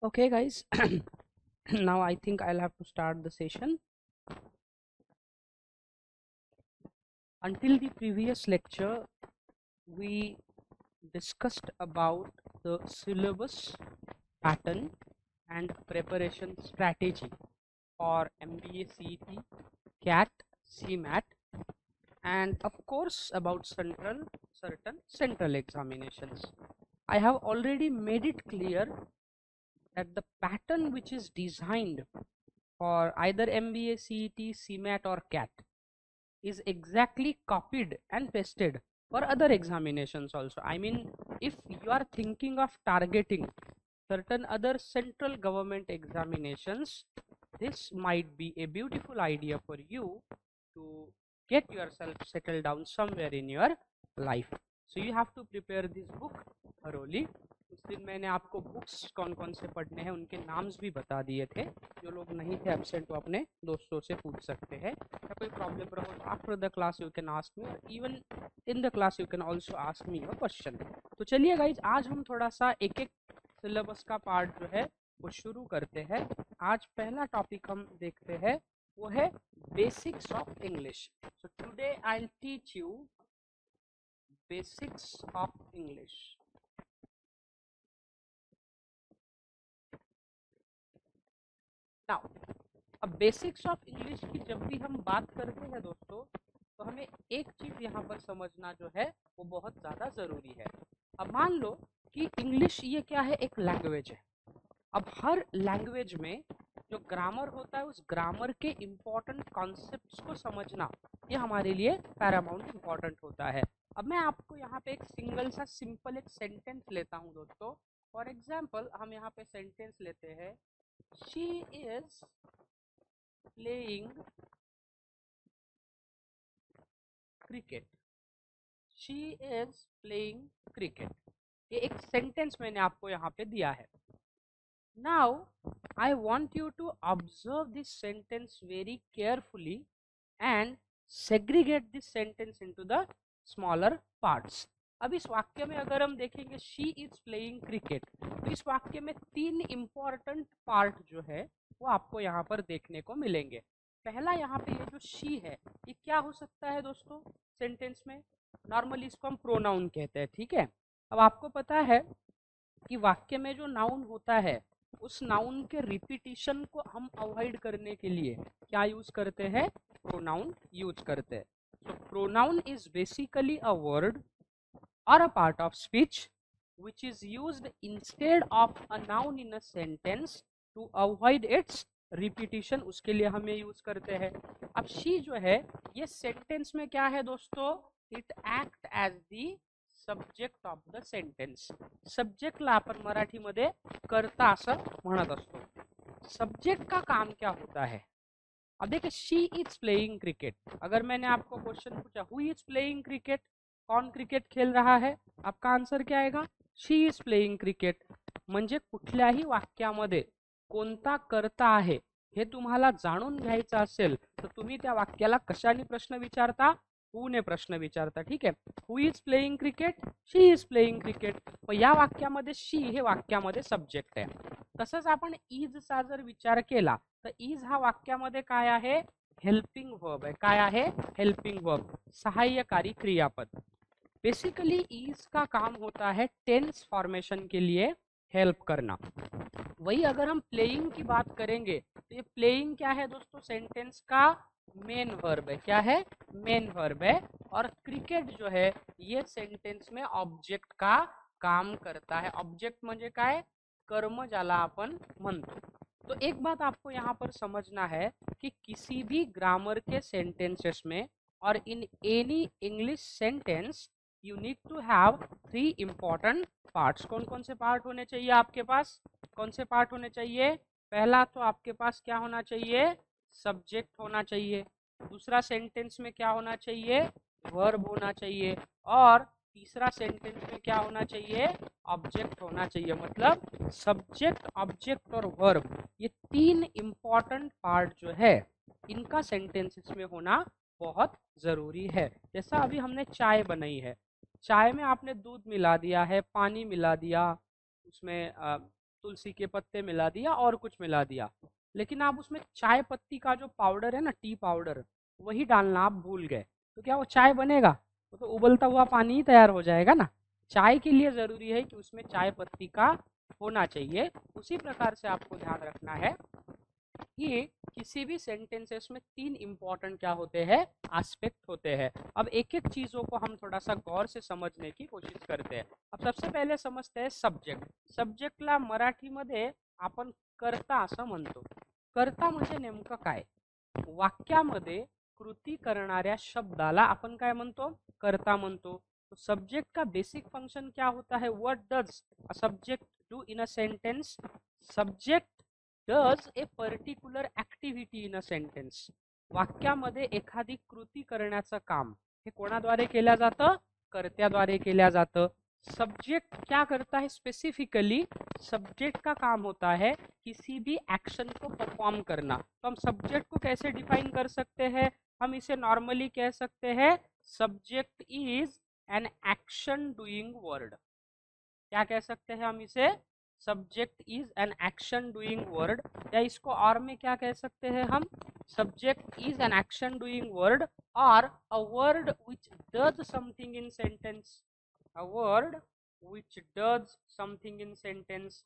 Okay, guys, now I think I'll have to start the session. Until the previous lecture, we discussed about the syllabus pattern and preparation strategy for MBA CET, CAT, CMAT, and of course about certain central examinations. I have already made it clear that the pattern which is designed for either MBA CET, CMAT or CAT is exactly copied and pasted for other examinations also. I mean, if you are thinking of targeting certain other central government examinations, this might be a beautiful idea for you to get yourself settled down somewhere in your life. So you have to prepare this book thoroughly. उस दिन मैंने आपको books कौन कौन से पढ़ने हैं उनके नाम्स भी बता दिए थे. जो लोग नहीं थे एब्सेंट वो अपने दोस्तों से पूछ सकते हैं. या कोई प्रॉब्लम रहो तो after the class you can ask me, और even in the class you can also ask me your question. तो चलिए गाइज, आज हम थोड़ा सा एक एक सिलेबस का पार्ट जो है वो शुरू करते हैं. आज पहला टॉपिक हम देखते हैं, वो है basics of English. So today I will teach you basics of English. Now, अब बेसिक्स ऑफ इंग्लिश की जब भी हम बात करते हैं दोस्तों, तो हमें एक चीज यहाँ पर समझना जो है वो बहुत ज़्यादा ज़रूरी है. अब मान लो कि इंग्लिश ये क्या है, एक लैंग्वेज है. अब हर लैंग्वेज में जो ग्रामर होता है उस ग्रामर के इम्पोर्टेंट कॉन्सेप्ट्स को समझना ये हमारे लिए पैरामाउंट इम्पोर्टेंट होता है. अब मैं आपको यहाँ पे एक सिंगल सा सिंपल एक सेंटेंस लेता हूँ दोस्तों. फॉर एग्जाम्पल हम यहाँ पे सेंटेंस लेते हैं, she is playing cricket. She is playing cricket. ये एक सेंटेंस मैंने आपको यहाँ पे दिया है. Now, I want you to observe this sentence very carefully and segregate this sentence into the smaller parts. अब इस वाक्य में अगर हम देखेंगे she is playing cricket, तो इस वाक्य में तीन important पार्ट जो है वो आपको यहाँ पर देखने को मिलेंगे. पहला, यहाँ पे ये जो she है ये क्या हो सकता है दोस्तों सेंटेंस में? नॉर्मली इसको हम प्रोनाउन कहते हैं, ठीक है. अब आपको पता है कि वाक्य में जो नाउन होता है उस नाउन के रिपीटिशन को हम अवॉइड करने के लिए क्या यूज करते हैं? प्रोनाउन यूज करते हैं. So pronoun is basically a word or a part of speech which is used instead of a noun in a sentence to avoid its repetition. उसके लिए हमें यूज करते हैं. अब she जो है ये सेंटेंस में क्या है दोस्तों? It act as the subject of the sentence. सब्जेक्टला आपण मराठीमध्ये कर्ता असं म्हणत असतो. सब्जेक्ट का काम क्या होता है? अब देखिए, शी इज प्लेइंग क्रिकेट. अगर मैंने आपको क्वेश्चन पूछा हु इज प्लेइंग क्रिकेट, कौन क्रिकेट खेल रहा है, आपका आंसर क्या आएगा? She is playing cricket. म्हणजे कुठल्याही वाक्यामध्ये कोणता कर्ता आहे हे तुम्हाला जाणून घ्यायचं असेल तर तुम्ही त्या वाक्याला कशाने प्रश्न विचारता? हु ने प्रश्न विचारता. ठीक आहे. Who is playing cricket, she is playing cricket. पण या वाक्यामध्ये शी हे वाक्यामध्ये सब्जेक्ट आहे. तसंच आपण इजचा जर विचार केला तर इज हा वाक्यामध्ये काय आहे? हेल्पिंग वर्ब आहे. काय आहे? हेल्पिंग वर्ब, सहाय्यकारी क्रियापद. बेसिकली इज का काम होता है टेंस फॉर्मेशन के लिए हेल्प करना. वही अगर हम प्लेइंग की बात करेंगे तो ये प्लेइंग क्या है दोस्तों? सेंटेंस का मेन वर्ब है. क्या है? मेन वर्ब है. और क्रिकेट जो है ये सेंटेंस में ऑब्जेक्ट का काम करता है. ऑब्जेक्ट म्हणजे काय? कर्म ज्याला आपण म्हणतो. तो एक बात आपको यहाँ पर समझना है कि किसी भी ग्रामर के सेंटेंसेस में और in any English sentence you need to have 3 important parts. कौन कौन से पार्ट होने चाहिए आपके पास? कौन से पार्ट होने चाहिए? पहला तो आपके पास क्या होना चाहिए? सब्जेक्ट होना चाहिए. दूसरा सेंटेंस में क्या होना चाहिए? वर्ब होना चाहिए. और तीसरा सेंटेंस में क्या होना चाहिए? ऑब्जेक्ट होना चाहिए. मतलब सब्जेक्ट, ऑब्जेक्ट और वर्ब, ये 3 इम्पॉर्टेंट पार्ट जो है इनका सेंटेंसेस में होना बहुत ज़रूरी है. जैसा अभी हमने चाय बनाई है, चाय में आपने दूध मिला दिया है, पानी मिला दिया, उसमें तुलसी के पत्ते मिला दिया और कुछ मिला दिया, लेकिन आप उसमें चाय पत्ती का जो पाउडर है ना, टी पाउडर, वही डालना आप भूल गए, तो क्या वो चाय बनेगा? वो तो उबलता हुआ पानी ही तैयार हो जाएगा ना। चाय के लिए ज़रूरी है कि उसमें चाय पत्ती का होना चाहिए। उसी प्रकार से आपको ध्यान रखना है कि किसी भी सेंटेंसेस में तीन इंपॉर्टेंट क्या होते हैं, एस्पेक्ट होते हैं। अब एक एक चीज़ों को हम थोड़ा सा गौर से समझने की कोशिश करते हैं। अब सबसे पहले समजते हैं सब्जेक्ट. सब्जेक्टला मराठीमध्ये आपण कर्ता असं म्हणतो. कर्ता म्हणजे नेमकं काय? वाक्यामध्ये कृती करणाऱ्या शब्दाला आपण काय म्हणतो, कर्ता म्हणतो. तो सब्जेक्ट का बेसिक फंक्शन क्या होता है, what does a subject do in a sentence? Subject does a particular activity in a sentence. वाक्यामध्ये एखादी कृती करण्याचं काम हे कोणाद्वारे केल्या जातं, कर्त्याद्वारे केल्या जातं. सब्जेक्ट क्या करता है स्पेसिफिकली, सब्जेक्ट का काम होता है किसी भी एक्शन को परफॉर्म करना. तो हम सब्जेक्ट को कैसे डिफाइन कर सकते हैं, हम इसे नॉर्मली कह सकते हैं subject is an action doing word. क्या कह सकते हैं हम इसे, subject is an action doing word. या इसको और में क्या कह सकते हैं हम, subject is an action doing word or a word which does something in sentence. A word which does something in sentence.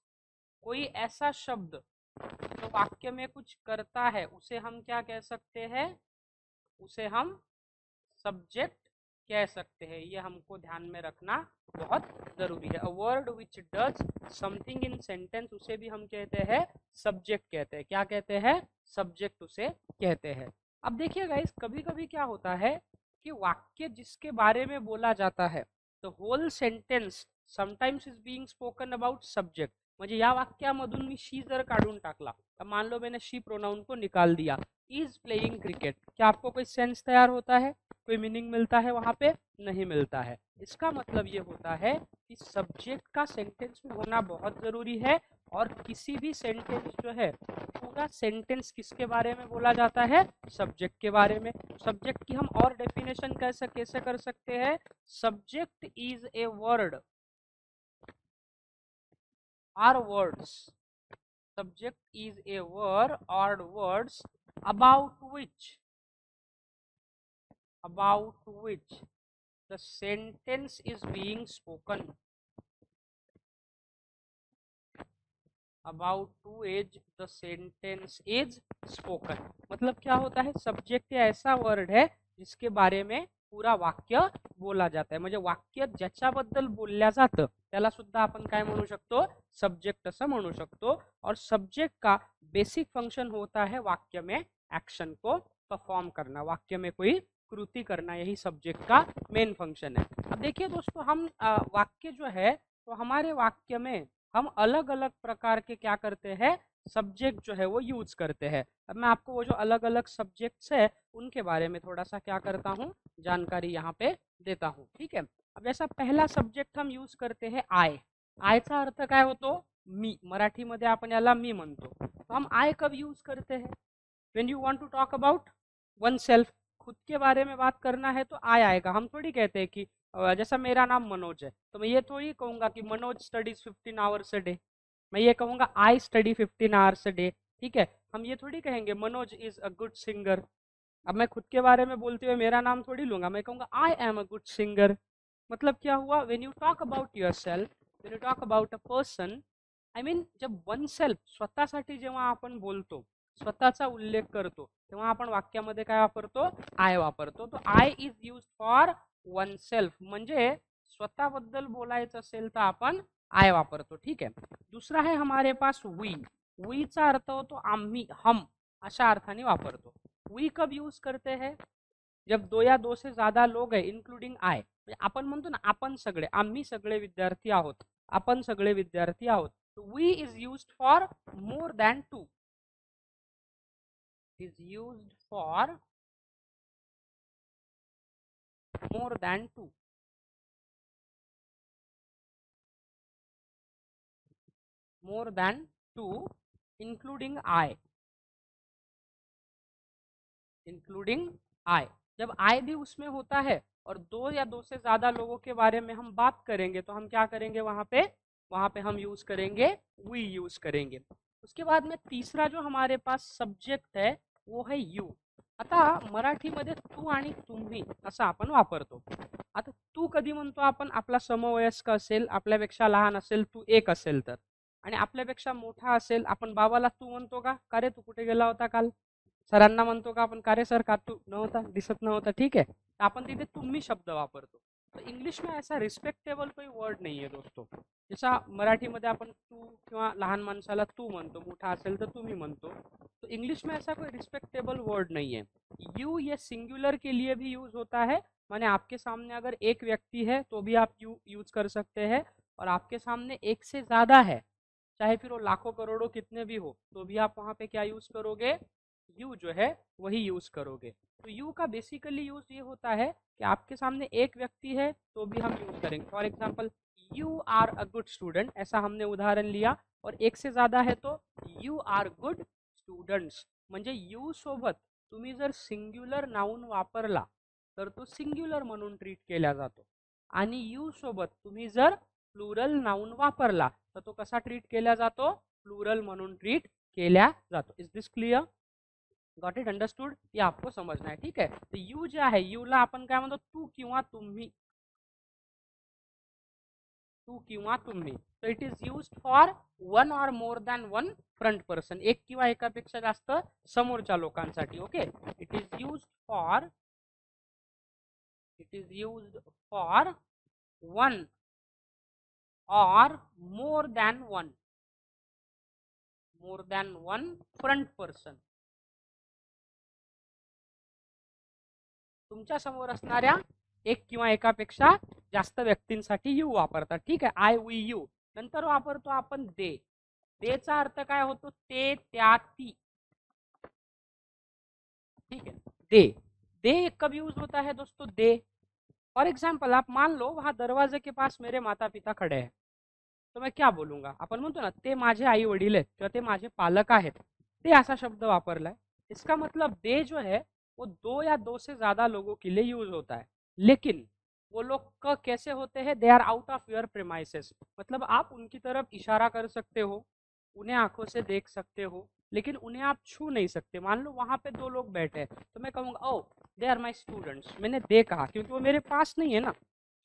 कोई ऐसा शब्द जो वाक्य में कुछ करता है उसे हम क्या कह सकते हैं, उसे हम सब्जेक्ट कह सकते हैं. ये हमको ध्यान में रखना बहुत जरूरी है. अ word which does something in sentence उसे भी हम कहते हैं सब्जेक्ट कहते हैं. क्या कहते हैं, सब्जेक्ट उसे कहते हैं. अब देखिए गाइस, कभी कभी क्या होता है कि वाक्य जिसके बारे में बोला जाता है, the whole sentence sometimes is being spoken about subject. म्हणजे या वाक्यामधून मी शी जर काढून टाकला, तर मान लो मैंने शी प्रोनाउन को निकाल दिया, इज प्लेइंग क्रिकेट. क्या आपको कोई सेंस तैयार होता है, कोई मीनिंग मिलता है वहां पे? नहीं मिलता है. इसका मतलब ये होता है कि सब्जेक्ट का सेंटेंस में होना बहुत जरूरी है. और किसी भी सेंटेंस जो है, पूरा सेंटेंस किसके बारे में बोला जाता है, सब्जेक्ट के बारे में. सब्जेक्ट की हम और डेफिनेशन कैसे कर सकते हैं, subject is a word or words. Subject is a word or words about which the sentence is being spoken. About which the sentence is spoken. मतलब क्या होता है, सब्जेक्ट ऐसा वर्ड है जिसके बारे में पूरा वाक्य बोला जाता है. म्हणजे वाक्य ज्याच्याबद्दल बोलल्या जातं त्याला सुद्धा आपण काय म्हणू शकतो, सब्जेक्ट असं म्हणू शकतो. और सब्जेक्ट का बेसिक फंक्शन होता है वाक्य में एक्शन को परफॉर्म करना, वाक्य में कोई कृति करना, यही सब्जेक्ट का मेन फंक्शन है. अब देखिए दोस्तों, हम वाक्य जो है, तो हमारे वाक्य में हम अलग अलग प्रकार के क्या करते हैं, सब्जेक्ट जो है वो यूज करते हैं. अब मैं आपको वो जो अलग अलग सब्जेक्ट्स है उनके बारे में थोड़ा सा क्या करता हूँ, जानकारी यहाँ पे देता हूँ. ठीक है. अब जैसा पहला सब्जेक्ट हम यूज करते हैं आय. आयचा अर्थ काय होतो, मी. मराठीमध्ये आपण याला मी म्हणतो. तो हम आय कब यूज करते हैं, when you want to talk about oneself. खुद के बारे में बात करना है तो आय आएगा. हम थोड़ी कहते हैं कि जैसा मेरा नाम मनोज है, तो मैं ये थोड़ी कहूंगा कि Manoj studies 15 hours a day. मैं ये कहूंगा I study 15 hours a day. ठीक है. हम ये थोड़ी कहेंगे Manoj is a good singer. अब मैं खुद के बारे में बोलते हुए मेरा नाम थोड़ी लूंगा, मैं कहूंगा I am a good singer. मतलब क्या हुआ, when you talk about your self, when you talk about a person, I mean जब वन सेल्फ स्वतःसाठी जेव्हा आपण बोलतो, स्वतःचा उल्लेख करतो, तेव्हा आपण वाक्यामध्ये काय वापरतो, आय वापरतो. तो I is use for one self. म्हणजे स्वतःबद्दल बोलायचं असेल तर आपण आय वापरतो. ठीक है. दूसरा है हमारे पास वी. वीचा अर्थ होतो आम्ही, हम अशा अर्थाने वापरतो. वी कब यूज करते हैं, जब दो या दो से ज्यादा लोग है इंक्लूडिंग आय. आपण म्हणतो ना, आपण सगळे, आम्ही सगळे विद्यार्थी आहोत, आपण सगळे विद्यार्थी आहोत. We is used for more than two. is used for more than two. More than two, including I. Including I. जब आई भी उसमें होता है और दो या दो से ज्यादा लोगों के बारे में हम बात करेंगे तो हम क्या करेंगे, वहां पे वहाँ पे हम यूज करेंगे वी यूज करेंगे। उसके बाद में तीसरा जो हमारे पास सब्जेक्ट है वो है यू। आता मराठीमध्ये तू आणि तुम्ही असं आपण वापरतो। आता तू कधी म्हणतो आपण आपला समवयस्क असेल, आपल्यापेक्षा लहान असेल, तू एक असेल तर, आणि आपल्यापेक्षा मोठा असेल आपण बाबाला तू म्हणतो का रे तू कुठे गेला होता काल, सरांना म्हणतो का आपण का रे सर का तू नव्हता दिसत नव्हता, ठीक आहे, तर आपण तिथे तुम्ही शब्द वापरतो। तो इंग्लिश में ऐसा रिस्पेक्टेबल कोई वर्ड नहीं है दोस्तों। जैसा मराठीमध्ये आपण तू किंवा लहान माणसाला तू म्हणतो, मोठा असेल तर तुम्ही म्हणतो, तो इंग्लिश में ऐसा कोई रिस्पेक्टेबल वर्ड नहीं है। यू ये सिंगुलर के लिए भी यूज होता है, माने आपके सामने अगर एक व्यक्ति है तो भी आप यू यूज कर सकते हैं, और आपके सामने एक से ज्यादा है, चाहे फिर वो लाखों करोड़ों कितने भी हो, तो भी आप वहाँ पे क्या यूज करोगे, यू जो है वही यूज करोगे। तो यू का बेसिकली यूज ये होता है कि आपके सामने एक व्यक्ति है तो भी हम यूज करेंगे। For example you are a good student, ऐसा हमने उदाहरण लिया, और एक से ज्यादा है तो यू आर गुड स्टूडेंट्स। म्हणजे यू सोबत तुम्ही जर सिंग्युलर नाउन वापरला तर तो सिंग्युलर म्हणून ट्रीट केला जातो, आणि यू सोबत तुम्ही जर प्लुरल नाउन वापरला तर तो कसा ट्रीट केला जातो, प्लुरल म्हणून ट्रीट केला जातो। Is this clear, got it, understood, ये आपको समझना है, ठीक है। तो यू जो है यूला आपण काय म्हणतो, तू किंवा तुम्ही, तू किंवा तुम्ही। तो it is used for one or more than one front person, एक किंवा एकापेक्षा जास्त समोरच्या लोकांसाठी। Okay, it is used for one or more than one front person, तुमच्या समोर असणाऱ्या एक किंवा एकापेक्षा जास्त व्यक्तींसाठी यू वापरतात, ठीक आहे। आय वी यू, नंतर वापरतो आपण दे। देचा अर्थ काय होतो, ते त्या ती, ठीक है। दे, दे कब यूज होता है दोस्तों, दे। फॉर एग्जाम्पल आप मान लो वहां दरवाजे के पास मेरे माता पिता खड़े हैं, तो मैं क्या बोलूंगा, आपण म्हणतो ना ते माझे आई वडील आहेत किंवा ते माझे पालक आहेत, ते असा शब्द वापरलाय। इसका मतलब दे जो है वो दो या दो से ज्यादा लोगों के लिए यूज होता है, लेकिन वो लोग कैसे होते हैं, they are out of your premises, मतलब आप उनकी तरफ इशारा कर सकते हो, उन्हें आंखों से देख सकते हो, लेकिन उन्हें आप छू नहीं सकते। मान लो वहां पे दो लोग बैठे हैं तो मैं कहूंगा ओ दे आर माई स्टूडेंट्स, मैंने दे कहा क्योंकि वो मेरे पास नहीं है ना।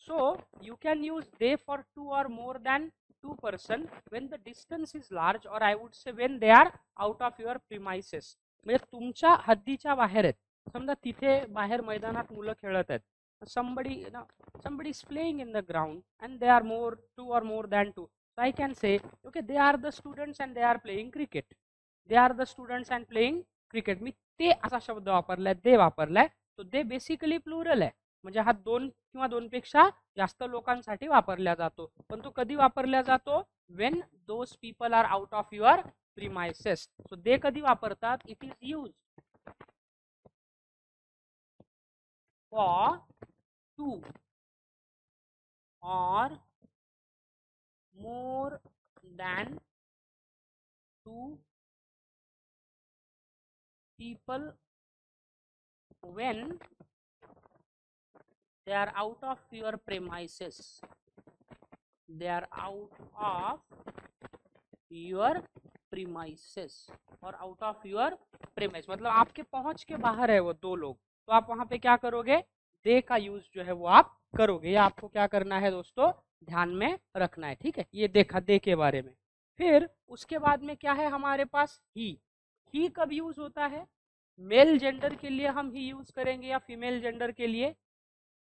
So you can use they for two or more than two person when the distance is large, or I would say when they are out of your premises, म्हणजे तुमच्या हद्दीच्या बाहेर आहेत, समजा तिथे बाहेर मैदानात मुलं खेळत आहेत, somebody is playing in the ground and they are more two or more than two, so I can say okay they are the students and they are playing cricket, they are the students and playing cricket। मी ते असा शब्द वापरलाय, दे वापरलाय, तो they basically plural आहे, म्हणजे हा दोन किंवा दोनपेक्षा जास्त लोकांसाठी वापरला जातो, पण तो कधी वापरला जातो, when those people are out of your premises। So they कधी वापरतात, it is use for two और more than two people when they are out of your premises, they are out of your premises और out of your premise, मतलब आपके पहुंच के बाहर है वो दो लोग, तो आप वहां पे क्या करोगे, दे का यूज जो है वो आप करोगे। ये आपको क्या करना है दोस्तों, ध्यान में रखना है, ठीक है। ये देखा दे के बारे में। फिर उसके बाद में क्या है हमारे पास, ही कब यूज होता है, मेल जेंडर के लिए हम ही यूज करेंगे या फीमेल जेंडर के लिए,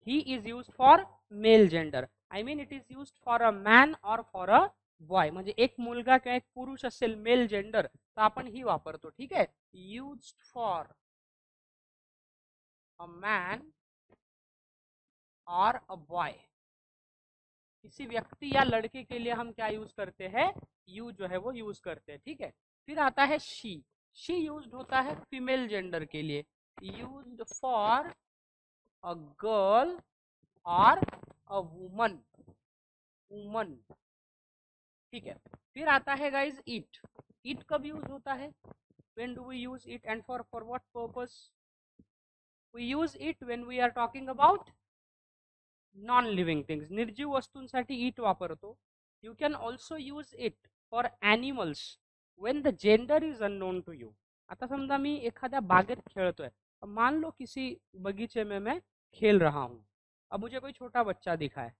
he is use for male gender, I mean it is use for a man और फॉर अ बॉय, म्हणजे एक मुलगा किंवा एक पुरुष असेल मेल जेंडर तर आपण ही वापरतो, ठीक है। यूज्ड फॉर अ मैन और अ बॉय, किसी व्यक्ति या लड़के के लिए हम क्या यूज करते हैं, यू जो है वो यूज करते हैं, ठीक है। फिर आता है शी यूज्ड होता है फीमेल जेंडर के लिए, यूज्ड फॉर अ गर्ल और अ वुमन, ठीक है। फिर आता है गाइज इट कब यूज होता है, when do we use it and for what purpose, we use it when we are talking about non living things, निर्जीव वस्तूंसाठी इट वापरतो, You can also use it for animals when the gender is unknown to you. आता समजा मी एखाद्या बागेत खेळतोय, मान लो किसी बगीचे में मैं खेल रहा हूँ, अब मुझे कोई छोटा बच्चा दिखा है,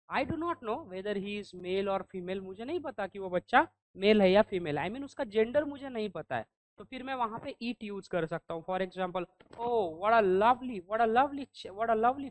आई do not know whether he is male और फीमेल, मुझे नहीं पता कि वो बच्चा मेल है या फीमेल है, आई मीन उसका जेंडर मुझे नहीं पता है, तो फिर मैं वहां पे ईट यूज कर सकता हूँ. For example, oh what a lovely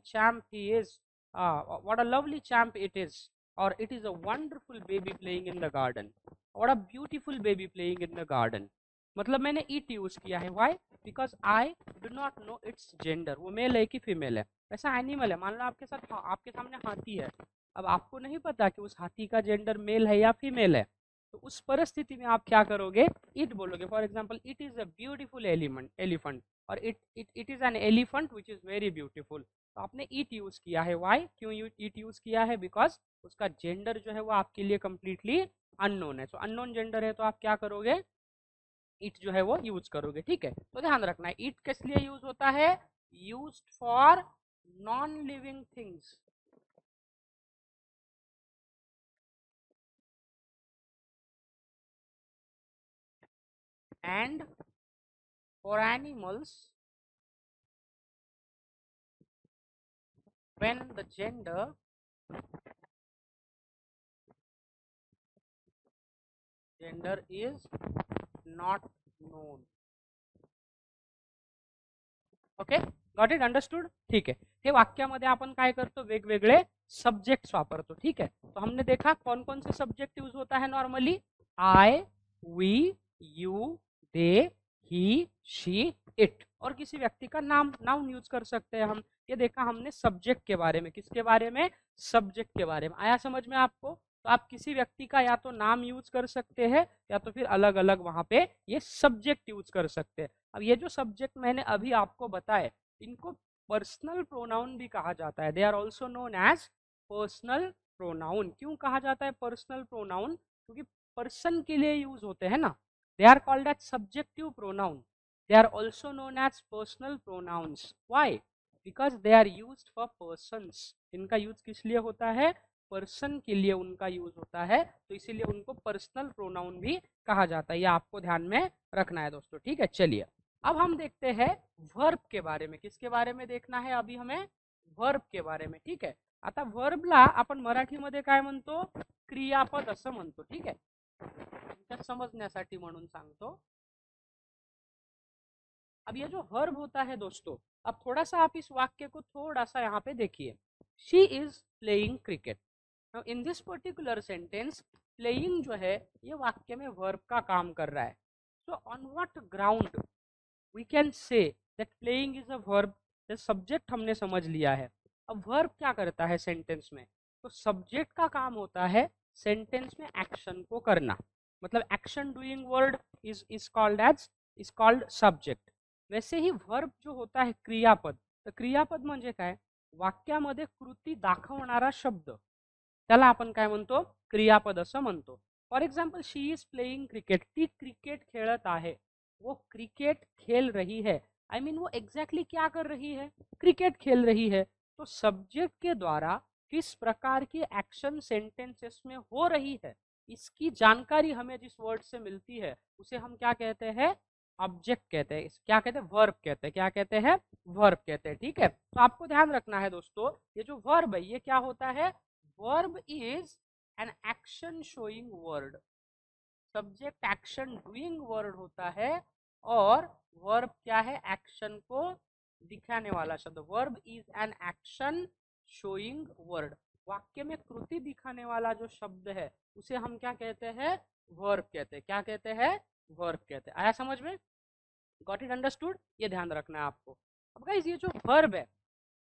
champ he is, what a lovely champ it is, or it is a wonderful baby playing in the garden, what a beautiful baby playing in the garden. मतलब मैंने it use किया है, why? Because I do not know its gender, वो male है कि female है. ऐसा animal है, मान लो आपके साथ आपके सामने हाथी है, अब आपको नहीं पता कि उस हाथी का जेंडर मेल है या फीमेल है, तो उस परिस्थिति में आप क्या करोगे? इट बोलोगे. For example, it is a beautiful elephant, or it is an elephant which is very beautiful. तो आपने इट यूज किया है, वाई? क्यों इट यूज किया है? बिकॉज उसका जेंडर जो है वो आपके लिए कंप्लीटली अननोन है. तो अननोन जेंडर है तो आप क्या करोगे? इट जो है वो यूज करोगे. ठीक है, तो ध्यान रखना है इट किस लिए यूज होता है? Used for non living things. And for animals, when the gender is not known. Okay, got it, understood. ठीक आहे, हे वाक्यामध्ये आपण काय करतो? वेगवेगळे सब्जेक्ट्स वापरतो. ठीक है, तो हमने देखा कौन कौन से सब्जेक्ट यूज होता है normally. I, we, you, they, he, she, it, और किसी व्यक्ति का नाम, नाउन यूज कर सकते हैं हम. ये देखा हमने सब्जेक्ट के बारे में. किसके बारे में? सब्जेक्ट के बारे में. आया समझ में आपको? तो आप किसी व्यक्ति का या तो नाम यूज कर सकते हैं या तो फिर अलग अलग वहां पे ये सब्जेक्ट यूज कर सकते हैं. अब ये जो सब्जेक्ट मैंने अभी आपको बताए, इनको पर्सनल प्रोनाउन भी कहा जाता है. They are also known as personal pronoun. क्यों कहा जाता है पर्सनल प्रोनाउन? क्योंकि पर्सन के लिए यूज होते हैं ना. They are called as subjective pronoun. They are also known as personal pronouns. Why? Because they are use for persons. इनका यूज किस लिए होता है? पर्सन के लिए उनका यूज होता है, तो इसीलिए उनको पर्सनल प्रोनाउन भी कहा जाता है. ये आपको ध्यान में रखना है दोस्तों. ठीक है, चलिए अब हम देखते हैं वर्ब के बारे में. किसके बारे में देखना है अभी हमें? वर्ब के बारे में. ठीक है, आता वर्बला आपण मराठीमध्ये काय म्हणतो? क्रियापद असं म्हणतो. ठीक आहे, तुमच्या समजण्यासाठी म्हणून सांगतो. अब ये जो वर्ब होता है दोस्तों, अब थोड़ा सा आप इस वाक्य को थोड़ा सा यहाँ पे देखिए. She is playing cricket. In this particular sentence playing जो है ये वाक्य में वर्ब का काम कर रहा है. So on what ground we can say that playing is a verb? Subject हमने समझ लिया है. अब वर्ब क्या करता है सेंटेंस में? तो सब्जेक्ट का काम होता है सेंटेंस में एक्शन को करना. मतलब action doing word is called subject. वैसे ही वर्ब जो होता है क्रियापद, तर क्रियापद म्हणजे काय? वाक्यामध्ये कृती दाखवणारा शब्द, त्याला आपण काय म्हणतो? क्रियापद असं म्हणतो. For example, she is playing cricket. ती क्रिकेट खेलत आहे. वो क्रिकेट खेल रही है. आई मीन वो एग्जैक्टली क्या कर रही है? क्रिकेट खेल रही है. तो सब्जेक्ट के द्वारा किस प्रकार की एक्शन सेंटेंसेस में हो रही है, इसकी जानकारी हमें जिस वर्ड से मिलती है उसे हम क्या कहते हैं? ऑब्जेक्ट कहते हैं. क्या कहते हैं? वर्ब कहते हैं. क्या कहते हैं? वर्ब कहते हैं. ठीक है, तो आपको ध्यान रखना है दोस्तों, ये जो वर्ब है ये क्या होता है? Verb is an action showing word. Subject action doing word होता है, और वर्ब क्या है? एक्शन को दिखाने वाला शब्द. Verb is an action showing word. वाक्य में कृति दिखाने वाला जो शब्द है उसे हम क्या कहते हैं? वर्ब कहते हैं. क्या कहते हैं? वर्ब कहते हैं. आया समझ में? Got it, understood. ये ध्यान रखना है आपको. अब गाइस ये जो वर्ब है,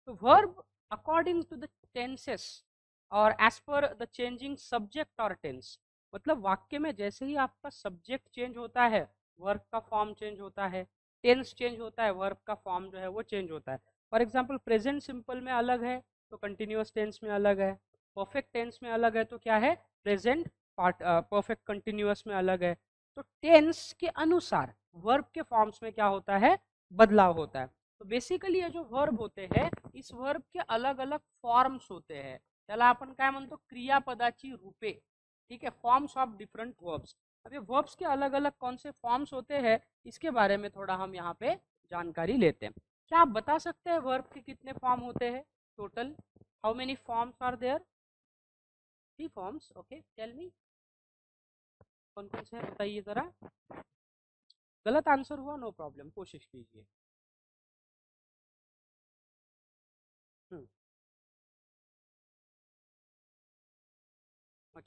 तो verb according to the tenses और as per the changing subject और टेंस, मतलब वाक्य में जैसे ही आपका सब्जेक्ट चेंज होता है वर्ब का फॉर्म चेंज होता है, टेंस चेंज होता है, वर्ब का फॉर्म जो है वो चेंज होता है. फॉर एग्जाम्पल, प्रेजेंट सिंपल में अलग है तो कंटिन्यूअस टेंस में अलग है. परफेक्ट टेंस में अलग है तो क्या है? प्रेजेंट परफेक्ट कंटिन्यूअस में अलग है. तो टेंस के अनुसार वर्ब के फॉर्म्स में क्या होता है? बदलाव होता है. तो बेसिकली ये जो वर्ब होते हैं, इस वर्ब के अलग अलग फॉर्म्स होते हैं. त्याला आपण काय म्हणतो? क्रियापदाची रूपे. ठीक है, फॉर्म्स ऑफ डिफरेंट वर्ब्स। अब ये वर्ब्स के अलग अलग कौन से फॉर्म्स होते हैं इसके बारे में थोड़ा हम यहाँ पे जानकारी लेते हैं। क्या आप बता सकते हैं वर्ब के कितने फॉर्म होते हैं total? How many forms are there? 3 forms. Okay, tell me कौन कौन से हैं, बताइए जरा। गलत आंसर हुआ नो प्रॉब्लम, कोशिश कीजिए।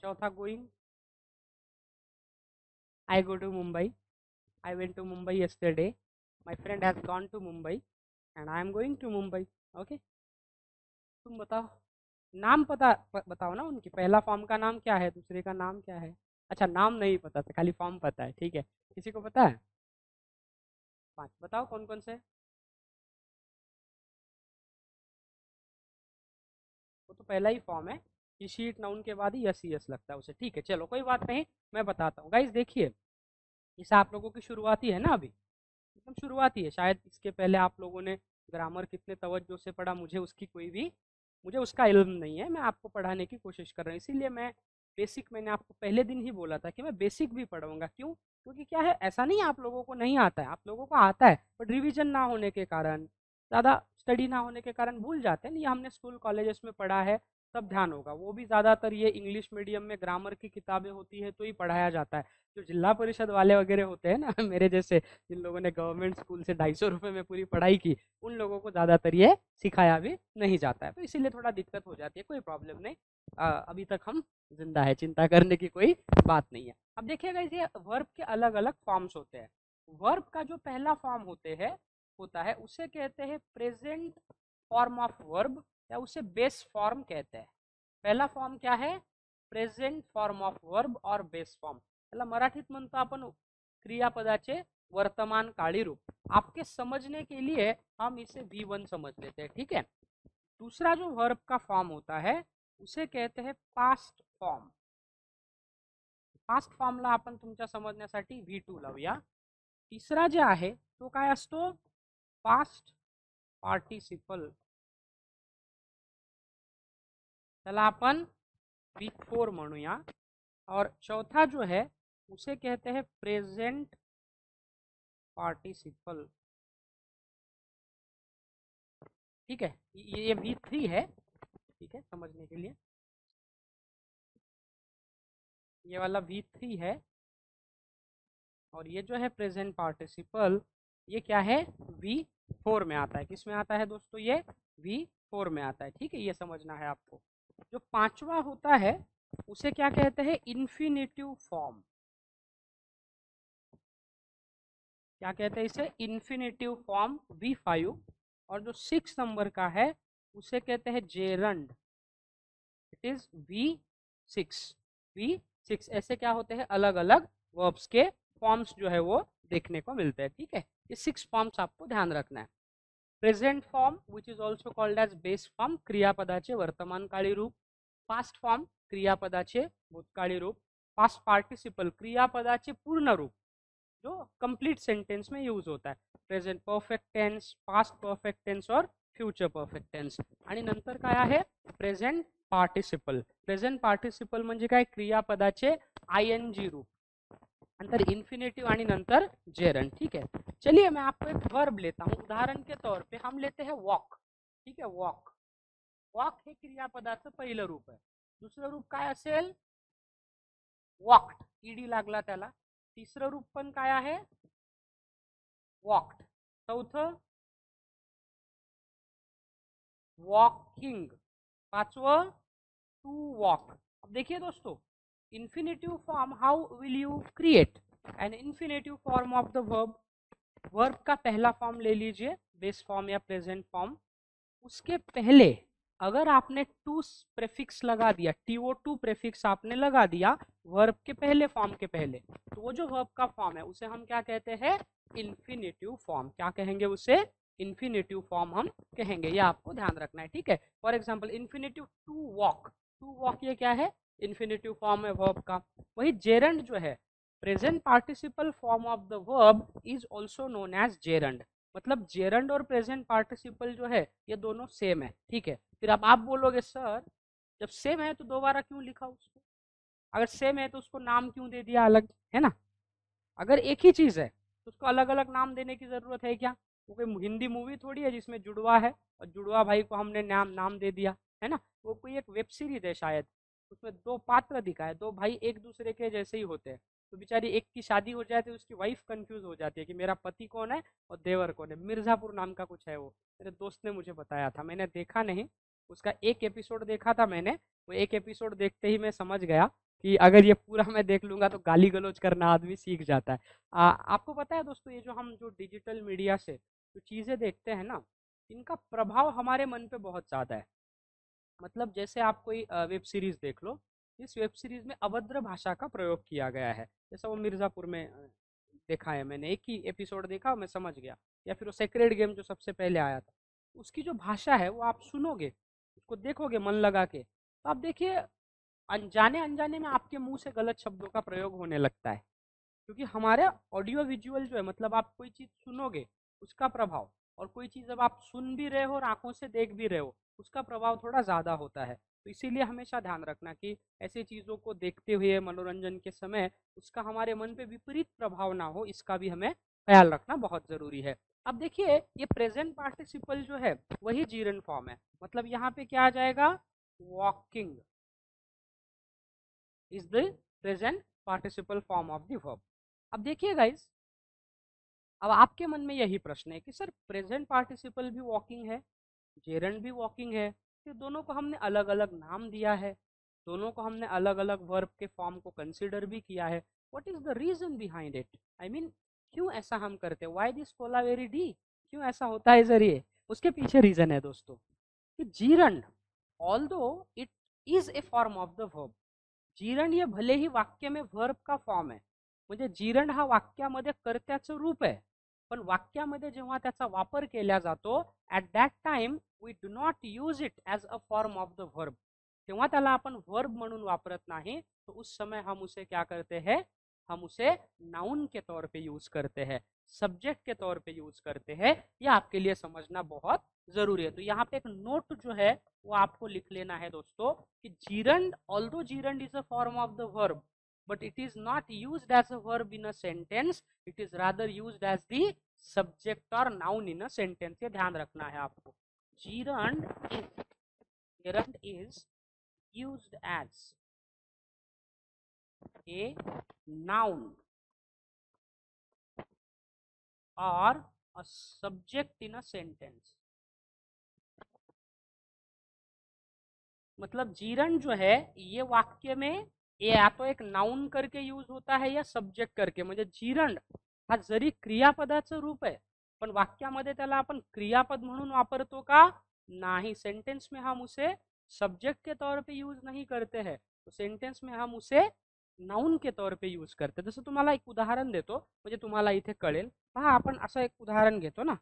चौथा going, I go to Mumbai, I went to Mumbai yesterday. My friend has gone to Mumbai and I am going to Mumbai. Okay? तुम बताओ, नाम बताओ ना उनकी, पहला फॉर्म का नाम क्या है, दूसरे का नाम क्या है? अच्छा, नाम नहीं पता था, खाली फॉर्म पता है, ठीक है। किसी को पता है? 5 बताओ कौन कौन से। वो तो पहला ही फॉर्म है, ये शीट नाउन के बाद ही यस यस लगता है उसे, ठीक है। चलो कोई बात नहीं, मैं बताता हूँ। गाइस देखिए, इसे आप लोगों की शुरुआती है ना, अभी एकदम शुरुआती है। शायद इसके पहले आप लोगों ने ग्रामर कितने तवज्जो से पढ़ा, मुझे उसका इल्म नहीं है। मैं आपको पढ़ाने की कोशिश कर रहा हूँ, इसीलिए मैंने आपको पहले दिन ही बोला था कि मैं बेसिक भी पढ़ाऊंगा। क्यों? क्योंकि क्या है, ऐसा नहीं आप लोगों को नहीं आता है, आप लोगों को आता है, बट रिवीजन ना होने के कारण, ज़्यादा स्टडी ना होने के कारण भूल जाते हैं। ये हमने स्कूल कॉलेजेस में पढ़ा है, तब ध्यान होगा। वो भी ज़्यादातर ये इंग्लिश मीडियम में ग्रामर की किताबें होती है तो ही पढ़ाया जाता है। जो जिला परिषद वाले वगैरह होते हैं ना मेरे जैसे, जिन लोगों ने गवर्नमेंट स्कूल से 250 रुपये में पूरी पढ़ाई की, उन लोगों को ज़्यादातर ये सिखाया भी नहीं जाता है, तो इसीलिए थोड़ा दिक्कत हो जाती है। कोई प्रॉब्लम नहीं, अभी तक हम जिंदा है, चिंता करने की कोई बात नहीं है। अब देखिएगा, इसे वर्ब के अलग अलग फॉर्म्स होते हैं। वर्ब का जो पहला फॉर्म होता है उसे कहते हैं प्रेजेंट फॉर्म ऑफ वर्ब, या उसे बेस फॉर्म कहते हैं। पहला फॉर्म क्या है? प्रेझेंट फॉर्म ऑफ वर्ब और बेस फॉर्म। त्याला मराठीत म्हणतो आपण क्रियापदाचे वर्तमान काळी रूप। आपके समझने के लिए हम इसे V1 समझ लेते हैं, ठीक है। दूसरा जो वर्ब का फॉर्म होता है उसे कहते हैं पास्ट फॉर्म। पास्ट फॉर्मला आपण तुमच्या समजण्यासाठी V2 लावूया। तिसरा जे आहे तो काय असतो? पास्ट पार्टिसिपल, त्याला आपण V4 म्हणूया। और चौथा जो है उसे कहते हैं प्रेजेंट पार्टिसिपल, ठीक है। ये V3 है, ठीक है, समझने के लिए। ये वाला V3 है, और ये जो है प्रेजेंट पार्टिसिपल, ये क्या है? V4 में आता है। किस में आता है दोस्तों? ये V4 में आता है, ठीक है। ये समझना है आपको। जो पांचवा होता है उसे क्या कहते हैं? Infinitive form. क्या कहते हैं इसे? Infinitive form, V5। और जो 6 नंबर का है उसे कहते हैं जेरंड, इट इज V6। ऐसे क्या होते हैं? अलग अलग वर्ब्स के फॉर्म्स जो है वो देखने को मिलते हैं, ठीक है। ये 6 फॉर्म्स आपको ध्यान रखना है। Present form which is also called as base form, क्रियापदाचे वर्तमान काळी रूप। पास्ट फॉर्म, क्रियापदाचे भूतकाळी रूप। पास्ट पार्टिसिपल, क्रियापदाचे पूर्ण रूप जो कंप्लीट सेंटेंस में यूज होता है। Present perfect tense, past perfect tense और फ्यूचर परफेक्ट टेन्स। आणि नंतर काय आहे? Present participle. प्रेजेंट पार्टिसिपल म्हणजे काय? क्रियापदाचे ING रूप, नंतर इन्फिनेटिव आणि नंतर जेरंड, ठीक है। चलिए मैं आपको एक वर्ब लेता हूँ, उदाहरण के तौर पे हम लेते हैं वॉक, ठीक है। वॉक, वॉक हे क्रियापदाचं पहिलं रूप आहे। दुसरं रूप काय असेल? वॉक्ड, ईडी लागला त्याला। तिसरं रूप पण काय आहे? वॉक्ड। चौथं वॉकिंग। पांचवं to walk. अब देखिए दोस्तों, infinitive form, how will you create an infinitive form of the verb? Verb का पहला फॉर्म ले लीजिए, बेस फॉर्म या प्रेजेंट फॉर्म। उसके पहले अगर आपने टू प्रेफिक्स लगा दिया, TO2 प्रेफिक्स आपने लगा दिया वर्ब के पहले फॉर्म के पहले, तो वो जो वर्ब का फॉर्म है उसे हम क्या कहते हैं? Infinitive form. क्या कहेंगे उसे? इन्फिनेटिव फॉर्म हम कहेंगे। ये आपको ध्यान रखना है, ठीक है। For example infinitive to walk, to walk ये क्या है? इन्फिनेटिव फॉर्म है वर्ब का। वही जेरंड जो है, present participle form of the verb is also known as gerund. मतलब जेरंड और प्रेजेंट पार्टिसिपल जो है ये दोनों सेम है, ठीक है। फिर अब आप बोलोगे सर जब सेम है तो दोबारा क्यों लिखा उसको? अगर सेम है तो उसको नाम क्यों दे दिया अलग, है ना। अगर एक ही चीज़ है तो उसको अलग अलग नाम देने की ज़रूरत है क्या? वो कोई हिंदी मूवी थोड़ी है जिसमें जुड़वा है और जुड़वा भाई को हमने नाम नाम दे दिया, है ना। वो कोई एक वेब सीरीज है शायद, उसमें दो पात्र दिखाए, दो भाई एक दूसरे के जैसे ही होते हैं, तो बेचारी एक की शादी हो जाती है, उसकी वाइफ कंफ्यूज हो जाती है कि मेरा पति कौन है और देवर कौन है। मिर्ज़ापुर नाम का कुछ है वो, मेरे दोस्त ने मुझे बताया था, मैंने देखा नहीं, उसका एक एपिसोड देखा था मैंने। वो एक एपिसोड देखते ही मैं समझ गया कि अगर ये पूरा मैं देख लूंगा तो गाली गलौज करना आदमी सीख जाता है। आपको पता है दोस्तों, ये जो हम जो डिजिटल मीडिया से जो चीज़ें देखते हैं ना, इनका प्रभाव हमारे मन पे बहुत ज़्यादा है। मतलब जैसे आप कोई वेब सीरीज देख लो, इस वेब सीरीज में अभद्र भाषा का प्रयोग किया गया है, जैसा वो मिर्ज़ापुर में देखा है मैंने, एक ही एपिसोड देखा मैं समझ गया। या फिर वो सेक्रेड गेम जो सबसे पहले आया था, उसकी जो भाषा है वो आप सुनोगे, उसको देखोगे मन लगा के, तो आप देखिए अनजाने अनजाने में आपके मुंह से गलत शब्दों का प्रयोग होने लगता है। क्योंकि हमारे ऑडियो विजुअल जो है, मतलब आप कोई चीज़ सुनोगे उसका प्रभाव, और कोई चीज़ जब आप सुन भी रहे हो और आंखों से देख भी रहे हो, उसका प्रभाव थोड़ा ज़्यादा होता है। तो इसीलिए हमेशा ध्यान रखना कि ऐसी चीज़ों को देखते हुए मनोरंजन के समय उसका हमारे मन पे विपरीत प्रभाव ना हो, इसका भी हमें ख्याल रखना बहुत ज़रूरी है। अब देखिए ये प्रेजेंट पार्टिसिपल जो है वही जीरन फॉर्म है, मतलब यहाँ पे क्या आ जाएगा, walking is the present participle form of the verb. अब देखिए गाइस, अब आपके मन में यही प्रश्न है कि सर प्रेजेंट पार्टिसिपल भी वॉकिंग है, जेरंड भी वॉकिंग है, फिर दोनों को हमने अलग अलग नाम दिया है, दोनों को हमने अलग अलग वर्ब के फॉर्म को कंसिडर भी किया है। What is the reason behind it, I mean क्यों ऐसा हम करते हैं, व्हाई दिस कोलावेरी डी, क्यों ऐसा होता है सर? ये उसके पीछे रीजन है दोस्तों कि gerund although it is a form of the verb, gerund हे भले ही वाक्य में वर्ब का फॉर्म आहे, म्हणजे जीरंड हा वाक्यामध्ये कर्त्याचं रूप आहे, पण वाक्यामध्ये जेव्हा त्याचा वापर केला जातो at that time we do not use it as a form of the verb, तेव्हा त्याला आपण वर्ब म्हणून वापरत नहीं, तो उस समय हम उसे क्या करते हैं, हम उसे नाउन के तौर पे यूज करते हैं, सब्जेक्ट के तौर पे यूज करते हैं। ये आपके लिए समझना बहुत जरूरी है। तो यहाँ पे एक नोट जो है वो आपको लिख लेना है दोस्तों कि gerund, although gerund is a form of the verb, but it is not used as a verb in a sentence, it is rather used as the subject or noun in a sentence। ये ध्यान रखना है आपको। gerund is used as a noun or a subject in a sentence। मतलब जीरण जो है ये वाक्य में ये या तो एक नाउन करके यूज होता है या सब्जेक्ट करके, म्हणजे जीरण हा जरी क्रियापदाचं रूप आहे पण वाक्यामध्ये त्याला आपण क्रियापद म्हणून वापरतो का, नहीं, सेंटेंस में हम उसे सब्जेक्ट के तौर पे यूज नहीं करते हैं, तो सेंटेंस में हम उसे नाउन के तौर पे यूज करते। जसं तुम्हाला एक उदाहरण देतो म्हणजे तुम्हाला इथे कळेल पहा, आपण असं एक उदाहरण घेतो ना,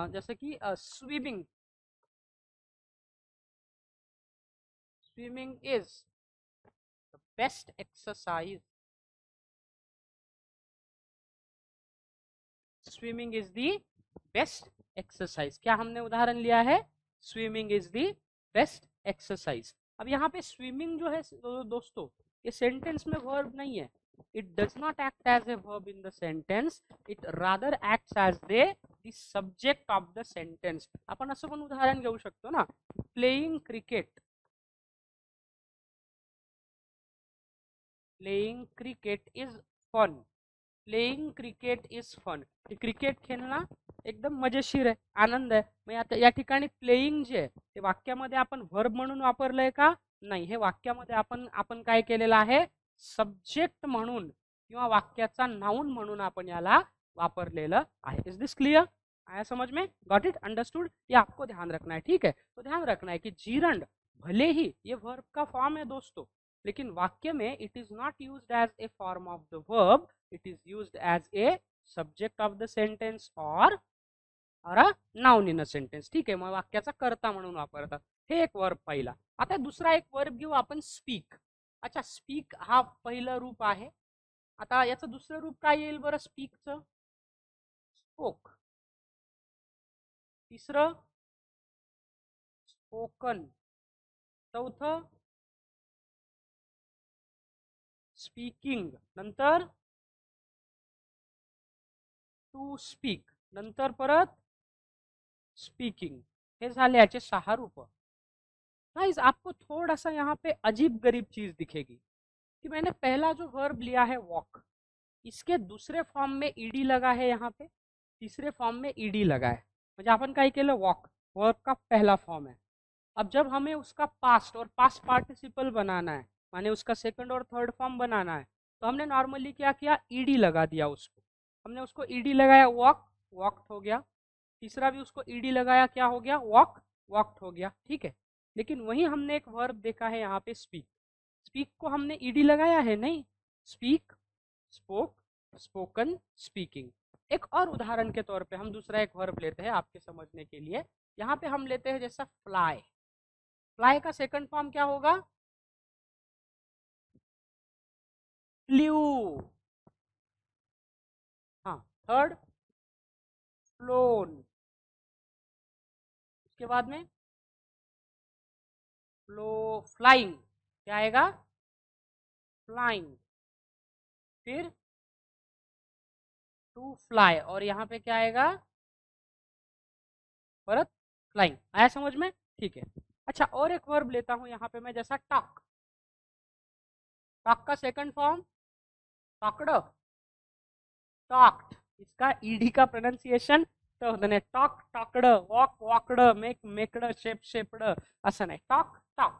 जसं की swimming, swimming is best exercise, swimming is the best exercise, क्या हमने उदाहरण लिया है, swimming is the best exercise. अब यहाँ पे स्विमिंग जो है दोस्तों ये सेंटेंस में वर्ब नहीं है, it does not act as a verb in the sentence, it rather acts as the subject of the sentence. आपण असं पण उदाहरण घेऊ शकतो ना, playing cricket, playing cricket is fun, playing cricket is fun, cricket खेळणं एकदम मजेशीर आहे, आनंद आहे। मग आता या ठिकाणी प्लेइंग जे आहे ते वाक्यामध्ये आपण व्हर्ब म्हणून वापरलंय का, नाही, हे वाक्यामध्ये आपण आपण काय केलेलं आहे, सब्जेक्ट म्हणून किंवा वाक्याचा नाउन म्हणून आपण याला वापरलेलं आहे। इज दिस क्लियर, आया समझ में, गॉट इट, अंडरस्टूड, ये आपको ध्यान रखना है, ठीक है। तो ध्यान रखना है कि जीरंड भले ही ये वर्ब का फॉर्म है दोस्तों, लेकिन वाक्य में it is not used as a form of the verb, it is used as a subject of the sentence or a noun in a sentence, ठीक आहे। मग वाक्याचा कर्ता म्हणून वापरतात, हे एक वर्ब पहिला। आता दुसरा एक वर्ब घेऊ आपण, स्पीक। अच्छा, स्पीक हा पहिलं रूप आहे, आता याचं दुसरं रूप काय येईल बरं स्पीकचं, स्पोक, तिसरं स्पोकन, चौथं स्पीकिंग नंतर टू स्पीक नंतर परत स्पीकिंग, हे झाले याचे 6 रूप. गाइस आपको थोड़ा सा यहाँ पे अजीब गरीब चीज दिखेगी कि मैंने पहला जो वर्ब लिया है वॉक, इसके दूसरे फॉर्म में ईडी लगा है, यहाँ पे तीसरे फॉर्म में ईडी लगा है. म्हणजे आपण काय केलं, वॉक वर्ब का पहला फॉर्म है. अब जब हमें उसका पास्ट और पास्ट पार्टिसिपल बनाना है, माने उसका सेकंड और थर्ड फॉर्म बनाना है, तो हमने नॉर्मली क्या किया, ईडी लगा दिया उसको. हमने उसको ईडी लगाया, वॉक वॉक्ड हो गया. तीसरा भी उसको ईडी लगाया, क्या हो गया, वॉक वॉक्ड हो गया. ठीक है. लेकिन वहीं हमने एक वर्ब देखा है यहाँ पे स्पीक. स्पीक को हमने ईडी लगाया है नहीं, स्पीक स्पोक स्पोकन स्पीकिंग. एक और उदाहरण के तौर पे हम दूसरा एक वर्ब लेते हैं आपके समझने के लिए. यहाँ पे हम लेते हैं जैसा फ्लाई. फ्लाई का सेकंड फॉर्म क्या होगा, फ्लू. हाँ, थर्ड फ्लोन. उसके बाद में फ्लो, फ्लाइंग, क्या आएगा, फ्लाइंग. फिर टू फ्लाई, और यहाँ पे क्या आएगा, परत फ्लाइंग. आया समझ में? ठीक है. अच्छा, और एक वर्ब लेता हूं यहाँ पे मैं, जैसा टॉक. टॉक का सेकंड फॉर्म टॉकड, टॉक्ड. इसका ईडी का प्रोनाउंसिएशन तो होता नाही, talk talked, walk walked, make maked, shape shaped, असं नाही, टॉक टॉक.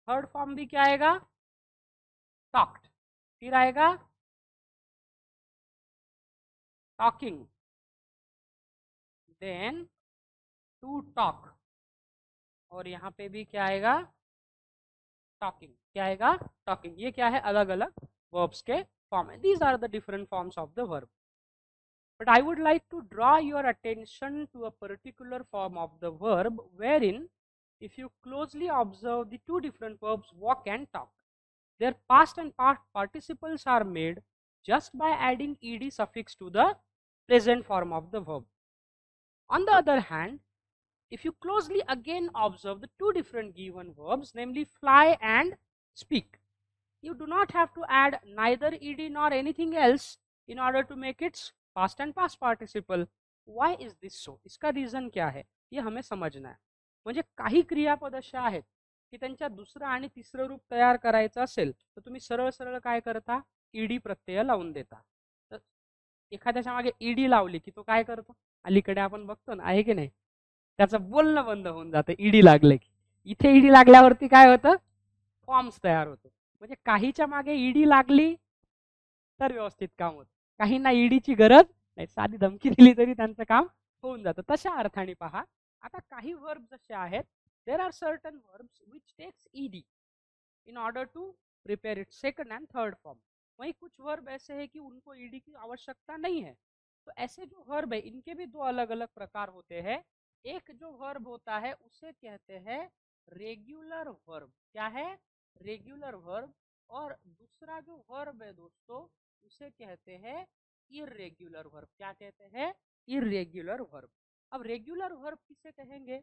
थर्ड फॉर्म भी क्या आएगा, टॉक्ड. फिर आएगा टॉकिंग, देन टू टॉक, और यहाँ पे भी क्या आएगा, टॉकिंग. क्या आएगा, टॉकिंग. ये क्या है, अलग अलग वर्ब्स के फॉर्म है. These are the different forms of the verb. But I would like to draw your attention to a particular form of the verb wherein if you closely observe the two different verbs walk and talk, their past and past participles are made just by adding ed suffix to the present form of the verb. On the other hand, if you closely again observe the two different given verbs, namely fly and speak, you do not have to add neither ed nor anything else in order to make its past and past participle. Why is this so? इसका reason क्या है, ये हमें समझना है. म्हणजे काही क्रियापद अशा आहेत की त्यांच्या दुसरं आणि तिसरं रूप तयार करायचं असेल तर तुम्ही सरळ सरळ काय करता, ईडी प्रत्यय लावून देता. तर एखाद्याच्या मागे ईडी लावली की तो काय करतो, अलीकडे आपण बघतो ना, आहे की नाही, त्याचं बोलणं बंद होऊन जातं ईडी लागले की. इथे ईडी लागल्यावरती काय होतं, फॉर्म्स तयार होतो. म्हणजे काहीच्या मागे ईडी लागली तर व्यवस्थित काम होतं, काहींना ईडीची गरज नाही, साधी धमकी दिली तरी त्यांचं काम होऊन जातं. तशा अर्थाने पहा, आता काही वर्ब्स असे आहेत, there are certain verbs which takes ED in order to prepare it second and third form. वहीं कुछ वर्ब ऐसे हैं कि उनको ईडी की आवश्यकता नहीं है. तो ऐसे जो वर्ब है इनके भी दो अलग अलग प्रकार होते हैं. एक जो वर्ब होता है उसे कहते हैं रेगुलर वर्ब. क्या है, रेगुलर वर्ब. और दूसरा जो वर्ब है दोस्तों उसे कहते हैं इरेग्युलर वर्ब. क्या कहते हैं, इरेग्युलर वर्ब. अब रेगुलर वर्ब किसे कहेंगे,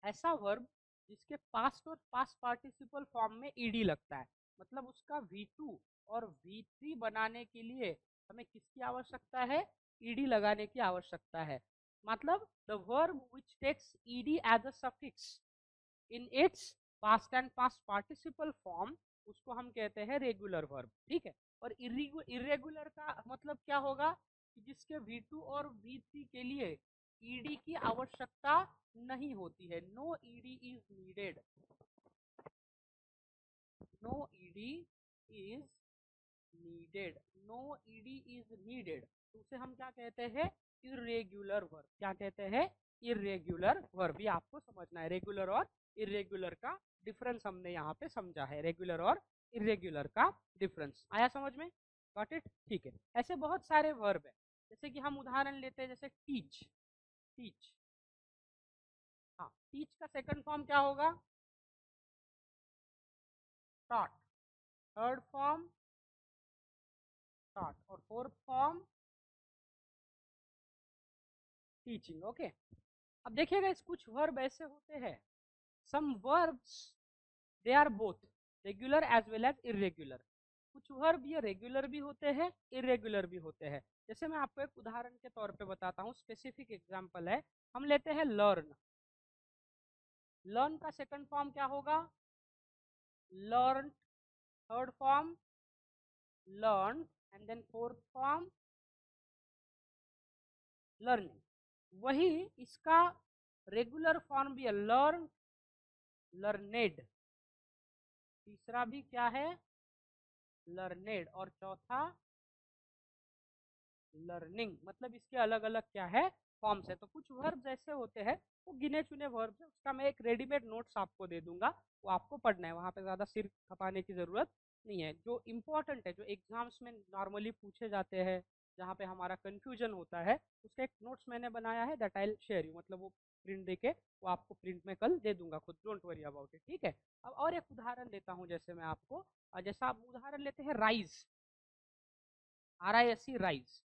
ऐसा वर्ब जिसके पास्ट और पास्ट पार्टिसिपल फॉर्म में ईडी लगता है. मतलब उसका V2 और V3 बनाने के लिए हमें किसकी आवश्यकता है, ईडी लगाने की आवश्यकता है. मतलब the verb which takes ED as a suffix in its past and past participle form, उसको हम कहते हैं रेगुलर वर्ब. ठीक है. और इरेगुलर का मतलब क्या होगा, कि जिसके V2 और V3 के लिए ईडी की आवश्यकता नहीं होती है. No ED is needed, no ED is needed, no ED is needed. तो उसे हम क्या कहते हैं, इरेगुलर वर्ब. क्या कहते हैं, इरेगुलर वर्ब. ये आपको समझना है, रेगुलर और इरेगुलर का डिफरेंस हमने यहाँ पे समझा है, रेगुलर और इरेगुलर का डिफरेंस. आया समझ में, गॉट इट. ठीक है. ऐसे बहुत सारे वर्ब है, जैसे कि हम उदाहरण लेते हैं जैसे टीच. टीच, हाँ, टीच का सेकंड फॉर्म क्या होगा, टॉट. थर्ड फॉर्म टॉट, और फोर्थ फॉर्म टीचिंग. ओके. अब देखिएगा, इस कुछ वर्ब ऐसे होते हैं, some verbs they are both regular as well as irregular. कुछ वर्ब ये रेगुलर भी होते हैं, इरेगुलर भी होते हैं। जैसे मैं आपको एक उदाहरण के तौर पे बताता हूँ, स्पेसिफिक एग्जांपल है, हम लेते हैं लर्न। लर्न का सेकंड फॉर्म क्या होगा? Learn. Third form learn, and then fourth form learning. वही इसका रेगुलर फॉर्म भी है, लर्न, लर्नेड। तीसरा भी क्या है? लर्नेड। और चौथा लर्निंग। मतलब इसके अलग अलग क्या है? फॉर्म्स है। तो कुछ वर्ब ऐसे होते हैं, वो गिने चुने वर्ब है, उसका मैं एक रेडीमेड नोट्स आपको दे दूंगा, वो आपको पढ़ना है, वहाँ पे ज़्यादा सिर खपाने की ज़रूरत नहीं है। जो इम्पोर्टेंट है, जो एग्जाम्स में नॉर्मली पूछे जाते हैं, जहाँ पे हमारा कन्फ्यूजन होता है, उसका एक नोट्स मैंने बनाया है, दैट आई शेयर यू। मतलब वो प्रिंट दे के वो आपको प्रिंट में कल दे दूंगा खुद, डोंट वरी अबाउट इट, ठीक है। अब और एक उदाहरण देता हूँ, जैसे मैं आपको, जैसा आप उदाहरण लेते हैं rise, RISE, rise.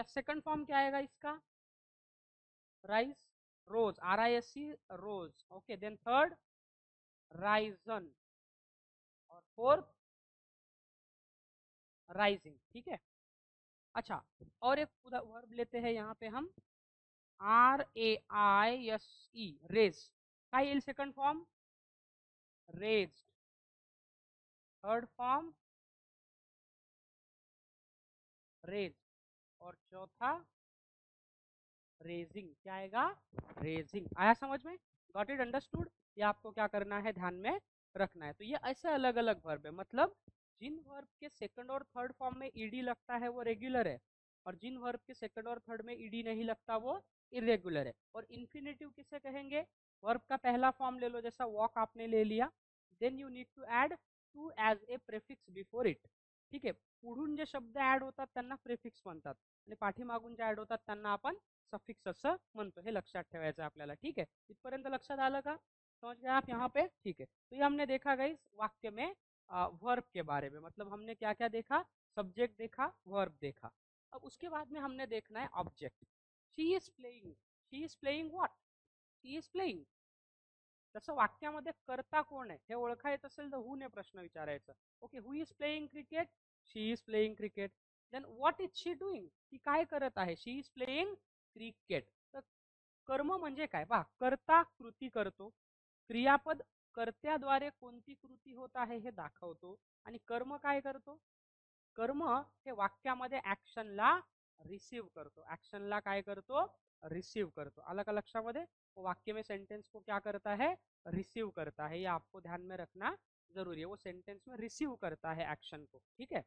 Second form क्या आएगा इसका? राइज, रोज, RISE, रोज। ओके, देन थर्ड राइजन, और फोर्थ राइजिंग, ठीक है। अच्छा, और एक वर्ब लेते हैं यहाँ पे हम, RAISE, रेज। का ये second form raise, third form raise, और चौथा रेजिंग। क्या आएगा? रेजिंग। आया समझ में? Got it, understood? ये आपको क्या करना है, ध्यान में रखना है। तो ये ऐसे अलग अलग वर्ब है, मतलब जिन वर्ब के सेकंड और थर्ड फॉर्म में ईडी लगता है वो रेगुलर है, और जिन वर्ब के सेकंड और थर्ड में ईडी नहीं लगता वो इरेगुलर है। और इन्फिनेटिव किसे कहेंगे? वर्ब का पहला फॉर्म ले लो, जैसा वॉक आपने ले लिया, then you need to add to as a prefix before it, ठीक आहे। पुढून जे शब्द ऍड होतात त्यांना प्रेफिक्स म्हणतात, आणि पाठीमागून जे ऍड होतात त्यांना आपण सफिक्स असं म्हणतो। हे लक्षात ठेवायचं आपल्याला, ठीक है। इथपर्यंत लक्षात आलं का? समझ गए आप यहाँ पे? ठीक है। तो ये हमने देखा गाइस वाक्य में वर्ब के बारे में, मतलब हमने क्या क्या देखा? सब्जेक्ट देखा, वर्ब देखा। अब उसके बाद में हमने देखना है object. She is playing, she is playing what? She is playing. तसं वाक्यामध्ये कर्ता कोण आहे हे ओळखायचं असेल तर हू ने प्रश्न विचारायचा। Okay, who is playing cricket? She is playing cricket. Then what is she doing? ती काय करत आहे? She is playing cricket. तर कर्म म्हणजे काय? पहा, कर्ता कृती करतो, क्रियापद कर्त्याद्वारे कोणती कृती होत आहे हे दाखवतो, आणि कर्म काय करतो? कर्म हे वाक्यामध्ये ऍक्शनला रिसीव करतो, ऍक्शनला काय करतो? रिसीव करतो। अलग का लक्षामध्ये? वो वाक्य में सेंटेंस को क्या करता है? रिसीव करता है। ये आपको ध्यान में रखना जरूरी है, वो सेंटेंस में रिसीव करता है एक्शन को, ठीक है।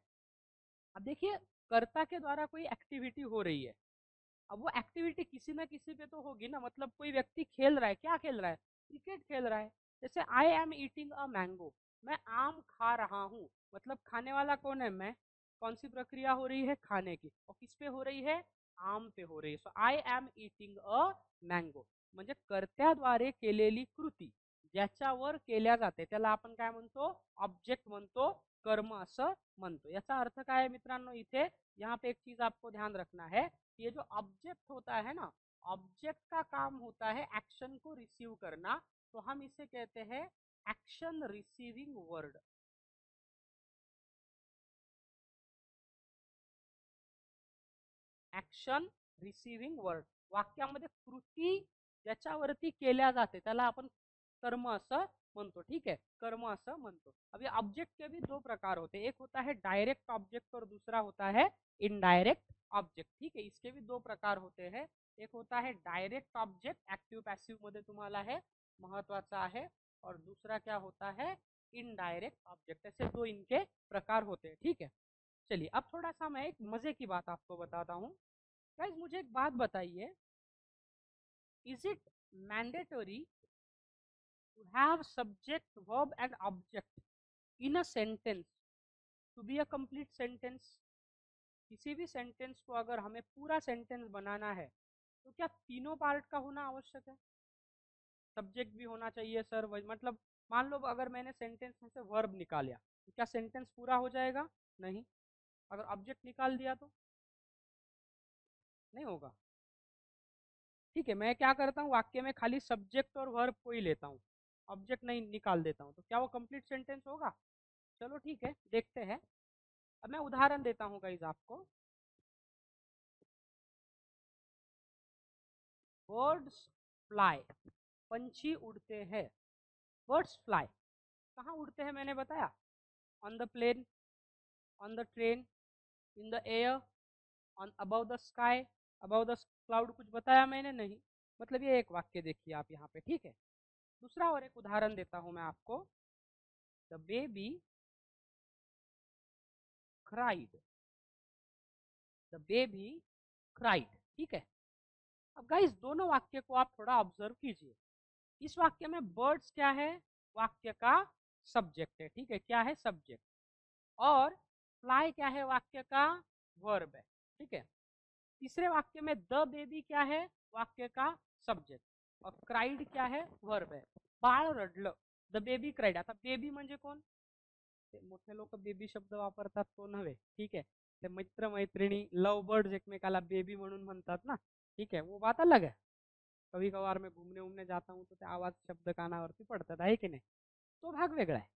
अब देखिए, कर्ता के द्वारा कोई एक्टिविटी हो रही है, अब वो एक्टिविटी किसी ना किसी पे तो होगी ना। मतलब कोई व्यक्ति खेल रहा है, क्या खेल रहा है? क्रिकेट खेल रहा है। जैसे आई एम ईटिंग अ मैंगो, मैं आम खा रहा हूँ, मतलब खाने वाला कौन है? मैं। कौन सी प्रक्रिया हो रही है? खाने की। और किस पे हो रही है? आम पे हो रही है। So I am eating a mango, म्हणजे कर्त्याद्वारे केलेली कृती ज्याच्यावर केल्या जाते त्याला आपण काय म्हणतो? ऑब्जेक्ट म्हणतो, कर्म असं म्हणतो। याचा अर्थ काय आहे मित्रांनो? इथे यहाँ पे एक चीज आपको ध्यान रखना है, ये जो ऑब्जेक्ट होता है ना, ऑब्जेक्ट का काम होता है एक्शन को रिसीव करना, तो हम इसे कहते हैं action receiving word. Action receiving word, वाक्यामध्ये कृती ज्याच्यावरती केल्या जाते त्याला आपण कर्म असं म्हणतो, ठीक है, कर्म असं म्हणतो। अभी ऑब्जेक्ट के भी दो प्रकार होते हैं, एक होता है डायरेक्ट ऑब्जेक्ट और दूसरा होता है इनडायरेक्ट ऑब्जेक्ट, ठीक है। इसके भी दो प्रकार होते हैं, एक होता है डायरेक्ट ऑब्जेक्ट, एक्टिव पैसिव मध्ये तुम्हाला है महत्वाचा है, और दूसरा क्या होता है? Indirect object. ऐसे दो इनके प्रकार होते हैं, ठीक है। चलिए अब थोड़ा सा मैं एक मजे की बात आपको बताता हूँ। गाइस मुझे एक बात बताइए, is it mandatory to have subject verb and object in a sentence to be a complete sentence? किसी भी सेंटेंस को अगर हमें पूरा सेंटेंस बनाना है तो क्या तीनों पार्ट का होना आवश्यक है? सब्जेक्ट भी होना चाहिए सर, मतलब मान लो अगर मैंने सेंटेंस में से वर्ब निकाला तो क्या सेंटेंस पूरा हो जाएगा? नहीं। अगर ऑब्जेक्ट निकाल दिया तो नहीं होगा। ठीक है, मैं क्या करता हूँ, वाक्य में खाली सब्जेक्ट और वर्ब को ही लेता हूँ, ऑब्जेक्ट नहीं निकाल देता हूँ, तो क्या वो कंप्लीट सेंटेंस होगा? चलो ठीक है, देखते हैं। अब मैं उदाहरण देता हूँ गाइज आपको। बर्ड्स फ्लाई, पंछी उड़ते हैं। बर्ड्स फ्लाई, कहाँ उड़ते हैं मैंने बताया? On the plane, on the train, in the air, on above the sky, above the cloud. कुछ बताया मैंने? नहीं। मतलब ये एक वाक्य देखिए आप यहाँ पे, ठीक है। दूसरा और एक उदाहरण देता हूँ मैं आपको। The baby cried, the baby cried, ठीक है। अब गाइस दोनों वाक्य को आप थोड़ा ऑब्जर्व कीजिए। इस वाक्य में बर्ड्स क्या है? वाक्य का सब्जेक्ट है, ठीक है। क्या है? सब्जेक्ट। और फ्लाई क्या है? वाक्य का वर्ब है, ठीक है। तीसरे वाक्य में द बेबी क्या है? वाक्य का सब्जेक्ट। और क्राइड क्या है? वर्ब है। बाळ रडलं, द बेबी क्राइड। आता बेबी म्हणजे कोण? मोठे लोक बेबी शब्द वापरतात तो नव्हे, ठीक है। ते मित्र मैत्रिणी लव बर्ड्स एकमेकाला बेबी म्हणून म्हणतात ना, ठीक है, वो बात अलग है। कभी कभार मैं घूमने उमने जाता हूँ तो ते आवाज शब्द कानावरती पडतात, आहे की नाही? तो भाग वेगळा आहे।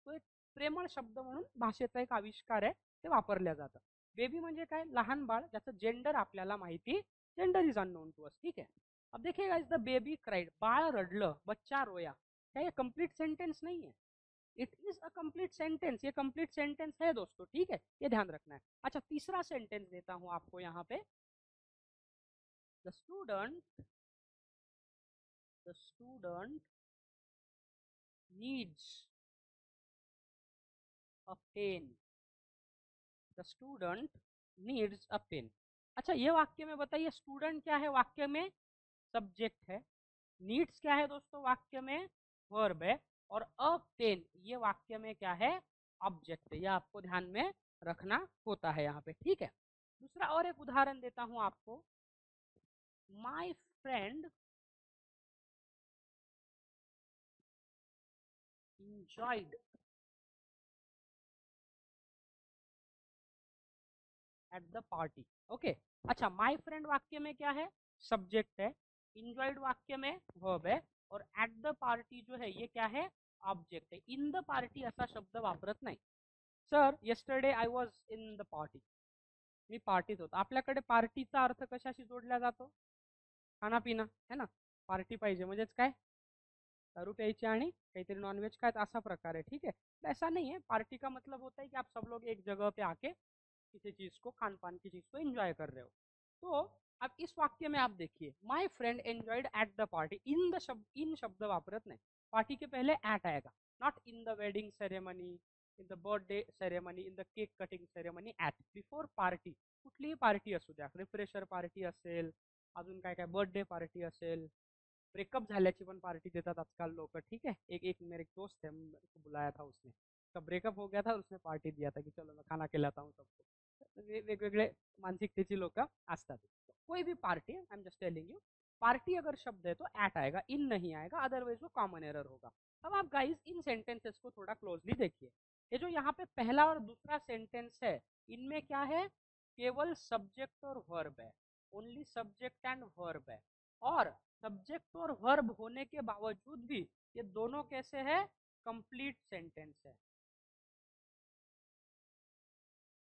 तो एक प्रेमळ शब्द म्हणून भाषेचा एक आविष्कार आहे, ते वापरल्या जातं। बेबी म्हणजे काय? लहान बाळ, ज्याचं जेंडर आपल्याला माहिती, gender is unknown to us, ठीक है। अब देखिएगा, इज द बेबी क्राइड, बाळ रडलं, बच्चा रोया, क्या ये कंप्लीट सेंटेंस नहीं है? It is a complete sentence, ये कंप्लीट सेंटेंस है दोस्तों, ठीक है, ये ध्यान रखना है। अच्छा, तीसरा सेंटेंस देता हूं आपको यहाँ पे। The student, the student needs a pen, the student needs a pen. अच्छा, ये वाक्य में बताइए, स्टूडेंट क्या है? वाक्य में सब्जेक्ट है। नीड्स क्या है दोस्तों? वाक्य में वर्ब है। और अ पेन ये वाक्य में क्या है? ऑब्जेक्ट है। यह आपको ध्यान में रखना होता है यहाँ पे, ठीक है। दूसरा और एक उदाहरण देता हूं आपको। My friend enjoyed at the party, okay. अच्छा, माई फ्रेंड वाक्य में क्या है? सब्जेक्ट है। इंजॉयड वाक्य में वर्ब है। और एट द पार्टी जो है ये क्या है? ऑब्जेक्ट है। इन द पार्टी असा शब्द वापरत नाही। Sir yesterday I was in the party, मी पार्टीत होतो। आपल्याकडे पार्टीचा अर्थ कशाशी जोडला जातो? खाना पिना है ना। पार्टी पाहिजे म्हणजेच काय? दारू प्यायची आणि काहीतरी नॉनवेज काय, असा प्रकार है, ठीक है। ऐसा नहीं है, पार्टी का मतलब होता है कि आप सब लोग एक जगह पे आके किसी चीज को, खान पान की चीज को एंजॉय कर रहे हो। तो अब इस वाक्य में आप देखिए, my friend enjoyed at the party. In the शब्द, इन शब्द वापरत नहीं। पार्टी के पहले एट आएगा। Not in the wedding ceremony, in the birthday ceremony, in the cake cutting ceremony, at before party. कुठलीही पार्टी असू द्या, रिफ्रेशर पार्टी असेल, अजून काय काय बर्थडे पार्टी असेल, ब्रेकअप झाल्याची पण पार्टी देतात आजकल लोग, ठीक है। एक एक मेरे दोस्त है, मेरे को बुलाया था उसने, उसका ब्रेकअप हो गया था, उसने पार्टी दिया था कि चलो मैं खाना खिलाता हूँ सबको। वेगवेगळे मानसिकतेची लोक असतात। कोई भी party, I am just telling you, party अगर शब्द है तो एट आएगा, इन नहीं आएगा, अदरवाइज वो कॉमन एरर होगा। अब आप गाइस इन सेंटेंसेस को थोड़ा क्लोजली देखिए। ये जो यहाँ पे पहला और दूसरा सेंटेंस है, इनमें क्या है? केवल सब्जेक्ट और वर्ब है। ओनली सब्जेक्ट एंड वर्ब है। और सब्जेक्ट और वर्ब होने के बावजूद भी ये दोनों कैसे है? कंप्लीट सेंटेंस है।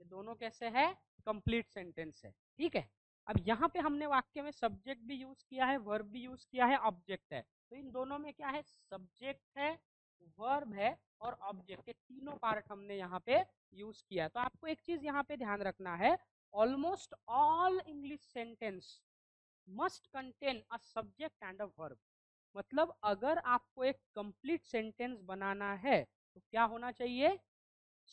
ये दोनों कैसे है? कंप्लीट सेंटेंस है, ठीक है। अब यहाँ पे हमने वाक्य में सब्जेक्ट भी यूज किया है, वर्ब भी यूज किया है, ऑब्जेक्ट है। तो इन दोनों में क्या है? सब्जेक्ट है, वर्ब है और ऑब्जेक्ट, ये तीनों पार्ट हमने यहाँ पे यूज किया। तो आपको एक चीज यहाँ पे ध्यान रखना है, almost all English sentence must contain a subject and a verb. मतलब अगर आपको एक कंप्लीट सेंटेंस बनाना है तो क्या होना चाहिए?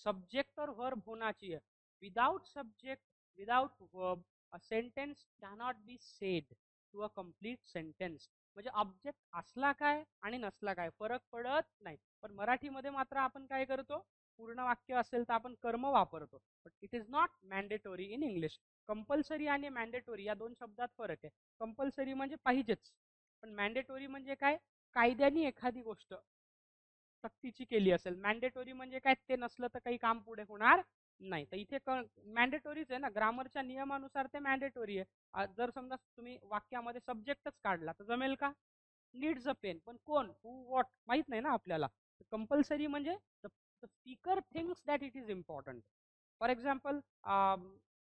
सब्जेक्ट और वर्ब होना चाहिए। Without subject, without verb, a sentence cannot be said to a complete sentence. म्हणजे ऑब्जेक्ट असला काय आणि नसला काय फरक पडत नाही। पण मराठीमध्ये मात्र आपण काय करतो? पूर्ण वाक्य असेल तर आपण कर्म वापरतो, but it is not mandatory in English. Compulsory आणि मॅन्डेटोरी या दोन शब्दात फरक आहे। कंपल्सरी म्हणजे पाहिजेच, पण मॅन्डेटोरी म्हणजे काय? कायद्याने एखादी गोष्ट सक्तीची केली असेल। मॅन्डेटोरी म्हणजे काय? ते नसलं तर काही काम पुढे होणार नाही। तर इथे मॅन्डेटोरीच आहे ना, ग्रामरच्या नियमानुसार ते मॅन्डेटोरी आहे। जर समजा तुम्ही वाक्यामध्ये सब्जेक्टच काढला तर जमेल का? नीड्स अ पेन, पण कोण, हू, व्हॉट माहित नाही ना आपल्याला। कंपल्सरी म्हणजे the speaker thinks that it is important, for example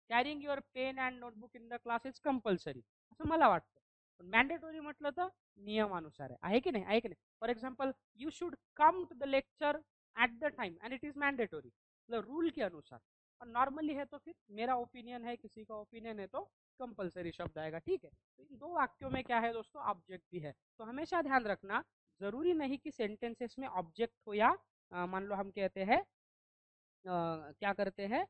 carrying your pen and notebook in the class is compulsory असं मला वाटतं. पण मॅन्डेटोरी म्हटलं तर नियमानुसार आहे की नाही, आहे की नाही. For example you should come to the lecture at the time and it is mandatory, मतलब रूल के अनुसार. और नॉर्मली है तो फिर मेरा ओपिनियन है, किसी का ओपिनियन है तो कंपलसरी शब्द आएगा. ठीक है, तो इन दो वाक्यों में क्या है दोस्तों, ऑब्जेक्ट भी है. तो हमेशा ध्यान रखना, जरूरी नहीं कि सेंटेंसेस में ऑब्जेक्ट हो या मान लो हम कहते हैं क्या करते हैं,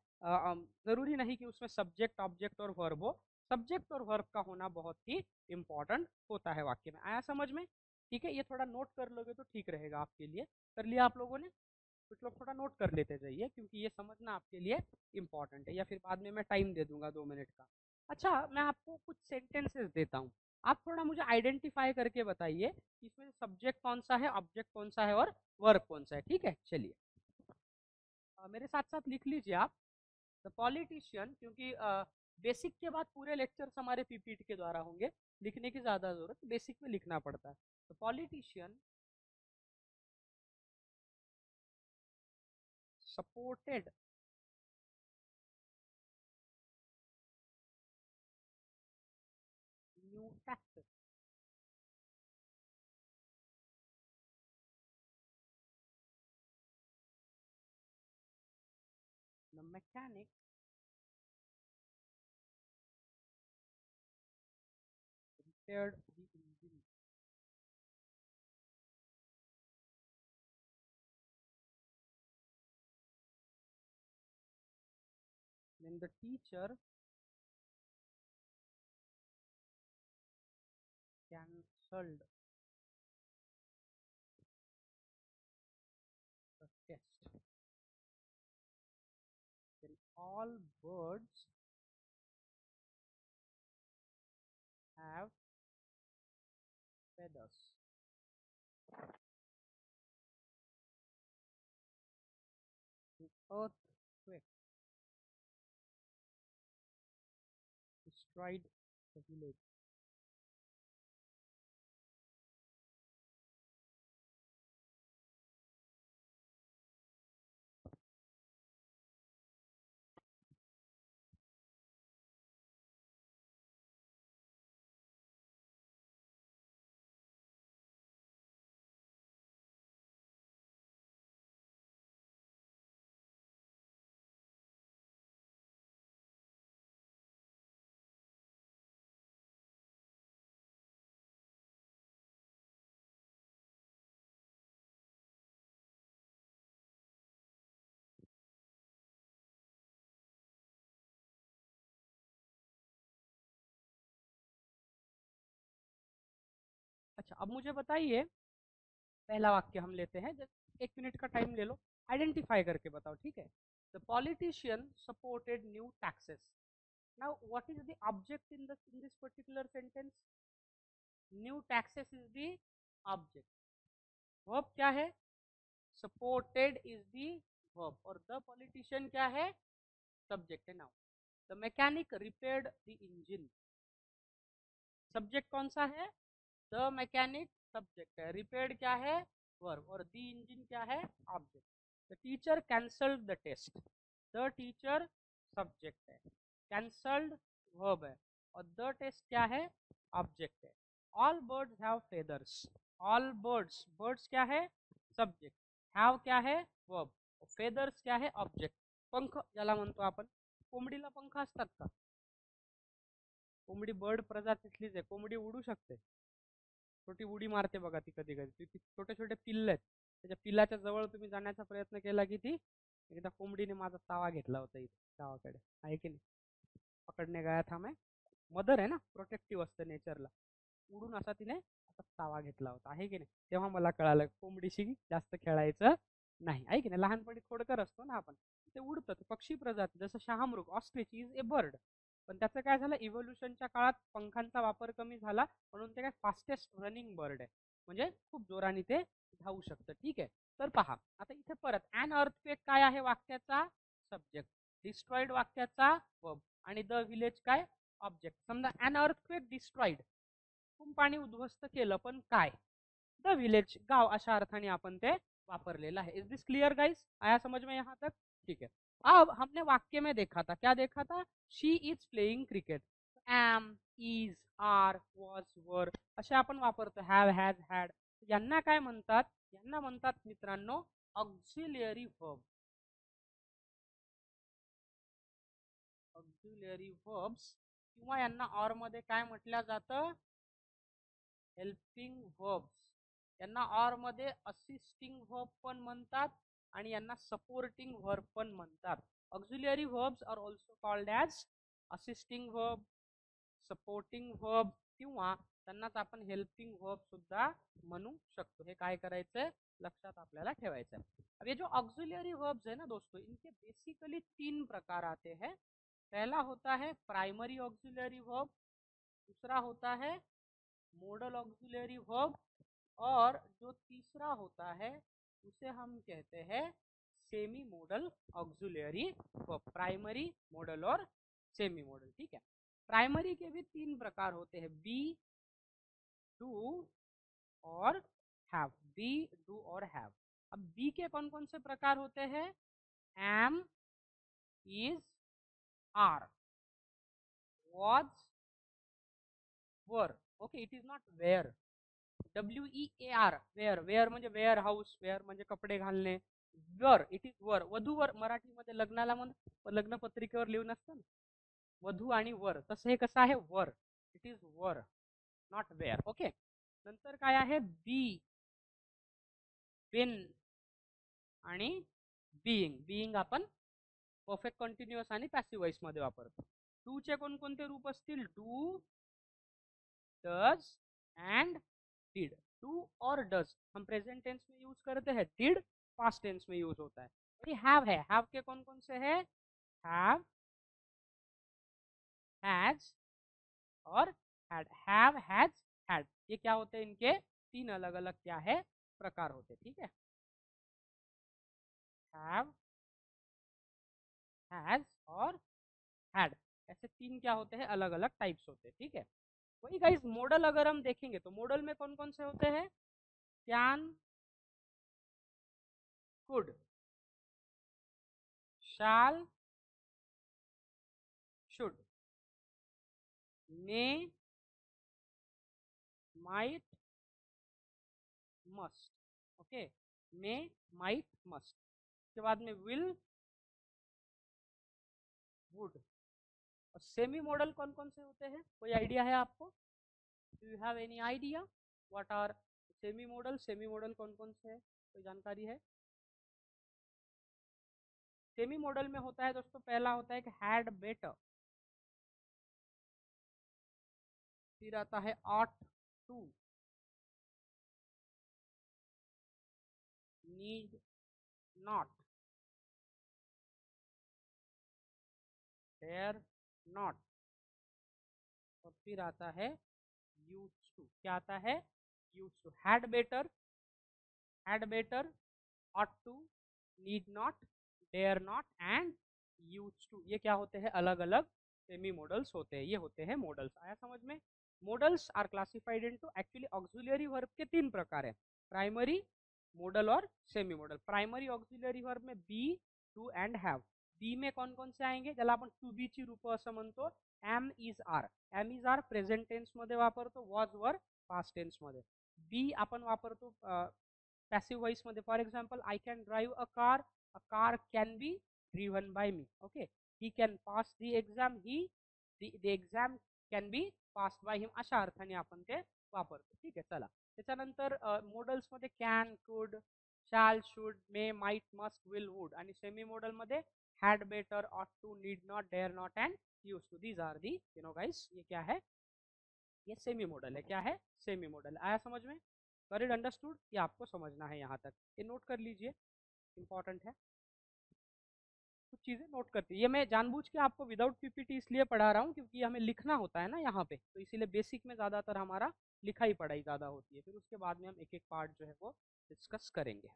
जरूरी नहीं कि उसमें सब्जेक्ट ऑब्जेक्ट और वर्ब हो. सब्जेक्ट और वर्ब का होना बहुत ही इंपॉर्टेंट होता है वाक्य में. आया समझ में? ठीक है, ये थोड़ा नोट कर लोगे तो ठीक रहेगा आपके लिए. कर लिया आप लोगों ने? कुछ लोग थोड़ा नोट कर लेते जाइए, क्योंकि ये समझना आपके लिए इंपॉर्टेंट है, या फिर बाद में मैं टाइम दे दूंगा 2 मिनट का. अच्छा, मैं आपको कुछ सेंटेंसेस देता हूँ, आप थोड़ा मुझे आइडेंटिफाई करके बताइए कि इसमें सब्जेक्ट कौन सा है, ऑब्जेक्ट कौन सा है और वर्ब कौन सा है. ठीक है, चलिए मेरे साथ साथ लिख लीजिए आप. द पॉलिटिशियन, क्योंकि बेसिक के बाद पूरे लेक्चर्स हमारे पीपीटी के द्वारा होंगे, लिखने की ज़्यादा ज़रूरत, बेसिक में लिखना पड़ता है. The politician supported new taxes. The mechanic repaired the engine. Then the teacher cancelled the test. Then all birds have feathers. The earthquake destroyed the village. अच्छा, अब मुझे बताइए, पहला वाक्य हम लेते हैं, जस्ट 1 मिनट का टाइम ले लो, आइडेंटिफाई करके बताओ. ठीक है. The politician supported new taxes. Now what is the object in this particular sentence? New taxes is the object. Verb क्या है? सपोर्टेड इज द वर्ब, और द पॉलिटिशियन क्या है? सब्जेक्ट है. Now the mechanic repaired the engine. Subject कौन सा है? The mechanic subject है, रिपेयर्ड क्या है? वर्ब, और द इंजन क्या है? Object. The teacher cancelled the test. The teacher subject है, कैंसल्ड वर्ब है, और द टेस्ट क्या है? ऑब्जेक्ट है. All birds have feathers. All birds, birds क्या है? सब्जेक्ट. हैव क्या है? वर्ब. फेदर्स क्या है? ऑब्जेक्ट. पंख ज्याला म्हणतो आपण, कोंबडीला पंख असतात का? कोंबडी बर्ड प्रजातीतलीच आहे, कोंबडी उडू शकते. छोटी उडी मारते बघा ती कधी कधी. ती छोटे छोटे पिल्ल आहेत, त्याच्या पिल्लाच्या जवळ तुम्ही जाण्याचा प्रयत्न केला की ती, एकदा कोंबडीने माझा तावा घेतला होता इथे गावाकडे, आहे की नाही. पकडणे गया था मैं. मदर आहे ना, प्रोटेक्टिव्ह असतं नेचरला. उडून असा तिने असा तावा घेतला होता, आहे की नाही. तेव्हा मला कळालं कोंबडीशी जास्त खेळायचं नाही, आहे की नाही. लहानपणी खोडकर असतो ना आपण, ते उडतं, पक्षी प्रजाती. जसं शहामृग, ऑस्ट्रिच इज ए बर्ड, पण त्याचं काय झालं, इव्होल्युशनच्या काळात पंखांचा वापर कमी झाला, म्हणून ते काय फास्टेस्ट रनिंग बर्ड आहे, म्हणजे खूप जोराने ते धावू शकतं. ठीक आहे. तर पहा आता इथे परत ॲन अर्थक्वेक काय आहे वाक्याचा? सब्जेक्ट. डिस्ट्रॉइड वाक्याचा वर्ब, आणि द विलेज काय? ऑब्जेक्ट. समजा ॲन अर्थक्वेक डिस्ट्रॉइड, पाणी उद्ध्वस्त केलं, पण काय? द विलेज, गाव, अशा अर्थाने आपण ते वापरलेलं आहे. Is this clear guys? आया समझ में यहाँ तक? ठीक है. अब हमने वाक्य में देखा था, क्या देखा था? She is playing cricket. Am, is, are, was, were असे आपण वापरतो. Have, has, had. यांना काय म्हणतात? यांना म्हणतात मित्रांनो ऑक्झिलियरी वर्ब. ऑक्झिलियरी वर्ब्स किंवा यांना ऑर मध्ये काय म्हटलं जातं? Helping verbs. यांना ऑर मध्ये असिस्टिंग वर्ब पण म्हणतात आणि यांना सपोर्टिंग वर्ब पण म्हणतात. Auxiliary verbs are also called as assisting verb, supporting verb किंवा त्यांनाच आपण हेल्पिंग वर्ब सुद्धा म्हणू शकतो. हे काय करायचंय? लक्षात आपल्याला ठेवायचं है. अब ये जो ऑक्सिलियरी वर्ब्स है ना दोस्तों, इनके बेसिकली 3 प्रकार आते हैं. पहला होता है प्राइमरी ऑक्सिलियरी वर्ब, दूसरा होता है मॉडल ऑक्सिलियरी वर्ब और जो तीसरा होता है उसे हम कहते हैं semi modal auxiliary verb. Primary, modal और सेमी मॉडल. ठीक है. प्राइमरी के भी 3 प्रकार होते हैं, बी, डू और हैव. बी, डू और हैव. अब बी के कौन कौन से प्रकार होते हैं? Am, is, are, was, were. Okay, it is not wear. WEAR, wear. Wear म्हणजे वेअर हाऊस, वेअर म्हणजे कपडे घालणे. वर, इट इज वर. वधूवर मराठीमध्ये लग्नाला लग्नपत्रिकेवर लिहून असतं ना, वधू आणि वर, तसं हे कसं आहे? Were. It is were, not where. Okay. नंतर काय आहे? बी, बिन आणि बीइंग. बीइंग आपण परफेक्ट कंटिन्युअस आणि पॅसिव्ह वॉइस मध्ये वापरतो. डू चे कोणकोणते रूप असतील? Do, does and did. Do और डज हम प्रेजेंट टेंस में यूज करते हैं, डिड पास्ट टेंस में यूज होता है. और हैव है, हैव के कौन कौन से हैं? हैव, हैज और हैड. हैव, हैज, हैड, ये क्या होते हैं? इनके 3 अलग अलग क्या है? प्रकार होते हैं. ठीक है. हैव, हैज और हैड, ऐसे 3 क्या होते हैं? अलग अलग टाइप्स होते हैं. ठीक है. वही गाइस मॉडल अगर हम देखेंगे तो मॉडल में कौन कौन से होते हैं? Can, could, shall, should, may, might, must. Okay, may, might, must. उसके बाद में विल, वुड. और सेमी मॉडल कौन कौन से होते हैं? कोई आइडिया है आपको? Do you have any idea what are semi modal? Semi modal कौन कौन से है? कोई जानकारी है? सेमी मॉडल में होता है दोस्तों, पहला होता है कि हैड बेटर, फिर आता है ought to, need not, dare not और फिर आता है यूज टू. क्या आता है? Use to. Had better, ought to, need not, dare not and use to. ये क्या होते हैं? अलग अलग सेमी मॉडल्स होते हैं. ये होते हैं मॉडल्स. आया समझ में? Modals are classified into, actually auxiliary verb के 3 प्रकार हैं, प्राइमरी, मॉडल और semi modal. Primary auxiliary verb में be, do and have. Be में कौन कौन से आएंगे? ज्याला आपण टू बी ची रूप असं म्हणतो. Am, is, are. Am, is, are present tense मध्ये वापरतो, वॉज, वर पास्ट टेन्स मध्ये. बी आपण वापरतो पॅसिव्ह वॉइस मध्ये. For example, I can drive a car, a car can be driven by me. Okay. He can pass the exam, he the exam can be passed by him. अशा अर्थाने आपण ते वापरतो. ठीक आहे. चला, त्याच्यानंतर मॉडल्स मध्ये can, could, shall, should, may, might, must, will, would. आणि सेमी मॉडल मध्ये had better, ought to, need not, dare not and use to. These are the guys, ये क्या है? ये सेमी मॉडल है. क्या है? Semi modal. आया समझ में? Got it understood? ये आपको समझना है यहाँ तक. ये नोट कर लीजिए, इंपॉर्टेंट है. कुछ चीज़ें नोट करती है. ये मैं जानबूझ के आपको विदाउट पीपीटी इसलिए पढ़ा रहा हूँ क्योंकि हमें लिखना होता है ना यहाँ पे, तो इसीलिए बेसिक में ज़्यादातर हमारा लिखाई पढ़ाई ज़्यादा होती है. फिर उसके बाद में हम एक एक पार्ट जो है वो डिस्कस करेंगे.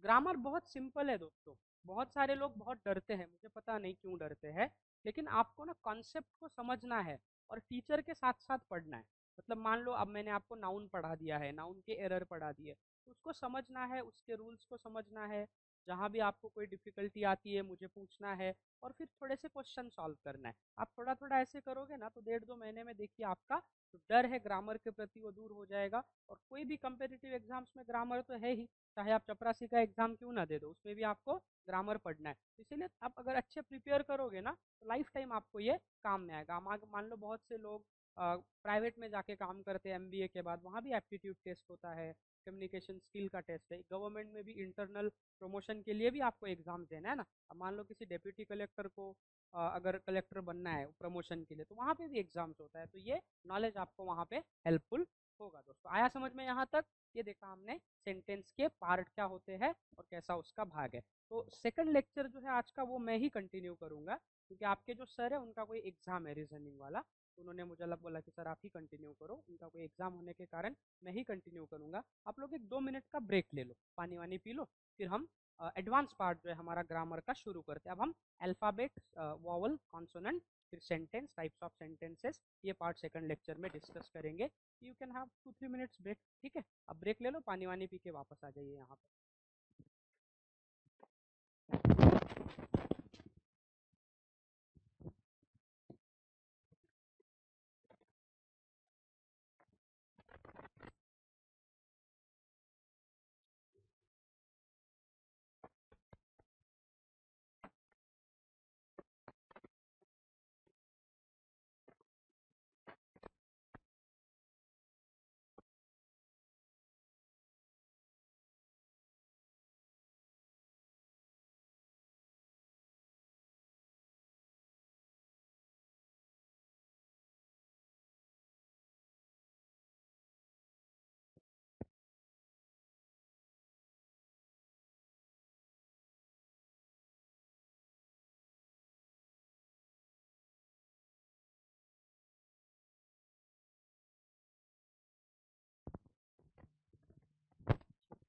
ग्रामर बहुत सिंपल है दोस्तों. बहुत सारे लोग बहुत डरते हैं, मुझे पता नहीं क्यों डरते हैं, लेकिन आपको ना कॉन्सेप्ट को समझना है और टीचर के साथ साथ पढ़ना है. मतलब मान लो अब मैंने आपको नाउन पढ़ा दिया है, नाउन के एरर पढ़ा दिए, उसको समझना है, उसके रूल्स को समझना है। जहाँ भी आपको कोई डिफिकल्टी आती है मुझे पूछना है और फिर थोड़े से क्वेश्चन सॉल्व करना है। आप थोड़ा थोड़ा ऐसे करोगे ना तो 1.5-2 महीने में देखिए आपका जो डर है ग्रामर के प्रति वो दूर हो जाएगा। और कोई भी कम्पिटिटिव एग्जाम्स में ग्रामर तो है ही, चाहे आप चपरासी का एग्जाम क्यों ना दे दो उसमें भी आपको ग्रामर पढ़ना है। इसीलिए आप अगर अच्छे प्रिपेयर करोगे ना तो लाइफ टाइम आपको ये काम में आएगा। मान लो बहुत से लोग प्राइवेट में जाके काम करते हैं एमबीए के बाद, वहाँ भी एप्टीट्यूड टेस्ट होता है, कम्युनिकेशन स्किल का टेस्ट है। गवर्नमेंट में भी इंटरनल प्रमोशन के लिए भी आपको एग्जाम देना है ना। अब मान लो किसी डेप्यूटी कलेक्टर को अगर कलेक्टर बनना है प्रमोशन के लिए तो वहाँ पे भी एग्जाम्स होता है। तो ये नॉलेज आपको वहाँ पे हेल्पफुल होगा। दोस्तों आया समझ में यहाँ तक? ये देखा हमने सेंटेंस के पार्ट क्या होते हैं और कैसा उसका भाग है। तो सेकंड लेक्चर जो है आज का वो मैं ही कंटिन्यू करूंगा, क्योंकि आपके जो सर है उनका कोई एग्जाम है रीजनिंग वाला, तो उन्होंने मुझे बोला कि सर आप ही कंटिन्यू करो, उनका कोई एग्जाम होने के कारण मैं ही कंटिन्यू करूंगा। आप लोग एक 2 मिनट का ब्रेक ले लो, पानी वानी पी लो, फिर हम एडवांस पार्ट जो है हमारा ग्रामर का शुरू करते हैं। अब हम अल्फाबेट, वॉवल, कॉन्सोनेंट, फिर सेंटेंस, टाइप्स ऑफ सेंटेंसेस, ये पार्ट सेकंड लेक्चर में डिस्कस करेंगे। You can have 2-3 minutes break, ठीक है? अब ब्रेक ले लो, पानी वानी पी के वापस आ जाइए यहाँ पे।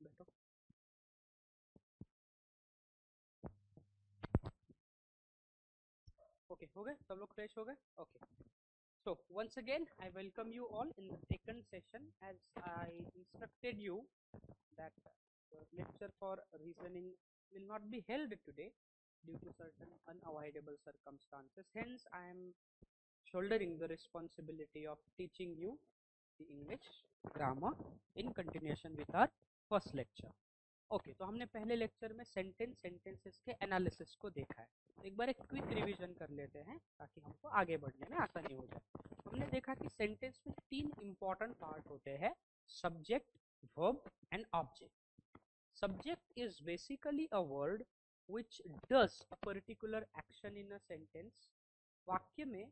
बैठो। ओके, हो गए सब लोग? फ्रेश हो गए? Okay. So once again, I welcome you all in the second session. As I instructed you that the lecture for reasoning will not be held today due to certain unavoidable circumstances. Hence, I am shouldering the responsibility of teaching you the English grammar in continuation with our first lecture. Okay, तो हमने पहले lecture में sentences के analysis को देखा है। तो एक बार एक क्विक रिवीजन कर लेते हैं ताकि हमको आगे बढ़ने में आसानी हो जाए। हमने देखा कि सेंटेंस में 3 इंपॉर्टेंट पार्ट होते हैं, subject, verb and object. Subject is basically a word which does a particular action in a sentence. वाक्य में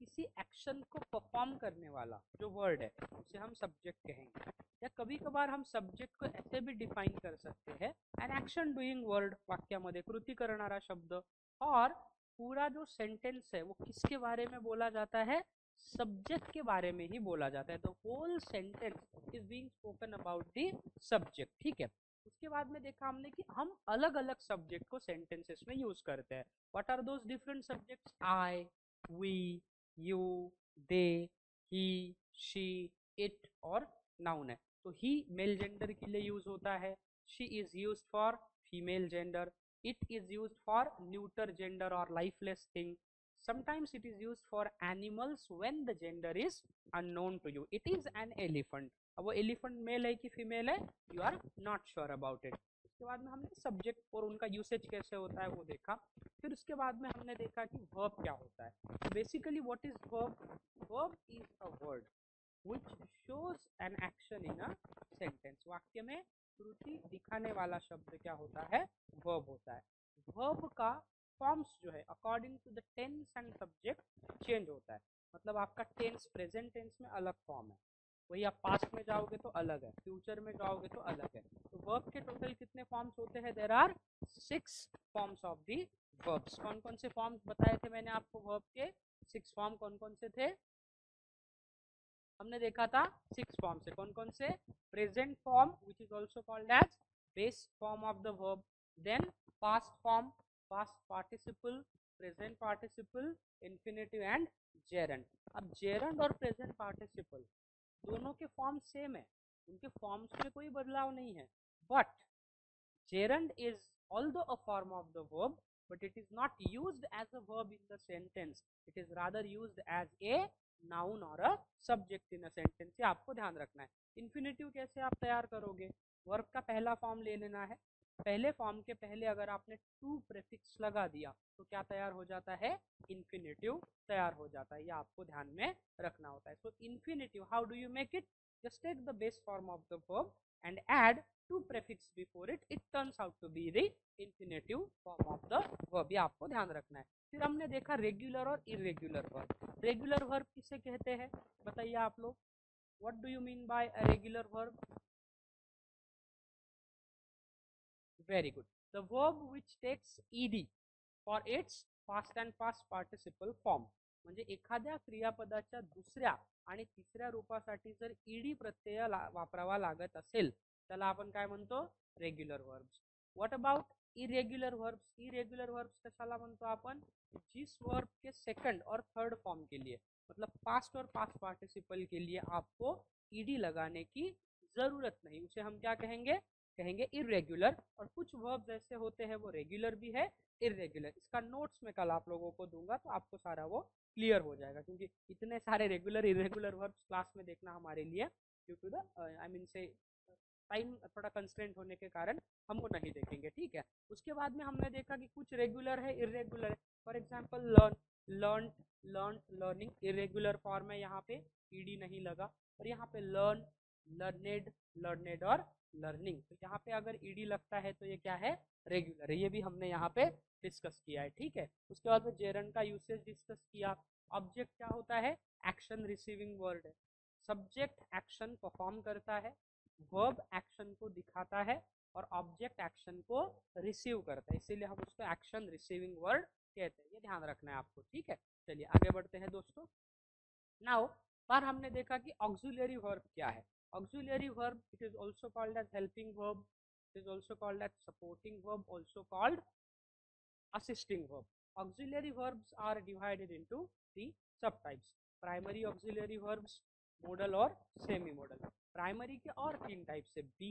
किसी एक्शन को परफॉर्म करने वाला जो वर्ड है उसे हम सब्जेक्ट कहेंगे। या कभी कभार हम सब्जेक्ट को ऐसे भी डिफाइन कर सकते हैं, एन एक्शन डूइंग वर्ड, वाक्यामध्ये कृती करणारा शब्द। और पूरा जो सेंटेंस है वो किसके बारे में बोला जाता है? सब्जेक्ट के बारे में ही बोला जाता है। The whole sentence is being spoken about the subject, ठीक है? उसके बाद में देखा हमने कि हम अलग अलग सब्जेक्ट को सेंटेंसेस में यूज करते हैं। What are those different subjects? I, we, you, they, he, she, it और नाउन है। तो ही मेल जेंडर के लिए यूज होता है, she is use for female gender, it is used for neuter gender or lifeless thing. Sometimes it is used for animals when the gender is unknown to you. It is an elephant. अब वो elephant mail है कि female है, you are not sure about it. उसके बाद में हमने subject और उनका यूसेज कैसे होता है वो देखा। फिर उसके बाद में हमने देखा कि वर्ब क्या होता है। Basically what is verb? Verb is a word which shows an action in a sentence. वाक्य में कृति दिखाने वाला शब्द क्या होता है? वर्ब होता है। वर्ब का फॉर्म्स जो है according to the tense and subject change होता है। मतलब आपका टेंस प्रेजेंट टेंस में अलग फॉर्म है, वही आप पास्ट में जाओगे तो अलग है, फ्यूचर में जाओगे तो अलग है। तो वर्ब के टोटल कितने फॉर्म्स होते हैं? There are 6 forms of the verbs. कौन कौन से फॉर्म्स बताए थे मैंने आपको? वर्ब के 6 फॉर्म कौन कौन से थे? हमने देखा था 6 फॉर्म से। कौन कौन से? Present form which is also called as base form of the verb, then past form, past participle, present participle, infinitive and gerund. अब जेरंड और प्रेजेंट पार्टिसिपल दोनों के फॉर्म सेम है, उनके फॉर्म्स में कोई बदलाव नहीं है. But gerund is although a form of the verb, but it is not used as a verb in the sentence. It is rather used as a noun or a subject in a sentence. ये आपको ध्यान रखना है. Infinitive कैसे आप तैयार करोगे? Verb का पहला फॉर्म ले लेना है. पहले फॉर्म के पहले अगर आपने टू प्रेफिक्स लगा दिया तो क्या तैयार हो जाता है? इन्फिनेटिव तैयार हो जाता है. ये आपको ध्यान में रखना होता है. So infinitive, how do you make it? Just take the base form of the verb and add to prefix before it. It turns out to be the infinitive form of the verb. ये आपको ध्यान रखना है. फिर हमने देखा regular और irregular verb. Regular verb किसे कहते हैं बताइए आप लोग. What do you mean by a regular verb? Very good. The verb which takes ED for its past and past participle form. म्हणजे एखाद्या क्रियापदाच्या दुसऱ्या आणि तिसऱ्या रूपासाठी जर ईडी प्रत्यय वापरावा लागत असेल त्याला आपण काय म्हणतो? Regular verbs. What about irregular verbs? Irregular verbs कशाला म्हणतो आपण? जिस वर्ब के सेकंड और थर्ड फॉर्म के लिए, मतलब पास्ट और पास्ट पार्टिसिपल के लिए आपको ईडी लगाने की जरूरत नहीं, उसे हम क्या कहेंगे? कहेंगे इरेग्युलर. और कुछ वर्ब्स ऐसे होते हैं वो रेगुलर भी है, इरेगुलर. इसका नोट्स में कल आप लोगों को दूंगा तो आपको सारा वो क्लियर हो जाएगा, क्योंकि इतने सारे रेगुलर इरेगुलर वर्ब्स क्लास में देखना हमारे लिए due to the I mean से टाइम थोड़ा कंस्ट्रेंट होने के कारण हम वो नहीं देखेंगे. ठीक है. उसके बाद में हमने देखा कि कुछ रेगुलर है, इरेगुलर है. For example learn, learn, learn, learning. Irregular form है, यहाँ पे ईडी नहीं लगा. और यहाँ पे लर्न, लर्नेड, लर्नेड और लर्निंग. तो यहाँ पे अगर ईडी लगता है तो ये क्या है? रेगुलर है. ये भी हमने यहाँ पे डिस्कस किया है. ठीक है. उसके बाद में जेरन का यूसेज डिस्कस किया. ऑब्जेक्ट क्या होता है? एक्शन रिसीविंग वर्ड है. सब्जेक्ट एक्शन परफॉर्म करता है, वर्ब एक्शन को दिखाता है और ऑब्जेक्ट एक्शन को रिसीव करता है, इसीलिए हम उसको एक्शन रिसीविंग वर्ड कहते हैं. ये ध्यान रखना है आपको. ठीक है. चलिए आगे बढ़ते हैं दोस्तों. नाउ पर हमने देखा कि ऑक्सिलरी वर्ब क्या है. Auxiliary verb, it is also called as helping verb, it is also called as supporting verb, also called assisting verb. Auxiliary verbs are divided into three subtypes. Primary auxiliary verbs, modal और semi modal. Primary के और तीन type से be,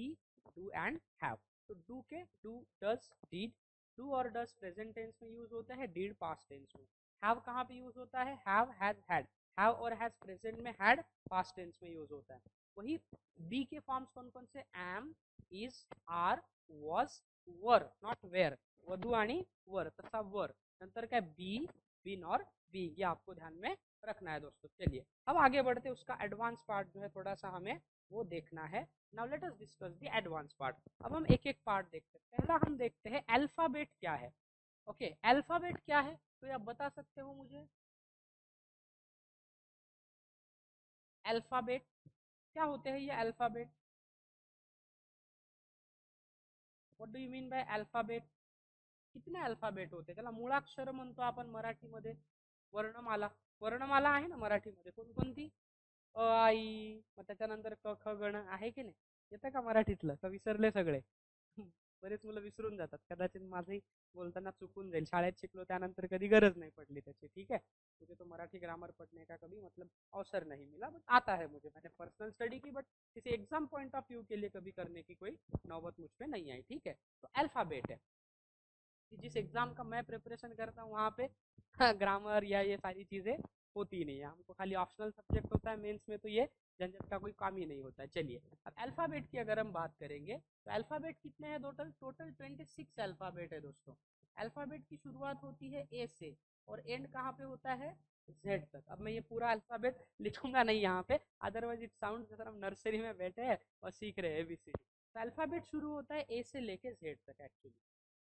do and have. तो do के do, does, did. Do और does present tense में use होता है, डीड पास्ट टेंस में. हैव कहाँ पे यूज होता है? Have, has, had. हैव और हैज प्रेजेंट में, हैड पास्ट टेंस में यूज होता है. वही बी के फॉर्म्स कौन कौन से? Am, is, are, was, were, not wear. वधू आणि वर, तसा वर. नंतर काय? बी, बीन और बी. ये आपको ध्यान में रखना है दोस्तों. चलिए अब आगे बढ़ते, उसका एडवांस पार्ट जो है थोड़ा सा हमें वो देखना है. Now let us discuss the advance part. अब हम एक एक पार्ट देखते हैं. पहला हम देखते हैं अल्फाबेट क्या है. ओके, अल्फाबेट क्या है तो आप बता सकते हो मुझे? अल्फाबेट क्या होते हैं? ये alphabet, what do you mean bye alphabet? कितने अल्फाबेट होते? त्याला मुळाक्षर म्हणतो आपण मराठीमध्ये. वर्णमाला, वर्णमाला आहे ना मराठीमध्ये, कोणकोणती? अ, आई, मग त्याच्यानंतर क, ख, गण आहे की नाही? येतं का मराठीतलं? का विसरले सगळे? बरेच मुलं विसरून जातात. कदाचित माझंही बोलताना चुकून जाईल. शाळेत शिकलो त्यानंतर कधी गरज नहीं पडली त्याची. ठीक है. मुझे तो मराठी ग्रामर पढ़ने का कभी मतलब अवसर नहीं मिला, बट आता है मुझे. मैंने पर्सनल स्टडी की, बट किसी एग्जाम पॉइंट ऑफ व्यू के लिए कभी करने की कोई नौबत मुझ पे नहीं आई. ठीक है. तो अल्फाबेट है कि जिस एग्जाम का मैं प्रिपरेशन करता हूँ वहाँ पे ग्रामर या ये सारी चीज़ें होती नहीं है. हमको खाली ऑप्शनल सब्जेक्ट होता है मेंस में, तो ये झंझट का कोई काम ही नहीं होता है. चलिए अब अल्फाबेट की अगर हम बात करेंगे तो अल्फाबेट कितने हैं टोटल? टोटल 26 अल्फाबेट है दोस्तों. अल्फाबेट की शुरुआत होती है ए से और एंड कहाँ पे होता है? जेड तक. अब मैं ये पूरा अल्फाबेट लिखूंगा नहीं यहाँ पे, अदरवाइज इट साउंड जैसे हम नर्सरी में बैठे हैं और सीख रहे हैं एबीसीडी. तो अल्फाबेट शुरू होता है ए से लेके जेड तक एक्चुअली.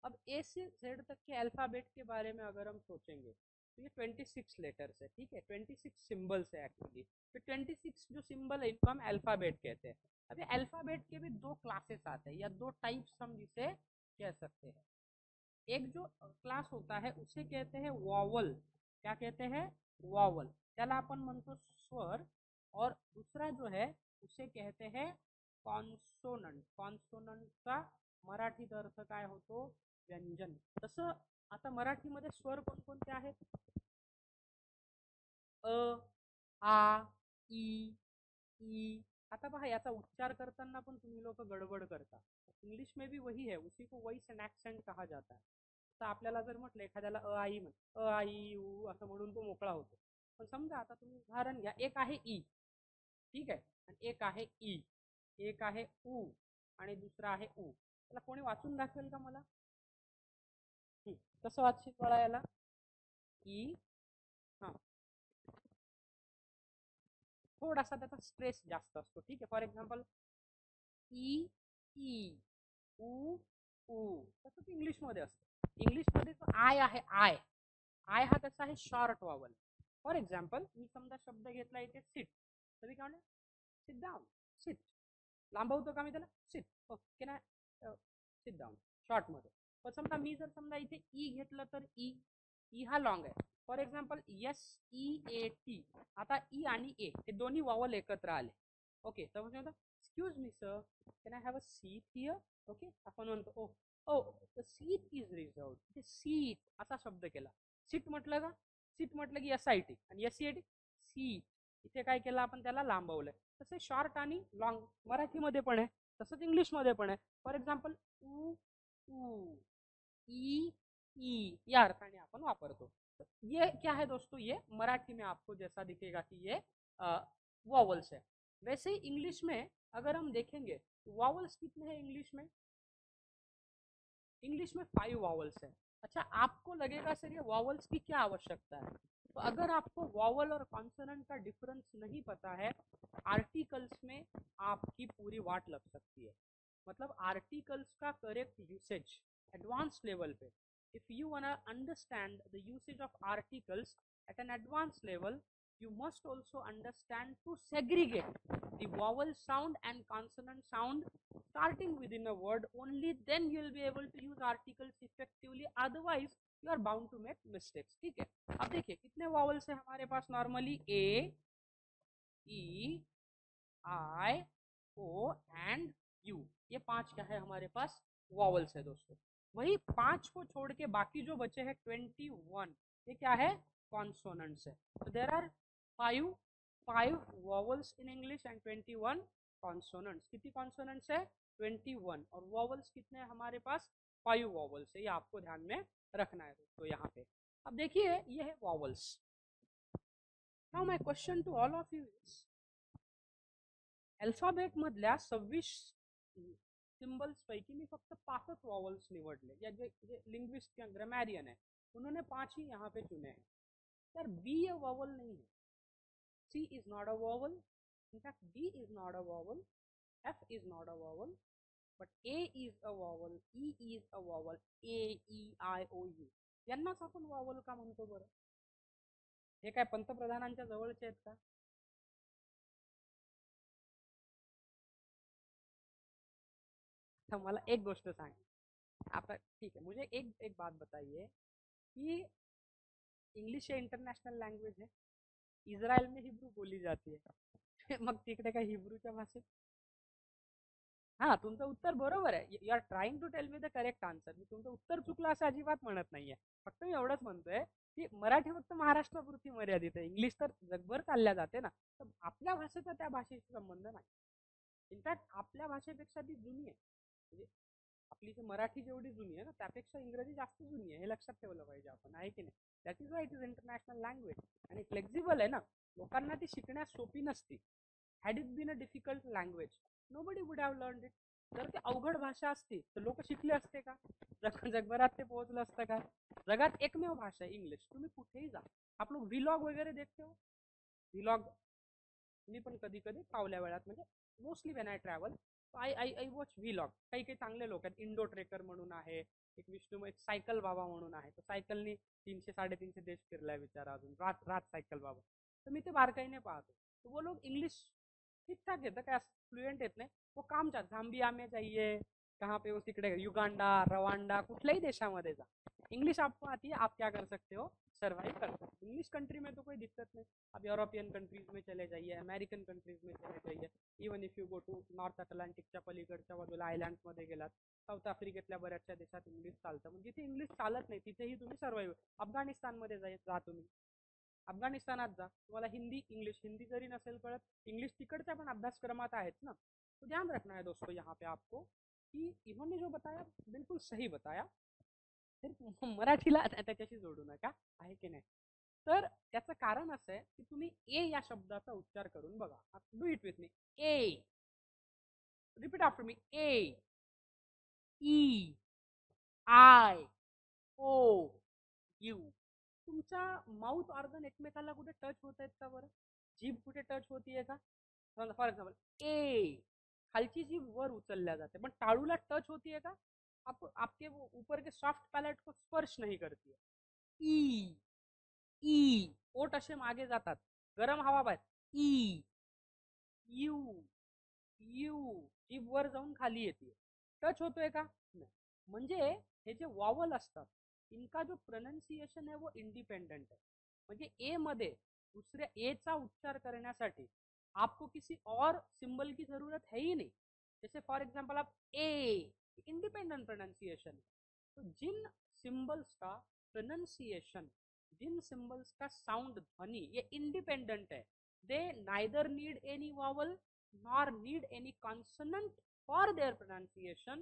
अब ए से जेड तक के अल्फाबेट के बारे में अगर हम सोचेंगे तो ये 26 लेटर्स है. ठीक है. 26 सिंबल्स है एक्चुअली. तो 26 जो सिंबल है इनको हम अल्फाबेट कहते हैं. अभी अल्फाबेट के भी दो क्लासेस आते हैं या दो टाइप्स हम जिसे कह सकते हैं. एक जो क्लास होता है उसे कहते हैं वॉवल. क्या कहते हैं? वॉवल. त्याला आपण म्हणतो स्वर. और दूसरा जो है उसे कहते हैं कॉन्सोनंट. कॉन्सोनंटचा मराठीत अर्थ काय होतो? व्यंजन. तसं आता मराठीमध्ये स्वर कोणकोणते आहेत? अ, आ, ई, ई, आता पहा याचा उच्चार करताना पण तुम्ही लोक गडबड करता. इंग्लिश में भी वही है, उसी को वॉइस एंड ऍक्सेंट कहा जाता है. तर आपल्याला जर म्हटलं एखाद्याला अ आई म्हण, अ आई उ असं म्हणून तो मोकळा होतो. पण समजा आता तुम्ही उदाहरण घ्या, एक आहे ई, ठीक आहे, आणि एक आहे ई, एक आहे उ आणि दुसरा आहे उ. त्याला कोणी वाचून दाखवेल का मला? कसं वाचशील बळा याला? ई, हा, थोडासा त्याचा स्ट्रेस जास्त असतो. ठीक आहे, फॉर एक्झाम्पल ई ई, उ उ, तसंच इंग्लिशमध्ये असतं. इंग्लिशमध्ये जो आय आहे, आय आय हा कसा आहे, शॉर्ट वावल. फॉर एक्झाम्पल मी समजा शब्द घेतला इथे सिट, तर मी काय म्हणणार, सिट डाऊन, सिट. लांबवतो का मी त्याला, सिट, ओके ना, सिट डाऊन शॉर्टमध्ये. पण समजा मी जर समजा इथे ई घेतलं तर ई, ई हा लॉंग आहे. For example S E A T, आता ई आणि ए हे दोन्ही वावल एकत्र आले. ओके, तर म्हणजे excuse me sir, can I have a seat here? Okay, आपण म्हणतो oh oh the seat is reserved. इथे सीट असा शब्द केला. सीट म्हटलं का, सीट म्हटलं की एस आय टी, आणि S C I T seat. इथे काय केलं आपण, त्याला लांबवलंय. तसे शॉर्ट आणि लॉंग मराठीमध्ये पण आहे, तसंच इंग्लिशमध्ये पण आहे. फॉर एक्झाम्पल उ ऊ, ई ई या अर्थाने अपन वापरतो. ये क्या है दोस्तों, ये मराठी में आपको जैसा दिखेगा कि ये वॉवल्स है. वैसे ही इंग्लिश में अगर हम देखेंगे वॉवल्स कितने हैं इंग्लिश में? इंग्लिश में 5 वॉवल्स है. अच्छा, आपको लगेगा सर ये वॉवल्स की क्या आवश्यकता है? तो अगर आपको वॉवल और कॉन्सोनेंट का डिफरेंस नहीं पता है, आर्टिकल्स में आपकी पूरी वाट लग सकती है. मतलब आर्टिकल्स का करेक्ट यूसेज एडवांस लेवल पे, if you wanna understand the usage of articles at an advanced level, you must also understand to segregate the vowel sound and consonant sound starting within a word. Only then you will be able to use articles effectively, otherwise you are bound to make mistakes. ठीक है, अब देखिए कितने vowels है हमारे पास normally, A E I O and U. ये 5 क्या है हमारे पास, वॉवल्स है दोस्तों. वही 5 को छोड़ के बाकी जो बचे हैं 21, ये क्या है, कॉन्सोनेंट्स है. तो there are 5 vowels in English and 21 consonants. कितनी कॉन्सोनेंट्स है, 21, और वॉवल्स कितने हैं हमारे पास, 5 वॉवल्स है. ये आपको ध्यान में रखना है दोस्तों यहाँ पे. अब देखिए ये है vowels. Now my question to all of you is, alphabet मधल्या 26 सिंबल्स पैकी मी फक्त 5च वॉवल्स निवडले. या जे लिंग्विस्ट किंवा ग्रामॅरियन है उन्होंने 5 ही यहाँ पे चुने हैं. यार बी ये वॉवल नहीं है, C is not a vowel, in fact D is not a vowel, F is not a vowel, but A is a vowel, E is a vowel, A E I O U यांनाच आपण vowel का म्हणतो बरं? हे काय पंतप्रधानांच्या जवळचे आहेत का? तर मला एक गोष्ट सांग, आप ठीक है, मुझे एक एक बात बताइए कि इंग्लिश हे इंटरनॅशनल लँग्वेज है, इस्रायल में हिब्रू बोली जाती है. मग तिकडे काय हिब्रूच्या भाषेत? हा, तुमचं उत्तर बरोबर आहे. You are trying to tell me the correct answer. मी तुमचं उत्तर चुकलं असं अजिबात म्हणत नाहीये. फक्त मी एवढंच म्हणतोय की मराठी फक्त महाराष्ट्रापुरती मर्यादित आहे. इंग्लिश तर जगभर चालल्या जाते ना. तर आपल्या भाषेचा त्या भाषेशी संबंध नाही. इनफॅक्ट आपल्या भाषेपेक्षा ती जुनी आहे. म्हणजे आपली जी मराठी जेवढी जुनी आहे ना, त्यापेक्षा इंग्रजी जास्त जुनी आहे. हे लक्षात ठेवलं पाहिजे आपण, आहे की नाही? That is why it is international language. आणि फ्लेक्झिबल आहे ना, लोकांना ती शिकण्यास सोपी नसती. Had it been a difficult language, nobody would have learned it. जर ते अवघड भाषा असती तर लोक शिकले असते का? जगभरात ते पोहोचलं असतं का? जगात एकमेव भाषा आहे इंग्लिश. तुम्ही कुठेही जा, आप लोग व्लॉग वगैरे देखते हो, व्लॉग मी पण कधी कधी पावल्या वेळात, म्हणजे mostly when I travel I I I watch vlog. काही काही चांगले लोक आहेत, इंडो ट्रेकर म्हणून आहे, एक विष्णू, एक सायकल बाबा म्हणून आहे. तो सायकलनी 300-350 देश फिरलाय बिचारा, अजून रात रात सायकल बाबा. तर मी ते बारकाईने पाहतो. तो वो लोग इंग्लिश ठीक ठाक येतं, काय असं फ्लुएंट येत नाही. वो काम चाहता, झांबिया में जाइए, कहाँ पे वो तिकडे युगांडा, रवांडा, कुठल्याही देशामध्ये जा, इंग्लिश आपको आती है, आप क्या कर सकते हो, सर्वाइव कर सकते हो. इंग्लिश कंट्री में तो कोई दिक्कत नहीं. आप यूरोपियन कंट्रीज में चले जाइए, अमेरिकन कंट्रीज में चले जाइए, even if you go to North अटलांटिकच्या पलीकडच्या बाजूला आयलँड्समध्ये गेलात, साऊथ आफ्रिकेतल्या बऱ्याचशा देशात इंग्लिश चालतं. म्हणजे जिथे इंग्लिश चालत नाही तिथेही तुम्ही सर्वाइव्ह. अफगाणिस्तानमध्ये जा तुम्ही, अफगाणिस्तानात जा, तुम्हाला हिंदी इंग्लिश, हिंदी जरी नसेल कळत, इंग्लिश तिकडच्या पण अभ्यासक्रमात आहेत ना। तो ध्यान रखना है दोस्तों यहाँ पे आपको कि इन्होंने जो बताया बिल्कुल सही बताया, सिर्फ मराठीला त्याच्याशी जोडू नका, आहे की नाही। तर त्याचं कारण असं आहे की तुम्ही ए या शब्दाचा उच्चार करून बघा, do it with me, A, repeat after me, A, E, I, O, U. तुमचा माउथ ऑर्गन एकमेकाला कुठे टच होत आहेत का बरं? जीभ कुठे टच होतीये का? फॉर एक्झाम्पल ए, खालची जीभ वर उचलल्या जाते, पण टाळूला टच होतीये का? आपके ऊपर के सॉफ्ट पैलेट को स्पर्श नहीं करती है। ई, ई, ओठ असे मागे जातात, गरम हवा बाहेर, ई, यू, यू, जीभ वर जाऊन खाली येते, टच होतोय का? नाही। म्हणजे हे जे वॉवल असतात इनका जो प्रोनाउंसिएशन है वो इंडिपेंडेंट है। म्हणजे ए मध्ये दूसरे ए चा उच्चार करण्यासाठी आपको किसी और सिंबल की जरूरत है ही नहीं। जैसे फॉर एग्जांपल आप ए, इंडिपेंडेंट प्रोनाउंसिएशन है। तो जिन सिंबल्स का प्रोनाउंसिएशन, जिन सिंबल्स का साउंड ध्वनि ये इंडिपेंडेंट है, they neither need any vowel nor need any consonant for their pronunciation,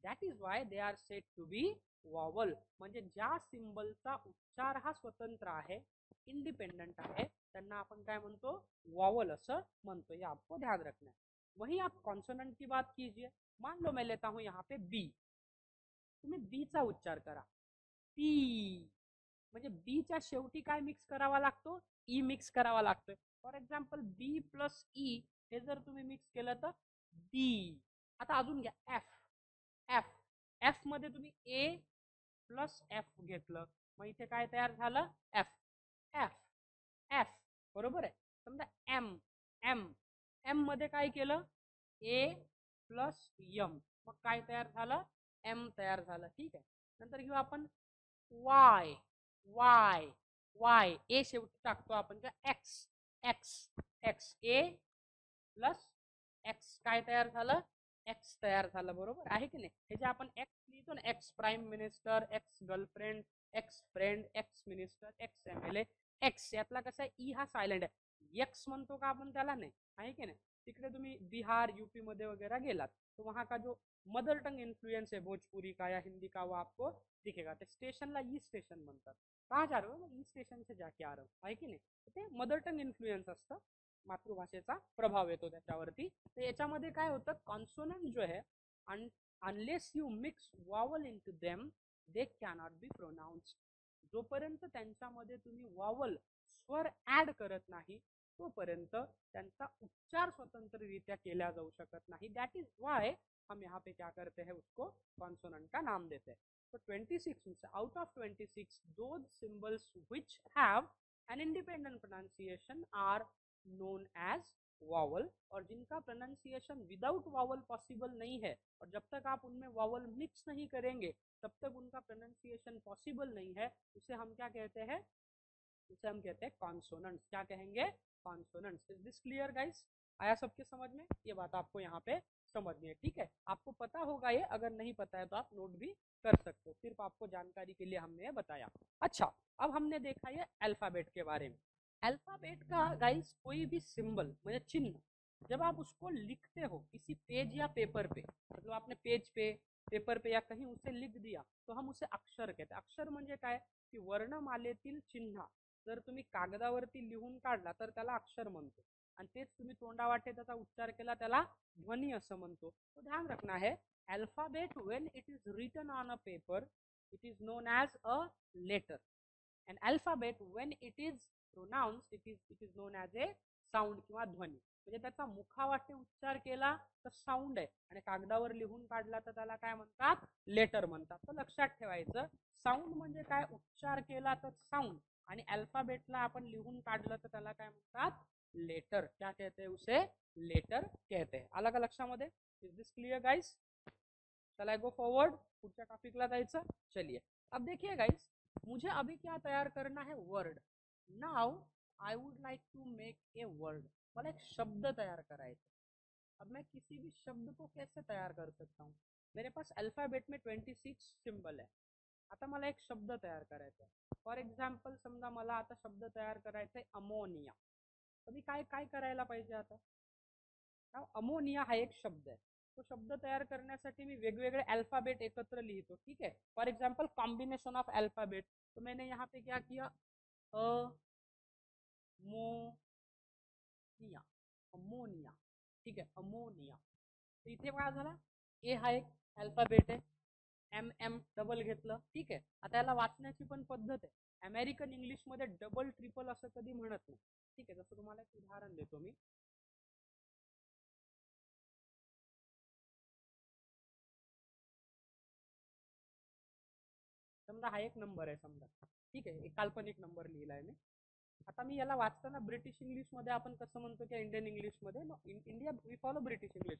that is why they are said to be vowel। म्हणजे ज्या सिंबलचा उच्चार हा स्वतंत्र आहे, इंडिपेंडेंट आहे, त्यांना आपण काय म्हणतो? वॉवल असं म्हणतो। ये आपको ध्यान रखना है। वहीं आप कॉन्सोनेंट की बात कीजिए, मान लो मैं लेता हूं यहाँ पे बी, तुम्ही बी चा उच्चार करा, पी, म्हणजे बी च्या शेवटी काय मिक्स करावा लागतो? ई मिक्स करावा लागतोय। फॉर एक्झाम्पल बी प्लस ई हे जर तुम्ही मिक्स केलं तर बी। आता अजून घ्या एफ, एफ, एफ मध्ये तुम्ही ए प्लस एफ घेतलं, मग इथे काय तयार झालं? एफ, एफ, एफ, बरोबर आहे। समजा एम, एम, एम मध्ये काय केलं? ए प्लस यम, मग काय तयार झालं? एम तयार झालं, ठीक आहे। नंतर घेऊ आपण वाय, वाय, वाय, ए शेवटी टाकतो आपण का? एक्स, एक्स, एक्स, ए प्लस एक्स काय तयार झालं? एक्स तयार झालं, बरोबर आहे की नाही? हे जे आपण एक्स लिहितो ना, ex prime minister, ex girlfriend, x friend, ex minister, ex MLA, x यातला कसा आहे? ई हा सायलेंट आहे, एक्स म्हणतो का आपण त्याला? नाही, आहे की नाही? तिकडे तुम्ही बिहार यूपी मध्ये वगैरह गेलात तो वहां का जो मदर टंग इन्फ्लुएंस है भोजपुरी का या हिंदी का वो आपको दिखेगा। ते स्टेशनला ई स्टेशन म्हणतात। कहाँ जा रहे हो? ई स्टेशन से जाके आ रहा हूँ, आहे की नाही? ते मदर टंग इन्फ्लुएंस असतं, मातृभाषेचा प्रभाव येतो त्याच्यावरती। तर याच्यामध्ये काय होतं? कॉन्सोनंट जो है unless you mix vowel into them they cannot be pronounced. जोपर्यंत त्यांच्यामध्ये तुम्ही वॉवल स्वर ऍड करत नाही तोपर्यंत त्यांचा उच्चार स्वतंत्ररित्या केला जाऊ शकत नाही। दैट इज व्हाई हम यहाँ पे क्या करते हैं? उसको कॉन्सोनेंट का नाम देते हैं। तो 26 out of 26 those symbols which have an independent pronunciation are known as vowel, और जिनका प्रोनाउंसिएशन विदाउट वॉवल पॉसिबल नहीं है, और जब तक आप उनमें वॉवल मिक्स नहीं करेंगे तब तक उनका प्रोनाउंसिएशन पॉसिबल नहीं है, उसे हम क्या कहते हैं? उसे हम कहते हैं कॉन्सोनेंट्स। क्या कहेंगे? Consonants. Is this clear guys? आया सबके समझ में? ये बात आपको यहाँ पे समझनी है, ठीक है? आपको पता होगा ये, अगर नहीं पता है तो आप नोट भी कर सकते हो, सिर्फ आपको जानकारी के लिए हमने ये बताया। अच्छा, अब हमने देखा ये अल्फाबेट के बारे में। अल्फाबेट का गाइस कोई भी सिंबल म्हणजे चिन्ह जब आप उसको लिखते हो किसी पेज या पेपर पे, मतलब आपने पेज पे, पेपर पे या कहीं उसे लिख दिया तो हम उसे अक्षर कहते हैं। अक्षर म्हणजे काय? की वर्णमालेतील चिन्ह जर तुम्ही कागदावरती लिहून काढला तर त्याला अक्षर म्हणतो, आणि तेच तुम्ही तोंडावाटे त्याचा उच्चार केला त्याला ध्वनी असं म्हणतो। तो ध्यान रखना है, alphabet when it is written on a paper it is known as a letter, and alphabet when it is pronounced it is known as a sound किंवा ध्वनी। म्हणजे त्याचा मुखावाटे उच्चार केला तर साऊंड आहे, आणि कागदावर लिहून काढला तर त्याला काय म्हणतात? लेटर म्हणतात। तर लक्षात ठेवायचं, साऊंड म्हणजे काय? उच्चार केला तर साऊंड, आणि अल्फाबेटला आपण लिहून काढलं तर त्याला काय म्हणतात? लेटर। क्या कहते हैं उसे? लेटर कहते हैं। आला का लक्षामध्ये? Is this clear guys? चल आई गो फॉरवर्ड, पुढच्या टॉपिकला जायचं। चलिए अब देखिए गाइस, मुझे अभी क्या तैयार करना है? Word. Now I would like to make a word. मला एक शब्द तैयार करायचा। अब मैं किसी भी शब्द को कैसे तैयार कर सकता हूँ? मेरे पास अल्फाबेट में 26 सिंबल है। आता मला एक शब्द तयार करायचा आहे. फॉर एक्झाम्पल समजा मला आता शब्द तयार करायचा आहे अमोनिया. तर मी काय काय करायला पाहिजे आता? अमोनिया हा एक शब्द आहे. तो शब्द तयार करण्यासाठी मी वेगवेगळे अल्फाबेट एकत्र लिहितो. ठीक है, for example combination of alphabet. तो मैंने यहाँ पे क्या किया, अमोनिया, अमोनिया. ठीक है, अमोनिया. तो इथे काय झाला, ए हा एक अल्फाबेट आहे, एम एम डबल घेतलं. ठीक आहे, आता याला वाचण्याची पण पद्धत आहे. अमेरिकन इंग्लिश मध्ये डबल ट्रिपल असं कधी म्हणत नाही. ठीक आहे, जसं तुम्हाला एक उदाहरण देतो मी. समजा हा एक नंबर आहे समजा. ठीक आहे, एक काल्पनिक नंबर लिहिलाय मी. आता मी याला वाचताना ब्रिटिश इंग्लिश मध्ये आपण कसं म्हणतो की इंडियन इंग्लिश मध्ये, India we follow British English.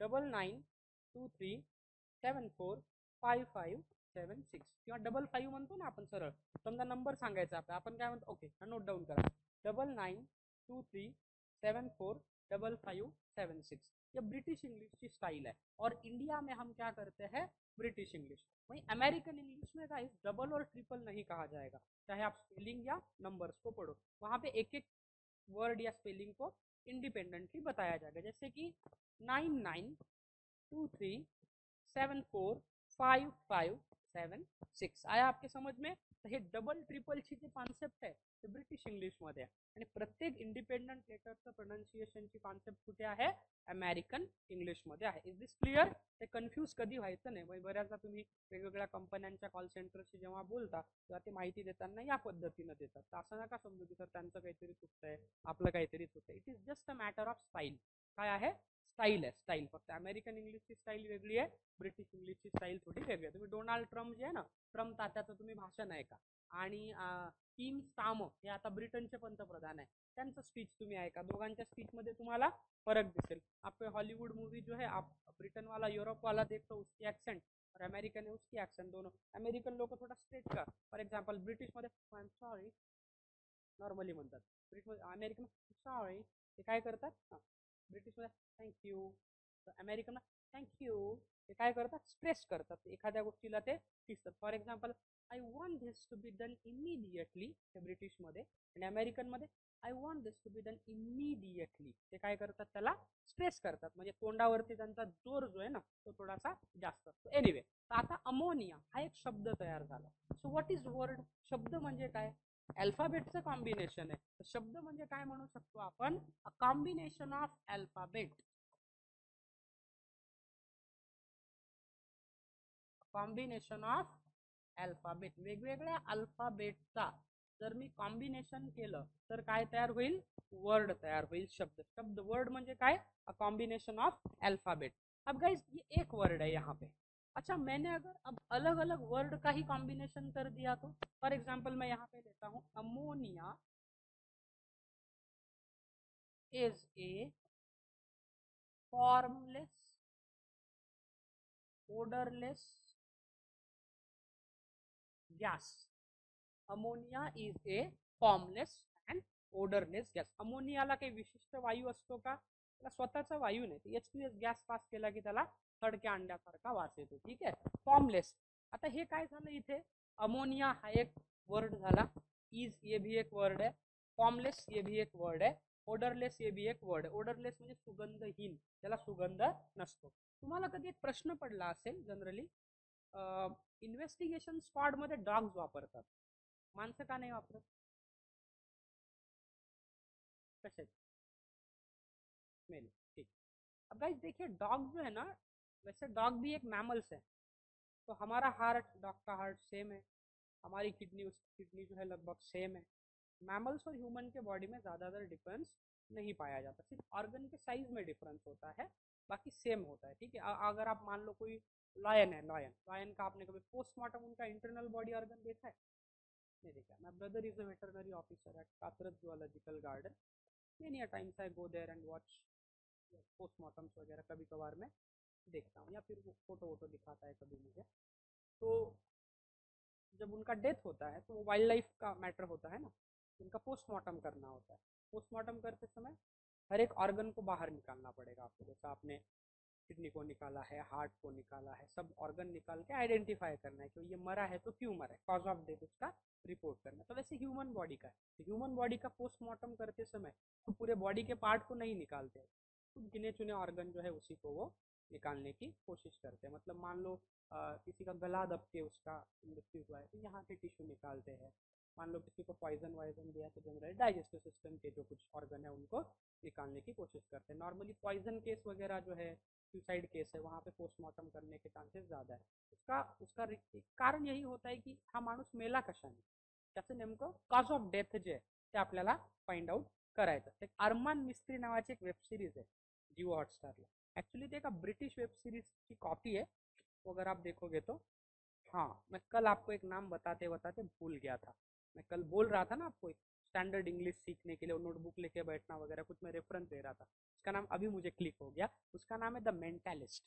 9923745576 किंवा 55 म्हणतो ना आपण सरळ. समजा नंबर सांगायचा आपण काय म्हणतो, ओके नोट डाऊन करा, 9923745576. ये ब्रिटिश इंग्लिश की स्टाइल है और इंडिया में हम क्या करते हैं, ब्रिटिश इंग्लिश. वहीं अमेरिकन इंग्लिश में गाइस डबल और ट्रिपल नहीं कहा जाएगा, चाहे आप स्पेलिंग या नंबर्स को पढ़ो, वहां पे एक एक वर्ड या स्पेलिंग को इंडिपेंडेंटली बताया जाएगा. जैसे कि 9923745576 आया आपके समझ में. तर हे डबल ट्रिपलची जे कॉन्सेप्ट आहे ते ब्रिटिश इंग्लिशमध्ये आहे, आणि प्रत्येक इंडिपेंडंट लेटरचं प्रोनाउन्सिएशनची कॉन्सेप्ट कुठे आहे, अमेरिकन इंग्लिशमध्ये आहे. Is this clear? ते कन्फ्यूज कधी व्हायचं नाही. म्हणजे बऱ्याचदा तुम्ही वेगवेगळ्या कंपन्यांच्या कॉल सेंटरशी जेव्हा बोलता तेव्हा ते माहिती देताना या पद्धतीनं देतात. तर असं नका समजू की सर त्यांचं काहीतरी चुकतंय, आपलं काहीतरी चुकतंय. It is just a matter of style. काय आहे, स्टाईल आहे, स्टाईल. फक्त अमेरिकन इंग्लिशची स्टाईल वेगळी आहे, ब्रिटिश इंग्लिशची स्टाईल थोडी वेगळी आहे. तुम्ही डोनाल्ड ट्रम्प जे आहे ना, ट्रम्प तात्याचं तुम्ही भाषण ऐका, आणि किम स्टार्मर हे आता ब्रिटनचे पंतप्रधान आहे, त्यांचं स्पीच तुम्ही ऐका. दोघांच्या स्पीच मध्ये तुम्हाला फरक दिसेल. आप हॉलीवुड मूवी जो है, आप ब्रिटन वाला यूरोप वाला देखो उसकी एक्सेंट, और अमेरिकन है उसकी एक्सेंट, दोनों. अमेरिकन लोक थोड़ा स्ट्रेट का, फॉर एक्झाम्पल ब्रिटिश मध्ये आय एम सॉरी नॉर्मली म्हणतात, ब्रिटिश अमेरिकन सॉरी ते काय करतात, ब्रिटिश मध्ये थँक्यू, अमेरिकन थँक्यू ते काय करतात, स्ट्रेस करतात एखाद्या गोष्टीला, ते दिसतात. For example I want this to be done immediately, हे ब्रिटिश मध्ये. आणि अमेरिकन मध्ये I want this to be done immediately, ते काय करतात, त्याला स्ट्रेस करतात. म्हणजे तोंडावरती त्यांचा जोर जो आहे ना तो थोडासा जास्त असतो. एनिवे, आता अमोनिया हा एक शब्द तयार झाला. So what is word? शब्द म्हणजे काय, अल्फाबेटचं कॉम्बिनेशन आहे. शब्द म्हणजे काय म्हणू शकतो आपण, a combination of alphabet. Combination of alphabet, वेगवेगळ्या अल्फाबेटचा जर मी कॉम्बिनेशन केलं तर काय तयार होईल, वर्ड तयार होईल, शब्द. शब्द वर्ड म्हणजे काय, अ कॉम्बिनेशन ऑफ अल्फाबेट. अब गाइस ये एक वर्ड है यहाँ पे. अच्छा, मैंने अगर अब अलग अलग वर्ड का ही कॉम्बिनेशन कर दिया तो, फॉर एग्जाम्पल मैं यहाँ पे लेता हूँ ammonia is a formless odorless gas. Ammonia is a formless and odourless gas. अमोनियाला काही विशिष्ट वायू असतो का, त्याला स्वतःचा वायू नाही. H2S गॅस पास केला की त्याला थडक्या अंड्यासारखा वास येतो. ठीक आहे, फॉर्मलेस. आता हे काय झालं इथे, अमोनिया हा एक वर्ड झाला, इज ये भी एक वर्ड है, फॉर्मलेस ये भी एक वर्ड है, ओडरलेस ये भी एक वर्ड है. ओडरलेस म्हणजे सुगंधहीन, त्याला सुगंध नसतो. तुम्हाला कधी एक प्रश्न पडला असेल, जनरली इन्व्हेस्टिगेशन स्क्वॉड मध्ये डॉग्स वापरतात, माणसं का नहीं वापरत, कसे मेल? ठीक. अब गाइस देखिए, डॉग जो है ना, वैसे डॉग भी एक मैमल्स है. तो हमारा हार्ट, डॉग का हार्ट सेम है, हमारी किडनी उसकी किडनी जो है लगभग सेम है. मैमल्स और ह्यूमन के बॉडी में ज़्यादातर डिफरेंस नहीं पाया जाता, सिर्फ ऑर्गन के साइज में डिफरेंस होता है, बाकी सेम होता है. ठीक है, अगर आप मान लो कोई लॉयन है, लॉयन लॉयन का आपने कभी पोस्टमार्टम उनका इंटरनल बॉडी ऑर्गन देखा है? नहीं देखा. My brother is a veterinary officer at Katraj zoological garden. Many times I go there and watch postmortems वगैरह, कभी कभार मैं देखता हूँ, या फिर वो फोटो वोटो दिखाता है कभी मुझे. तो जब उनका डेथ होता है तो वो वाइल्ड लाइफ का मैटर होता है ना, उनका पोस्टमार्टम करना होता है. पोस्टमार्टम करते समय हर एक ऑर्गन को बाहर निकालना पड़ेगा आपको. जैसा आपने किडनी को निकाला है, हार्ट को निकाला है, सब ऑर्गन निकाल के आइडेंटिफाई करना है कि ये मरा है तो क्यों मरा है, कॉज ऑफ डेथ उसका रिपोर्ट करना है। तो वैसे ह्यूमन बॉडी का है, ह्यूमन बॉडी का पोस्टमार्टम करते समय तो पूरे बॉडी के पार्ट को नहीं निकालते, कुछ गिने चुने ऑर्गन जो है उसी को वो निकालने की कोशिश करते हैं। मतलब मान लो किसी का गला दब के उसका मृत्यु हुआ है तो यहाँ के टिश्यू निकालते हैं। मान लो किसी को पॉइजन वाइजन दिया तो जनरली डाइजेस्टिव सिस्टम के जो कुछ ऑर्गन है उनको निकालने की कोशिश करते हैं। नॉर्मली पॉइजन केस वगैरह जो है, सुसाइड केस है, वहाँ पे पोस्टमार्टम करने के चांसेस ज़्यादा है। उसका उसका कारण यही होता है की हा माणूस मेला कशाने, त्याचं नेमकं कॉज ऑफ डेथ जे आहे ते आपल्याला फाइंड आउट करायचं। एक अरमान मिस्त्री नावाची एक वेब सिरीज आहे जिओ हॉटस्टारला, ॲक्च्युली ते एका ब्रिटिश वेब सीरीज की कॉपी है, वो अगर आप देखोगे तो। हाँ, मैं कल आपको एक नाम बताते बताते भूल गया था। मैं कल बोल रहा था ना आपको स्टैंडर्ड इंग्लिश सीखने के लिए नोटबुक लेके बैठना वगैरह, कुछ मैं रेफरेंस दे रहा था, उसका नाम अभी मुझे क्लिक हो गया। उसका नाम है द मेंटलिस्ट।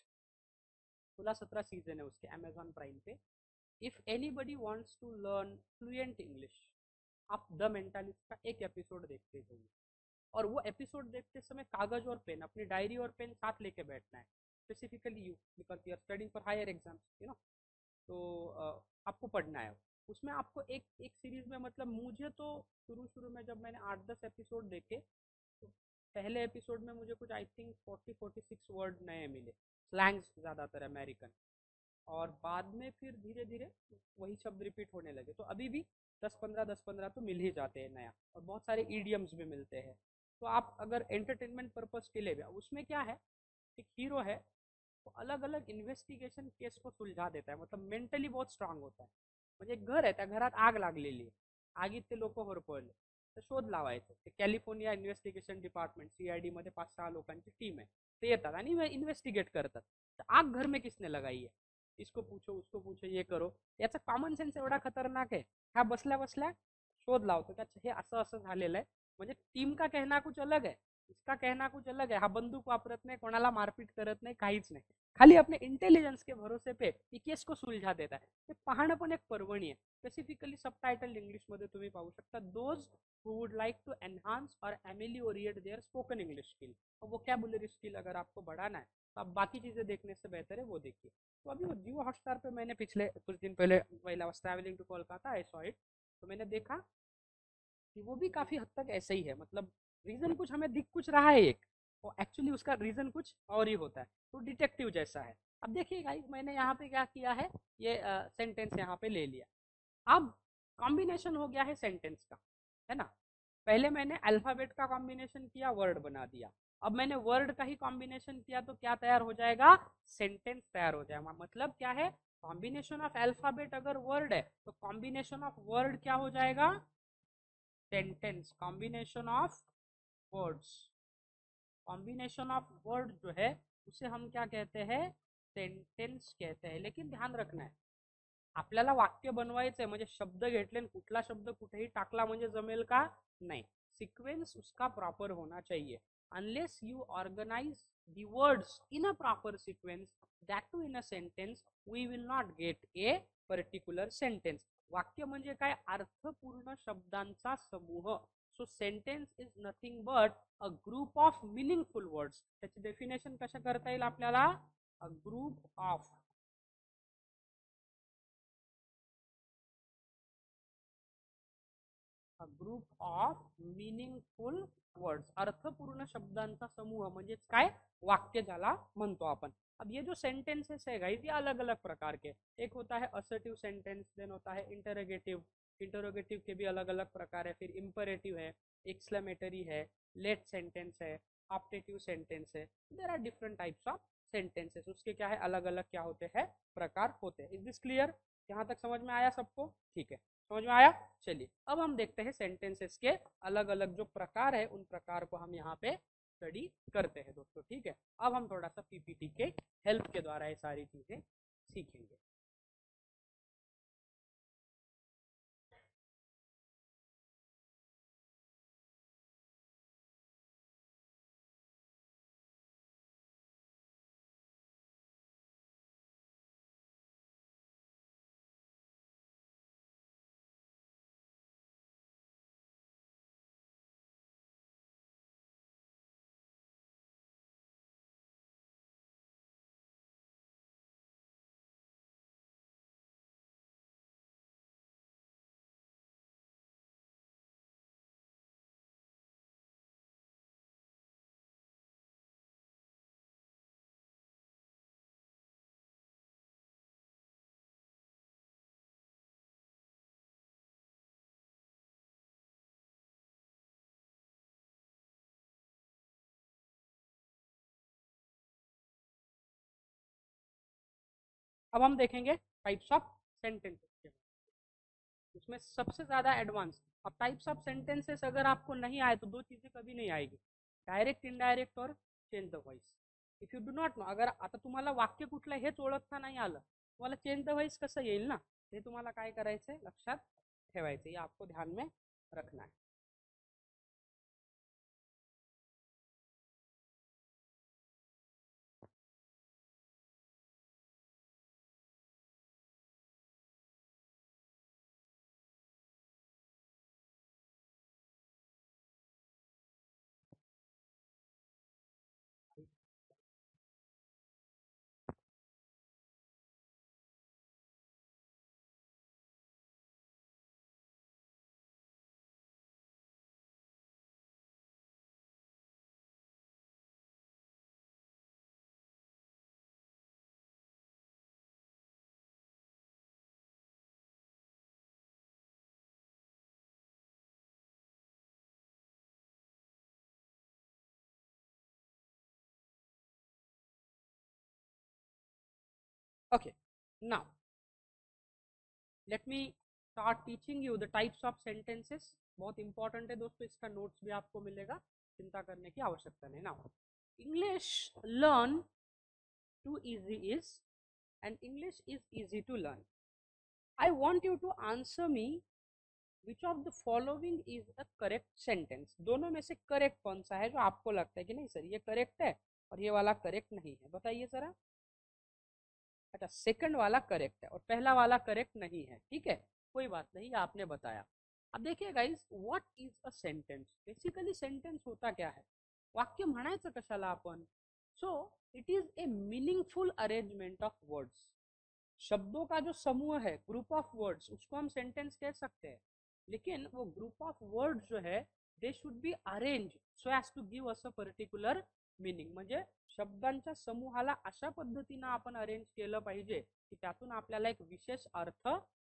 16-17 सीजन है उसके, अमेजॉन प्राइम पे। If anybody wants to learn fluent English, आप द मेंटलिस्ट का एक एपिसोड देखते जाइए, और वो एपिसोड देखते समय कागज और पेन, अपनी डायरी और पेन साथ लेके बैठना है, specifically you, because you are studying for higher exams, you know. तो आपको पढ़ना है उसमें। आपको एक एक सीरीज में, मतलब मुझे तो शुरू शुरू में जब मैंने 8-10 एपिसोड देखे तो पहले एपिसोड में मुझे कुछ आई थिंक 40-46 वर्ड नए मिले, स्लैंग्स ज़्यादातर अमेरिकन, और बाद में फिर धीरे धीरे वही शब्द रिपीट होने लगे। तो अभी भी 10-15 तो मिल ही जाते हैं नया, और बहुत सारे ईडियम्स भी मिलते हैं। तो आप अगर एंटरटेनमेंट पर्पज के लिए भी, उसमें क्या है, एक हीरो है तो अलग अलग इन्व्हेस्टिगेशन केस को सुलझा देता है, मतलब मेंटली बहुत स्ट्रांग होता है। म्हणजे एक घर आहे, त्या घरात आग लागलेली आहे, आगीत ते लोक होरपळले, तर शोध लावायचे, ते कॅलिफोर्निया इन्व्हेस्टिगेशन डिपार्टमेंट CID मध्ये 5-6 लोकांची टीम आहे, ते येतात आणि इन्व्हेस्टिगेट करतात। तर आग घर में किसने लगाई है, इसको पूछो उसको पूछो ये करो। याचा कॉमन सेन्स एवढा खतरनाक आहे, हा बसल्या बसल्या शोध लावतो की अच्छा हे असं असं झालेलं आहे। म्हणजे टीम का कहना कुछ अलग है, इसका कहना कुछ अलग है। हा बंदूक वापरत नाही, कोणाला मारपीट करत नाही, काहीच नाही, खाली अपने इंटेलिजेंस के भरोसे पे ये केस को सुलझा देता है। ते पाहणं पण एक पर्वणी आहे। स्पेसिफिकली सबटायटल इंग्लिशमध्ये तुम्ही पाहू शकता, those who would like to enhance or ameliorate their spoken English skill और vocabulary skill अगर आपको बढ़ाना है तो आप बाकी चीज़ें देखने से बेहतर है वो देखिए। तो अभी वो जियो हॉटस्टार पे मैंने पिछले कुछ दिन पहले, while I was traveling to Kolkata, I saw it, तो मैंने देखा कि वो भी काफ़ी हद तक ऐसे ही है। मतलब रीज़न कुछ हमें दिख कुछ रहा है एक, और एक्चुअली उसका रीज़न कुछ और ही होता है, तो डिटेक्टिव जैसा है। अब देखिए गाइस, मैंने यहाँ पे क्या किया है, ये सेंटेंस यहाँ पे ले लिया। अब कॉम्बिनेशन हो गया है सेंटेंस का, है ना। पहले मैंने अल्फाबेट का कॉम्बिनेशन किया, वर्ड बना दिया। अब मैंने वर्ड का ही कॉम्बिनेशन किया तो क्या तैयार हो जाएगा, सेंटेंस तैयार हो जाएगा। मतलब क्या है, कॉम्बिनेशन ऑफ अल्फाबेट अगर वर्ड है तो कॉम्बिनेशन ऑफ वर्ड क्या हो जाएगा, sentence. Combination of words, combination of word जो है उसे हम क्या कहते हैं, सेंटेन्स कहते हैं। लेकिन ध्यान रखना है, आपल्याला वाक्य बनवायचं आहे, म्हणजे शब्द घेतले आणि कुठला शब्द कुठेही टाकला म्हणजे जमेल का, नाही। सिक्वेंस उसका प्रॉपर होना चाहिए। Unless you organise the words in a proper sequence, that too in a sentence, we will not get a particular sentence. वाक्य म्हणजे काय, अर्थपूर्ण शब्दांचा समूह। So sentence is nothing but a group of meaningful words. त्याची definition कशा करता येईल आपल्याला, a group of group of meaningful words, अर्थपूर्ण शब्दांचा समूह म्हणजेच काय, वाक्य ज्याला म्हणतो आपण। अब ये जो सेंटेंसेस है गाइस, ये अलग अलग प्रकार के, एक होता है असर्टिव सेंटेंस, देन होता है इंटरोगेटिव, इंटरोगेटिव के भी अलग अलग प्रकार है, फिर इंपरेटिव है, एक्सक्लेमेटरी है, लेट सेंटेंस है, ऑप्टेटिव सेंटेंस है। There are different types of sentences, उसके क्या है अलग अलग क्या होते हैं, प्रकार होते हैं। इज दिस क्लियर, यहाँ तक समझ में आया सबको, ठीक है, समझ में आया। चलिए अब हम देखते हैं सेंटेंसेस के अलग अलग जो प्रकार है, उन प्रकार को हम यहाँ पे स्टडी करते हैं दोस्तों, ठीक है। अब हम थोड़ा सा PPT के हेल्प के द्वारा ये सारी चीजें सीखेंगे। अब हम देखेंगे टाइप्स ऑफ सेंटेंसेस। उसमें सबसे ज्यादा एडवांस। अब टाइप्स ऑफ सेंटेंसेस अगर आपको नहीं आए तो दो चीजें कभी नहीं आएगी, डायरेक्ट इनडायरेक्ट और change the voice. If you do not no, अगर आता तुम्हाला वाक्य कुठलं हेच ओळखता नाही आलं, तुम्हाला चेंज द व्हॉइस कसं येईल ना, हे तुम्हाला काय करायचंय लक्षात ठेवायचं, ये आपको ध्यान में रखना है. Okay, now let me start teaching you the types of sentences. बहुत इंपॉर्टेंट है दोस्तों, इसका नोट्स भी आपको मिलेगा, चिंता करने की आवश्यकता नहीं. Now English learn to easy is and English is easy to learn. I want you to answer me which of the following is a correct sentence. दोनों में से करेक्ट कौन सा है जो आपको लगता है कि नहीं सर ये करेक्ट है और ये वाला करेक्ट नहीं है, बताइए जरा. अच्छा, सेकंड वाला करेक्ट है और पहला वाला करेक्ट नहीं है, ठीक है, कोई बात नहीं, आपने बताया. अब देखिए guys, what is a sentence. Basically sentence होता क्या है, वाक्य म्हणायचं कशाला आपण. So it is A meaningful arrangement of words. शब्दों का जो समूह है, ग्रुप ऑफ वर्ड्स, उसको हम सेंटेंस कह सकते हैं. लेकिन वो ग्रुप ऑफ वर्ड्स जो है they should be arrange so as to give us a particular meaning. म्हणजे शब्दांच्या समूहाला अशा पद्धतीनं आपण अरेंज केलं पाहिजे की त्यातून आपल्याला एक विशेष अर्थ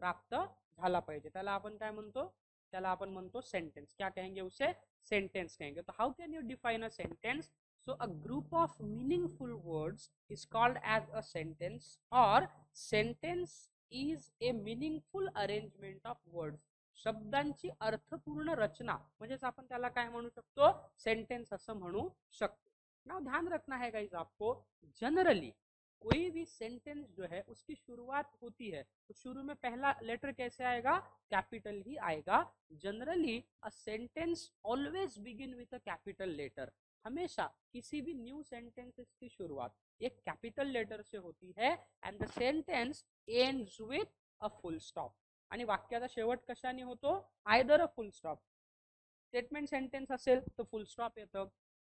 प्राप्त झाला पाहिजे. त्याला आपण काय म्हणतो, त्याला आपण म्हणतो सेंटेंस. क्या कहेंगे उसे, सेंटेंस कहेंगे. तो how can you define a sentence. So a group of meaningful words is called as a sentence, or sentence is a meaningful arrangement of words. शब्दांची अर्थपूर्ण रचना म्हणजेच आपण त्याला काय म्हणू शकतो, सेंटेंस असं म्हणू शकतो. ना ध्यान रखना है गाइस आपको, जनरली कोई भी सेंटेंस जो है उसकी शुरुआत होती है तो शुरू में पहला लेटर कैसे आएगा, कैपिटल ही आएगा. Generally a sentence always begin with a capital letter. हमेशा किसी भी न्यू सेंटेंसेस की शुरुआत एक कैपिटल लेटर से होती है and the sentence ends with a full stop. आणि वाक्याचा शेवट कशाने होतो, either a full stop. Statement sentence असेल तर फुल स्टॉप येतं,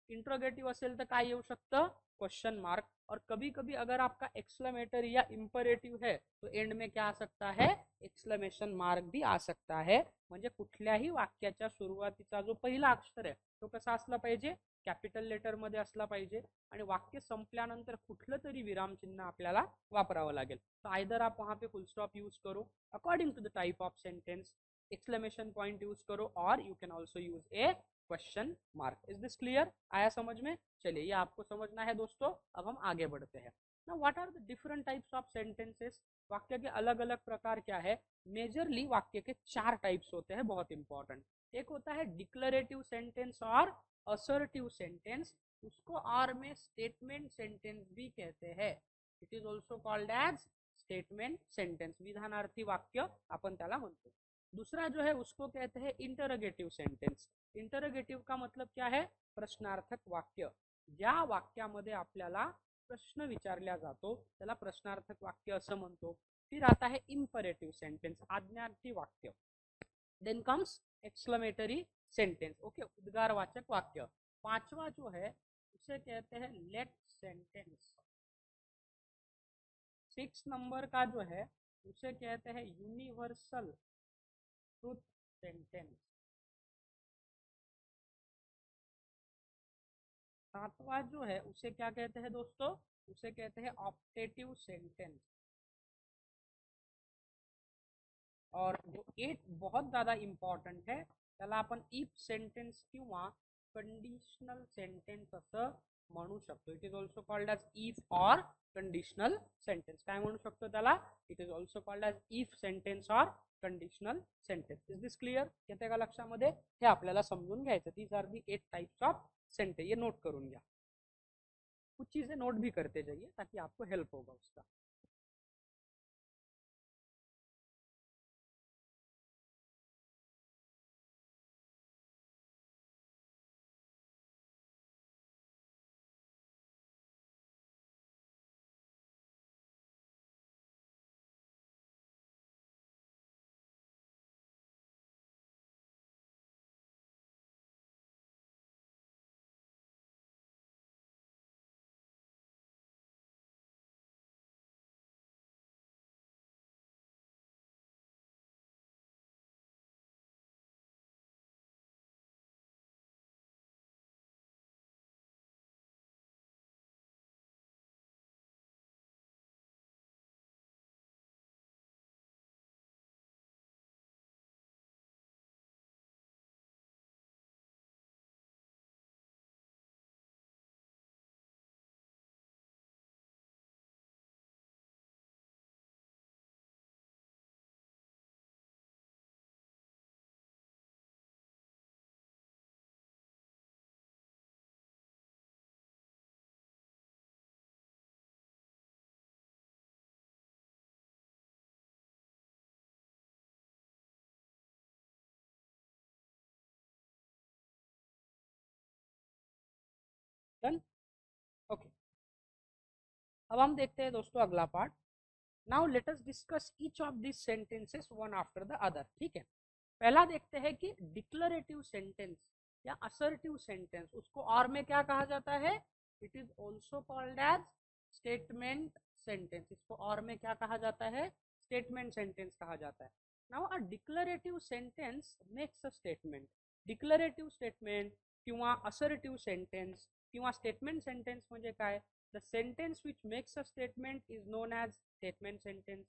इंट्रोगेटिव असेल तर काय येऊ शकतं, क्वेश्चन मार्क. और कभी कभी अगर आपका एक्सक्लेमेटरी या इंपरेटिव है तो एंड में क्या आ सकता है, एक्सक्लेमेशन मार्क भी आ सकता है. म्हणजे कुठल्याही वाक्याच्या सुरुवातीचा जो पहिला अक्षर आहे तो कसा असला पाहिजे, कॅपिटल लेटर मध्ये असला पाहिजे. आणि वाक्य संपल्यानंतर कुठलं तरी विरामचिन्ह आपल्याला वापरावं लागेल. तो आयदर आप वहां पे फुल स्टॉप यूज करो according to the type of sentence, exclamation point use करो, और you can also use a question mark. Is this clear, आया समझ में. चलिए ये आपको समझना है दोस्तों. अब हम आगे बढ़ते हैं. Now what are the different types of sentences. वाक्य के अलग अलग प्रकार क्या है. मेजरली वाक्य के 4 टाइप्स होते हैं, बहुत इंपॉर्टेंट. एक होता है डिक्लेरेटिव सेंटेंस और असर्टिव सेंटेंस. उसको और में स्टेटमेंट सेंटेंस भी कहते हैं. It is also called as statement sentence. विधानार्थी वाक्य आपण त्याला म्हणतो. दूसरा जो है उसको कहते हैं इंटरोगेटिव सेंटेंस. इंटरोगेटिव का मतलब क्या है, प्रश्नार्थक वाक्य. ज्या वाक्यामध्ये आपल्याला प्रश्न विचारला जातो त्याला प्रश्नार्थक वाक्य असं म्हणतो. फिर आता है इंपरेटिव सेंटेंस, आज्ञार्थी वाक्य. Then comes exclamatory sentence, okay, उद्गारवाचक वाक्य. पांचवा जो है उसे कहते हैं लेट सेंटेंस. 6 नंबर का जो है उसे कहते हैं यूनिवर्सल ट्रुथ सेंटेंस. 7वां जो है उसे क्या कहते हैं दोस्तों, उसे कहते हैं ऑप्टेटिव सेंटेंस. और जो 8 बहुत ज़्यादा इम्पॉर्टंट है त्याला आपण इफ सेंटेंस किंवा कंडिशनल सेंटेंस असं म्हणू शकतो. It is also called as if or conditional sentence. काय म्हणू शकतो त्याला? It is also called as if sentence or conditional sentence. Is this clear? येते का लक्षामध्ये? हे आपल्याला समजून घ्यायचं. These are the 8 types of sentence. ये नोट करून घ्या. कुछ चीजें नोट भी करते जाइए ताकि आपको हेल्प होगा उसका. डन. ओके. अब हम देखते हैं दोस्तों अगला part. Now let us discuss each of this sentences one after the other. ठीक है. पहला देखते हैं कि डिक्लरेटिव सेंटेंस या असर्टिव सेंटेंस, उसको और में क्या कहा जाता है? It is also called as statement sentence. इसको और में क्या कहा जाता है? स्टेटमेंट सेंटेंस कहा जाता है. Now a declarative sentence makes a statement. Declarative statement किंवा असर्टिव सेंटेंस किंवा स्टेटमेंट सेंटेंस म्हणजे काय? The sentence which makes a statement is known as statement sentence.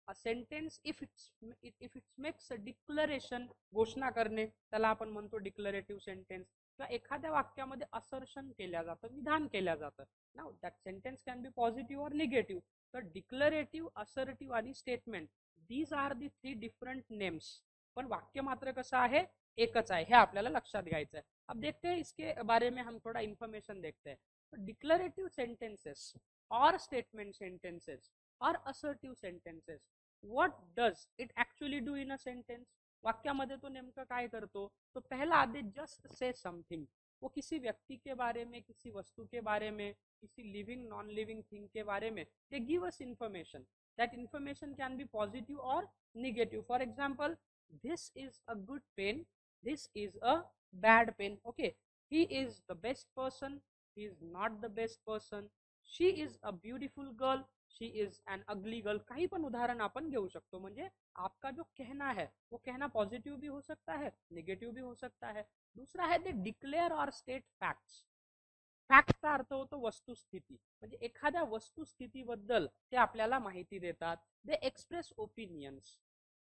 A sentence if it's makes a declaration, घोषणा करणे, त्याला आपण म्हणतो declarative sentence. किंवा एखाद्या वाक्यामध्ये असर्शन केल्या जातं, विधान केल्या जातं. Now that sentence can be positive और निगेटिव्ह. तर डिक्लरेटिव्ह, असर्टिव्ह आणि statement, these are the 3 different names. पण वाक्य मात्र कसं आहे? एकच आहे. हे आपल्याला लक्षात घ्यायचं आहे. अब देखते हैं इसके बारे में हम थोड़ा इन्फॉर्मेशन देखते हैं. तो डिक्लरेटिव सेंटेंसेस और स्टेटमेंट सेंटेंसेस और assertive sentences, what does it actually do in a sentence? वाक्यामध्ये तो नेमकं काय करतो? तो पहला आधे जस्ट से समथिंग. वो किसी व्यक्ति के बारे में, किसी वस्तु के बारे में, किसी लिविंग नॉन लिविंग थिंग के बारे में they give us information. That information can be positive और negative. For example, this is a good pen, this is a bad pen. Okay, he is the best person, he is not the best person, she is a beautiful girl, she is an अगली girl. काही पण उदाहरण आपण घेऊ शकतो. म्हणजे आपका जो कहना है वो कहना पॉझिटिव्ह भी हो सकता है, निगेटिव्ह भी हो सकता है. दूसरा है दे डिक्लेअर और स्टेट फॅक्ट्स. फॅक्टचा अर्थ होतो वस्तुस्थिती. म्हणजे एखाद्या वस्तुस्थितीबद्दल ते आपल्याला माहिती देतात. दे एक्सप्रेस ओपिनियन्स,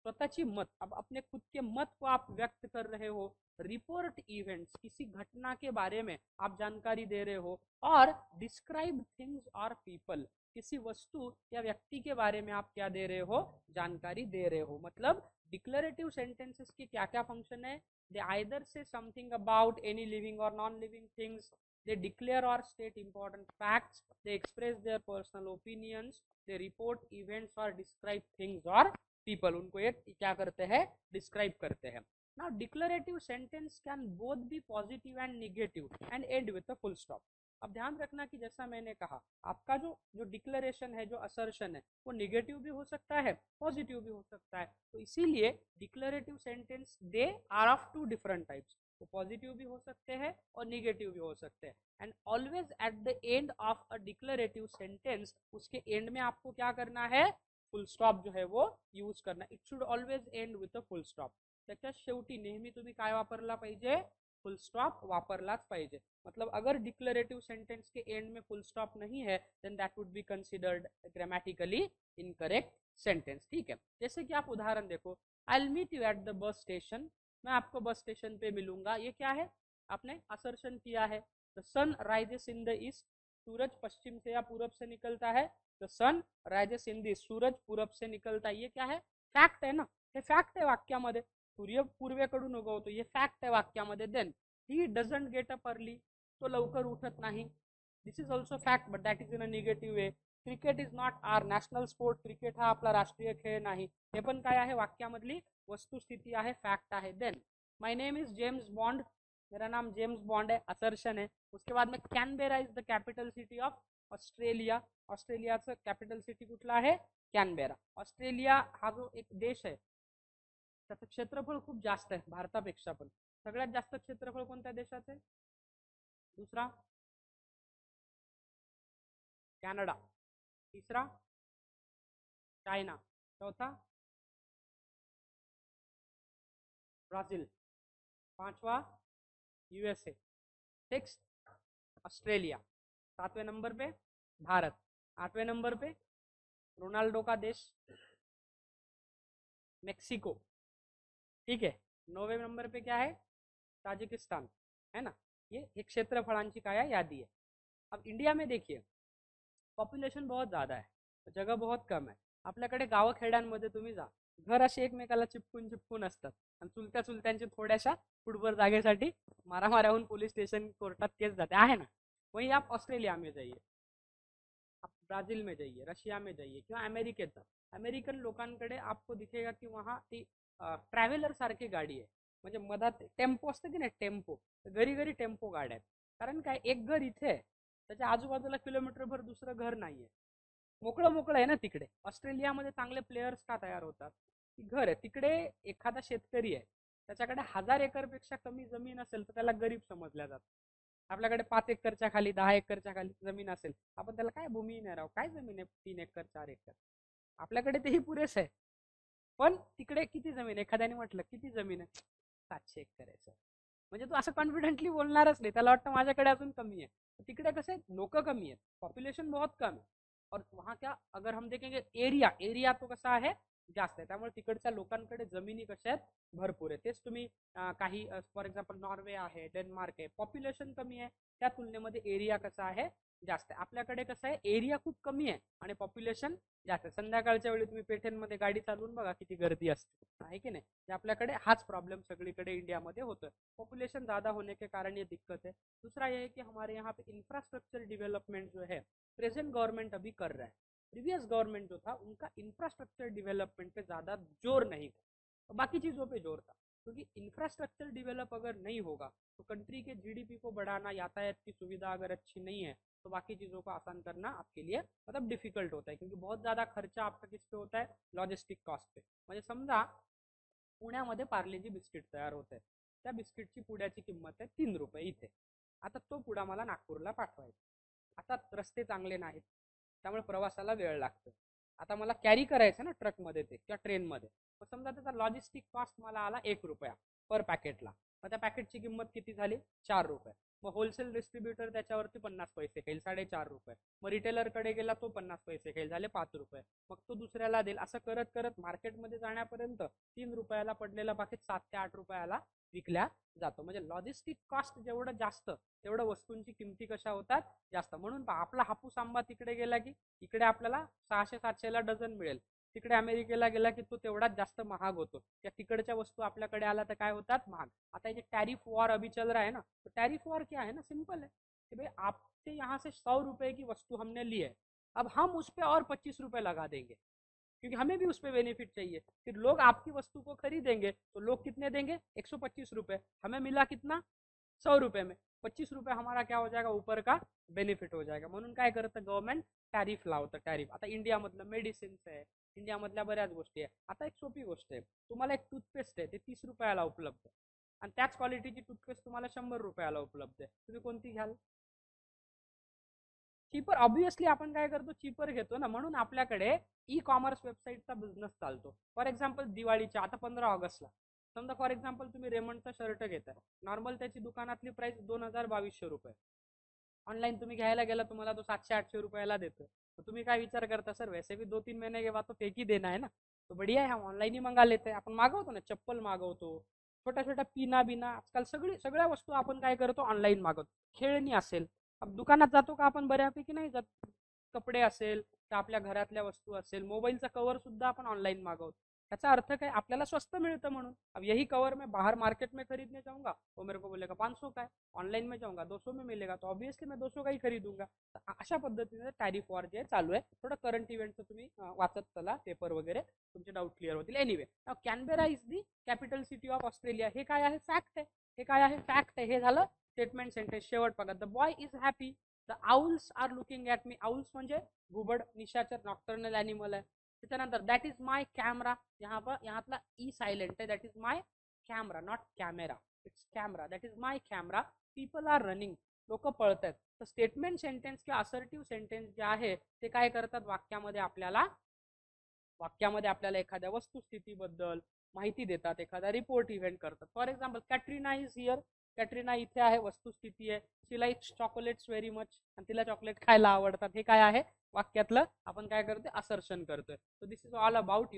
स्वतःची मत. अब अपने खुद के मत को आप व्यक्त कर रहे हो. रिपोर्ट इवेंट्स, किसी घटना के बारे में आप जानकारी दे रहे हो. और डिस्क्राइब थिंग्स और पीपल, किसी वस्तु या व्यक्ति के बारे में आप क्या दे रहे हो? जानकारी दे रहे हो. मतलब डिक्लेरेटिव सेंटेंसेस के क्या क्या फंक्शन है? They either say something about any living और non living things, they declare or state important facts, they express their personal opinions, they report events or describe things or people. उनको ये क्या करते हैं? डिस्क्राइब करते हैं. Now declarative sentence can both be positive and negative and end with a full stop. अब ध्यान रखना कि जैसा मैंने कहा, आपका जो जो डिक्लेरेशन है, जो असर्शन है, वो निगेटिव भी हो सकता है, पॉजिटिव भी हो सकता है. तो इसीलिए declarative sentence they are of 2 different types. वो पॉजिटिव भी हो सकते हैं और निगेटिव भी हो सकते हैं. And always at the end of a declarative sentence, उसके एंड में आपको क्या करना है? फुल स्टॉप जो है वो यूज करना. It should always and with a full stop. त्याच्या शेवटी नेहमी तुम्ही काय वापरला पाहिजे? फुल स्टॉप वापरलाच पाहिजे. मतलब अगर डिक्लेरेटिव सेंटेंस के एंड में फुल स्टॉप नहीं है, then that would be considered grammatically incorrect sentence. ठीक है. जैसे कि आप उदाहरण देखो, I will meet you at the bus station. मैं आपको बस स्टेशन पे मिलूंगा. ये क्या है? आपने असर्शन किया है. The sun rises in the east, सूरज पश्चिम से या पूरब से निकलता है. The sun rises in the east, सूरज पूरब से निकलता है. ये क्या है? फॅक्ट आहे ना, हे फॅक्ट आहे वाक्यामध्ये. सूर्य पूर्वेकडून उगवतो, हे फॅक्ट आहे वाक्यामध्ये. Then he doesn't get up early, तो लवकर उठत नाही. This is also fact but that is in a negative way. Cricket is not our national sport, cricket हा आपला राष्ट्रीय खेळ नाही. हे पण काय आहे? वाक्यामधली वस्तुस्थिती आहे, फॅक्ट आहे. Then my name is James Bond, मेरा नाम जेम्स बॉन्ड है, असर्शन है. उसके बाद में Canberra is the capital city of Australia. ऑस्ट्रेलियाचं कॅपिटल सिटी कुठलं आहे? कॅनबेरा. ऑस्ट्रेलिया हा जो एक देश आहे त्याचं क्षेत्रफळ खूप जास्त आहे भारतापेक्षा पण. सगळ्यात जास्त क्षेत्रफळ कोणत्या देशाचं आहे? दुसरा कॅनडा, तीसरा चायना, चौथा ब्राजील, पांचवा यूएसए, सिक्स ऑस्ट्रेलिया, सातवें नंबर पे भारत, आठवें नंबर पे रोनाल्डो का देश मेक्सिको, ठीक है. नौवें नंबर पे क्या है? ताजिकिस्तान, है ना. ये क्षेत्रफळांची काय यादी है. अब इंडिया में देखिए पॉप्युलेशन बहुत ज़्यादा है, जगह बहुत कम है. आपल्याकडे गावखेड्यांमध्ये तुम्ही जा, घर असे एकमेकाला चिपकून चिपकून असतात आणि चुलत्या चुलत्यांची थोड्याशा फुटभर जागेसाठी मारामाऱ्या होऊन पोलीस स्टेशन कोर्टात केस जाते आहे ना. वहीं आप ऑस्ट्रेलिया में जाइए, आप ब्राजील में जाइए, रशिया में जाइए किंवा अमेरिकेत जा. अमेरिकन लोकांकडे आपको दिखेगा की वहाँ ती ट्रॅव्हलर सारखी गाडी आहे, म्हणजे मधात टेम्पो असते की नाही, टेम्पो, घरी घरी टेम्पो गाड्या आहेत. कारण काय, एक घर इथे आहे, त्याच्या आजूबाजूला किलोमीटरभर दुसरं घर नाहीये. मोकळं मोकळं आहे ना तिकडे. ऑस्ट्रेलियामध्ये चांगले प्लेयर्स का तयार होतात? घर आहे तिकडे. एखादा शेतकरी आहे, त्याच्याकडे 1000 एकरपेक्षा कमी जमीन असेल तर त्याला गरीब समजल्या जातं. आपल्याकडे 5 एकरच्या खाली 10 एकरच्या खाली जमीन असेल, आपण त्याला काय भूमिहीन आहे राव, काय जमीन आहे 3 एकर 4 एकर, आपल्याकडे तेही पुरेस आहे. पण तिकडे किती जमीन? एखाद्याने म्हटलं किती जमीन आहे? 700 एकर आहे सर. म्हणजे तू असं कॉन्फिडेंटली बोलणारच नाही, त्याला वाटतं माझ्याकडे अजून कमी आहे. तिकडे कसे लोक कमी आहेत, पॉप्युलेशन बहुत कम है. और वहाँ क्या अगर हम देखेंगे एरिया, एरिया तो कसा आहे? जास्त आहे. त्यामुळे तिकडच्या लोकांकडे जमिनी कशा आहेत? भरपूर आहे. तेच तुम्ही काही फॉर एक्झाम्पल नॉर्वे आहे, डेन्मार्क आहे, पॉप्युलेशन कमी आहे, त्या तुलनेमध्ये एरिया कसा आहे? जास्त आहे. आपल्याकडे कसं आहे? एरिया खूप कमी आहे आणि पॉप्युलेशन जास्त आहे. संध्याकाळच्या वेळी तुम्ही पेठेंमध्ये गाडी चालवून बघा किती गर्दी असते, आहे की नाही. आपल्याकडे हाच प्रॉब्लेम सगळीकडे इंडियामध्ये होतं. पॉप्युलेशन ज़्यादा होने के कारण ये दिक्कत है. दूसरा ये है कि हमारे यहाँ पे इंफ्रास्ट्रक्चर डेवलपमेंट जो है प्रेजेंट गवर्नमेंट अभी कर रहा है. प्रीवियस गवर्नमेंट जो था उनका इंफ्रास्ट्रक्चर डेवलपमेंट पे ज़्यादा जोर नहीं था, तो बाकी चीज़ों पे जोर था. क्योंकि इंफ्रास्ट्रक्चर डेवलप अगर नहीं होगा तो कंट्री के जीडीपी को बढ़ाना, यातायात की सुविधा अगर अच्छी नहीं है तो बाकी चीज़ों को आसान करना आपके लिए मतलब डिफिकल्ट होता है. क्योंकि बहुत ज़्यादा खर्चा आपका किस पे होता है? लॉजिस्टिक कॉस्ट पे. म्हणजे समजा पुण्यामध्ये पार्लेजी बिस्किट तयार होत आहे, त्या बिस्किटची पुड्याची किंमत आहे 3 रुपये इथे. आता तो पुडा मला नागपूरला पाठवायचा. आता रस्ते चांगले नाहीत, त्यामुळे प्रवासाला वेळ लागतो. आता मला कॅरी करायचं ना ट्रकमध्ये ते किंवा ट्रेनमध्ये. मग समजा त्याचा लॉजिस्टिक कॉस्ट मला आला 1 रुपया पर पॅकेटला. मग त्या पॅकेटची किंमत किती झाली? 4 रुपये. मग होलसेल डिस्ट्रीब्युटर त्याच्यावरती 50 पैसे खाईल, 4.5 रुपये. मग रिटेलरकडे गेला तो 50 पैसे खाईल, झाले 5 रुपये. मग तो दुसऱ्याला देईल. असं करत करत मार्केटमध्ये जाण्यापर्यंत 3 रुपयाला पडलेला पाकिट 7 ते 8 रुपयाला विकल्या जातो. म्हणजे लॉजिस्टिक कॉस्ट जेवढं जास्त तेवढं वस्तूंची किमती कशा होतात? जास्त. म्हणून आपला हापूस आंबा तिकडे गेला की इकडे आपल्याला 600-700ला डझन मिळेल, तिकडे अमेरिकेला गेला की तो तेवढाच जास्त महाग होतो. त्या तिकडच्या वस्तू आपल्याकडे आला तर काय होतात? महाग. आता ये टैरिफ वॉर अभी चल रहा है ना, तो टैरिफ वॉर क्या है ना, सिंपल है कि भाई आपसे यहाँ से 100 रुपए की वस्तु हमने ली है, अब हम उस पर और 25 रुपए लगा देंगे क्योंकि हमें भी उस पर बेनिफिट चाहिए. फिर लोग आपकी वस्तु को खरीदेंगे तो लोग कितने देंगे? 125 रुपए. हमें मिला कितना? 100 रुपए में 25 रुपए हमारा क्या हो जाएगा? ऊपर का बेनिफिट हो जाएगा. म्हणून काय करतं गव्हर्नमेंट? टॅरिफ लावतं. टॅरिफ. आता इंडियामधलं मेडिसिन्स आहे, इंडियामधल्या बऱ्याच गोष्टी आहे. आता एक सोपी गोष्ट आहे, तुम्हाला एक टूथपेस्ट आहे, ते 30 रुपयाला उपलब्ध आहे आणि त्याच क्वालिटीची टूथपेस्ट तुम्हाला 100 रुपयाला उपलब्ध आहे. तुम्ही कोणती घ्याल? चीपर. ऑब्विसली आपण काय करतो? चीपर घेतो ना. म्हणून आपल्याकडे ई कॉमर्स वेबसाईटचा बिझनेस चालतो. फॉर एक्झाम्पल दिवाळीच्या आता 15 ऑगस्टला समजा फॉर एक्झाम्पल तुम्ही रेमंडचा शर्ट घेताय, नॉर्मल त्याची दुकानातली प्राइस 2000-2200 रुपये. ऑनलाइन तुम्ही घ्यायला गेला तुम्हाला तो 700-800 रुपयाला देतो. तो तुम्ही काय विचार करता? सर वैसे भी 2-3 महीने के बाद तो फेक ही देना है ना, तो बढ़िया है हम ऑनलाइन ही मंगा लेते हैं. आपण मागवतो ना, चप्पल मागवतो, छोट्या छोट्या पिना बिना आजकाल सगळ्या वस्तू आपण काय करतो ऑनलाईन मागवतो. खेळणी असेल, दुकानात जातो का आपण बऱ्यापैकी नाही जात. कपडे असेल तर आपल्या घरातल्या वस्तू असेल, मोबाईलचा कवर सुद्धा आपण ऑनलाईन मागवतो. याचा अर्थ काय, आपल्याला स्वस्त मिळतं म्हणून. अब यही कवर मैं बाहर मार्केट में खरीदने जाऊंगा तो मेरे को बोलेगा 500 का है, ऑनलाइन में जाऊंगा 200 में मिलेगा, तो ऑब्वियसली मैं 200 का ही खरीदूंगा. अशा पद्धतीने टॅरिफ वॉर जे चालू आहे. थोडं करंट इव्हेंटचं तुम्ही वाचत चला पेपर वगैरे, तुमचे डाऊट क्लिअर होतील. Anyway, Canberra is the capital city of Australia. हे काय आहे, फॅक्ट आहे. हे काय आहे, फॅक्ट आहे. हे झालं स्टेटमेंट सेंटेन्स. शेवट बघा, the boy is happy, the owls are looking at me. Owls म्हणजे घुबड, निशाचर, नॉक्टर्नल ॲनिमल आहे. त्याच्यानंतर दॅट इज माय कॅमेरा, यहातला ई सायलेंट आहे. That is my camera, not camera, it's camera. That is my camera. People are running, लोक पळत आहेत. तर स्टेटमेंट सेंटेन्स किंवा असर्टिव्ह सेंटेन्स जे आहे ते काय करतात, वाक्यामध्ये आपल्याला एखाद्या वस्तुस्थितीबद्दल माहिती देतात, एखादा रिपोर्ट इव्हेंट करतात. For example, Katrina is here. Katrina इथे आहे, वस्तुस्थिती आहे. She likes chocolates very much, आणि तिला चॉकलेट खायला आवडतात. हे काय आहे, वाक्यातलं आपण काय करतोय, असर्शन करतोय. So this is all about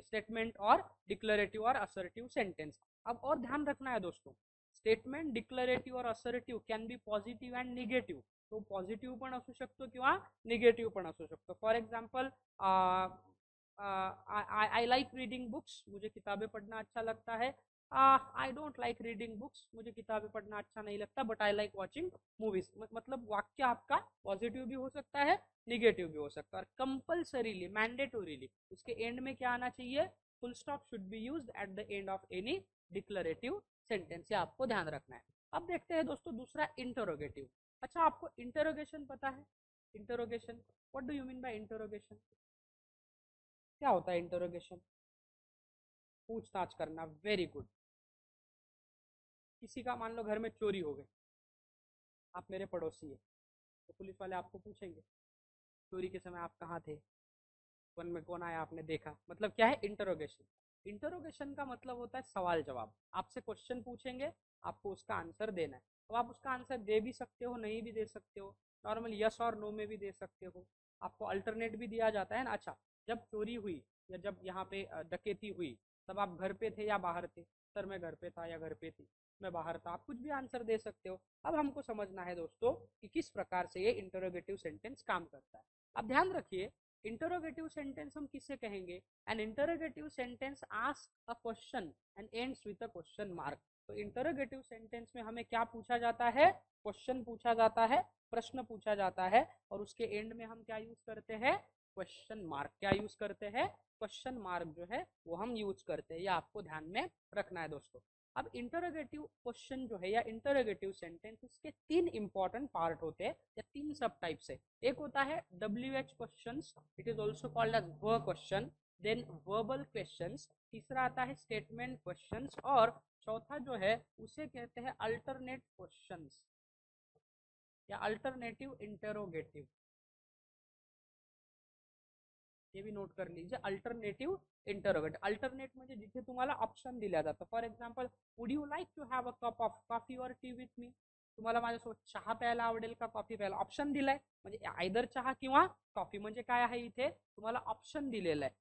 statement और डिक्लेरेटिव और असर्टिव सेंटेंस. अब और ध्यान रखना है दोस्तों, स्टेटमेंट डिक्लेरेटिव और assertive can be positive and negative. तो पॉझिटिव्ह पण असू शकतो किंवा निगेटिव्ह पण असू शकतो. For example, I like reading books, मुझे किताबें पढ़ना अच्छा लगता है. I don't like reading books, मुझे किताबें पढ़ना अच्छा नहीं लगता, but I like watching movies. मतलब वाक्य आपका पॉजिटिव भी हो सकता है, निगेटिव भी हो सकता है. और कंपल्सरीली, मैंडेटोरीली उसके एंड में क्या आना चाहिए, full stop should be used at the end of any declarative sentence. ये आपको ध्यान रखना है. अब देखते हैं दोस्तों दूसरा, इंटरोगेटिव. अच्छा, आपको इंटरोगेशन पता है? Interrogation, what do you mean bye interrogation? क्या होता है इंटरोगेशन? पूछताछ करना. Very good. किसी का मान लो घर में चोरी हो गई, आप मेरे पड़ोसी है, तो पुलिस वाले आपको पूछेंगे चोरी के समय आप कहाँ थे, वन में कौन आया आपने देखा. मतलब क्या है, इंटरोगेशन. इंटरोगेशन का मतलब होता है सवाल जवाब. आपसे क्वेश्चन पूछेंगे, आपको उसका आंसर देना है. अब आप उसका आंसर दे भी सकते हो, नहीं भी दे सकते हो. नॉर्मल यस और नो में भी दे सकते हो. आपको अल्टरनेट भी दिया जाता है ना. अच्छा, जब चोरी हुई या जब यहाँ पे डकैती हुई, तब आप घर पे थे या बाहर थे? सर मैं घर पे था या घर पे थी, मैं बाहर था. आप कुछ भी आंसर दे सकते हो. अब हमको समझना है दोस्तों कि किस प्रकार से ये इंटरोगेटिव सेंटेंस काम करता है. अब ध्यान रखिए, इंटरोगेटिव सेंटेंस हम किसे कहेंगे? An interrogative sentence ask a question and ends with a question mark. तो इंटरोगेटिव सेंटेंस में हमें क्या पूछा जाता है? क्वेश्चन पूछा जाता है, प्रश्न पूछा जाता है, और उसके एंड में हम क्या यूज करते हैं? Question mark. क्या यूज करते हैं? क्वेश्चन मार्क जो है वो हम यूज करते हैं. ये आपको ध्यान में रखना है दोस्तों. अब इंटरोगेटिव क्वेश्चन जो है या इंटरोगेटिव सेंटेंस, इसके 3 इंपॉर्टेंट पार्ट होते हैं या 3 सब टाइप्स है. एक होता है WH questions, it is also called as व क्वेश्चन. Then verbal questions. तीसरा आता है स्टेटमेंट क्वेश्चंस. और चौथा जो है उसे कहते हैं अल्टरनेट क्वेश्चंस या अल्टरनेटिव इंटरोगेटिव. ये भी नोट कर लीजिए, अल्टरनेटिव इंटरोगेटिव. अल्टरनेट म्हणजे जिथे तुम्हाला ऑप्शन दिल्या जातं. For example, would you like to have a cup of coffee और टी विथ मी. तुम्हाला माझ्यासोबत चहा प्यायला आवडेल का कॉफी प्यायला? ऑप्शन दिलाय, म्हणजे आयदर चहा किंवा कॉफी. म्हणजे काय आहे, इथे तुम्हाला ऑप्शन दिलेलं आहे,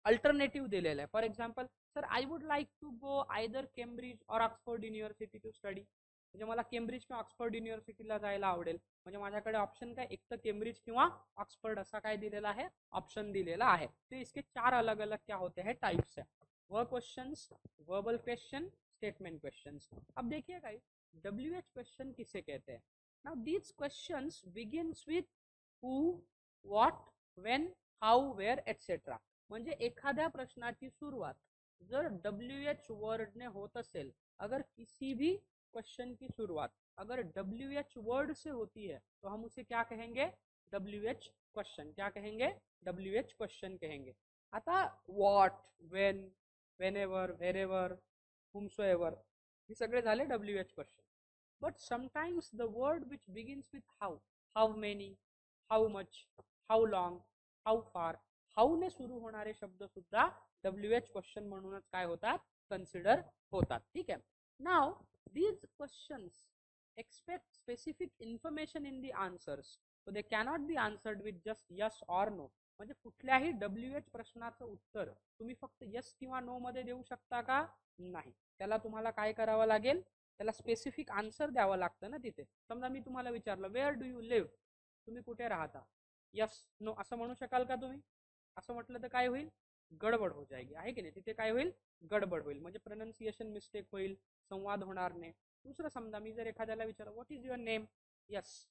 अल्टरनेटिव्ह दिलेलं आहे. For example, sir I would like to go either Cambridge और ऑक्सफोर्ड युनिव्हर्सिटी टू स्टडी. म्हणजे मला केम्ब्रिज किंवा ऑक्सफोर्ड युनिव्हर्सिटीला जायला आवडेल. म्हणजे माझ्याकडे ऑप्शन काय, एक तर केम्ब्रिज किंवा ऑक्सफोर्ड असा काय दिलेला आहे, ऑप्शन दिलेला आहे. तो इसके 4 अलग अलग क्या होते हैं, टाइप्स है. Verb questions, verbal question, statement questions. अब देखिए गाइस, WH क्वेश्चन किसे कहते हैं? Now these questions begins with who, what, when, how, where etcetera. म्हणजे एखाद्या प्रश्नाची सुरुवात जर WH वर्डने होत असेल, अगर किसी भी क्वेश्चन की शुरुआत अगर WH वर्ड से होती है तो हम उसे क्या कहेंगे? WH question. क्या कहेंगे? WH क्वेश्चन कहेंगे. आता what, when, whenever, wherever, whomsoever हे सगळे झाले WH question. But sometimes the word which begins with how, how many, how much, how long, how far, how ने सुरू होणारे शब्द सुद्धा WH क्वेश्चन म्हणूनच काय होतात? कन्सिडर होतात. ठीक आहे. Now these questions expect specific information in the answers. So they cannot be answered with just yes or no. म्हणजे कुठल्याही WH प्रश्नाचं उत्तर तुम्ही फक्त यस किंवा नो मध्ये देऊ शकता का? नाही. त्याला तुम्हाला काय करावं लागेल, त्याला स्पेसिफिक आन्सर द्यावं लागतं ना तिथे. समजा मी तुम्हाला विचारलं वेअर डू यू लिव्ह, तुम्ही कुठे राहता, यस नो असं म्हणू शकाल का तुम्ही? असं म्हटलं तर काय होईल, गडबड हो जाएगी, आहे की नाही. तिथे काय होईल, गडबड होईल, म्हणजे प्रोनाउन्सिएशन मिस्टेक होईल, संवाद होणार नाही. दुसरं समजा मी जर एखाद्याला विचारलं what is your name, yes,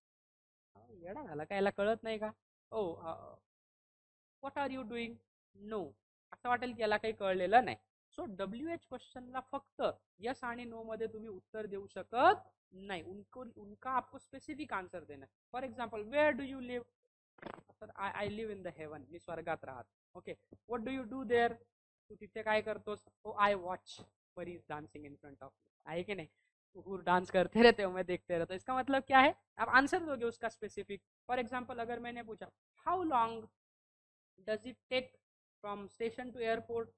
येडा झाला काय, याला कळत नाही का? Oh what are you doing, no. असं वाटेल की याला काही कळलेलं नाही. सो WH क्वेश्चनला फक्त यस आणि नो मध्ये तुम्ही उत्तर देऊ शकत नाही. उनका आपको स्पेसिफिक आन्सर देना. For example where do you live, sir I live in the heaven, मी स्वर्गात राहत. Okay, what do you do there, तू तिथे काय करतोस? Oh I watch fairies dancing in front of, आहे कि नहीं, कुकुर डांस करते रहते हो मैं देखते रहता हूँ. इसका मतलब क्या है, आप आंसर दोगे उसका स्पेसिफिक. फॉर एग्जाम्पल अगर मैंने पूछा how long does it take from station to airport,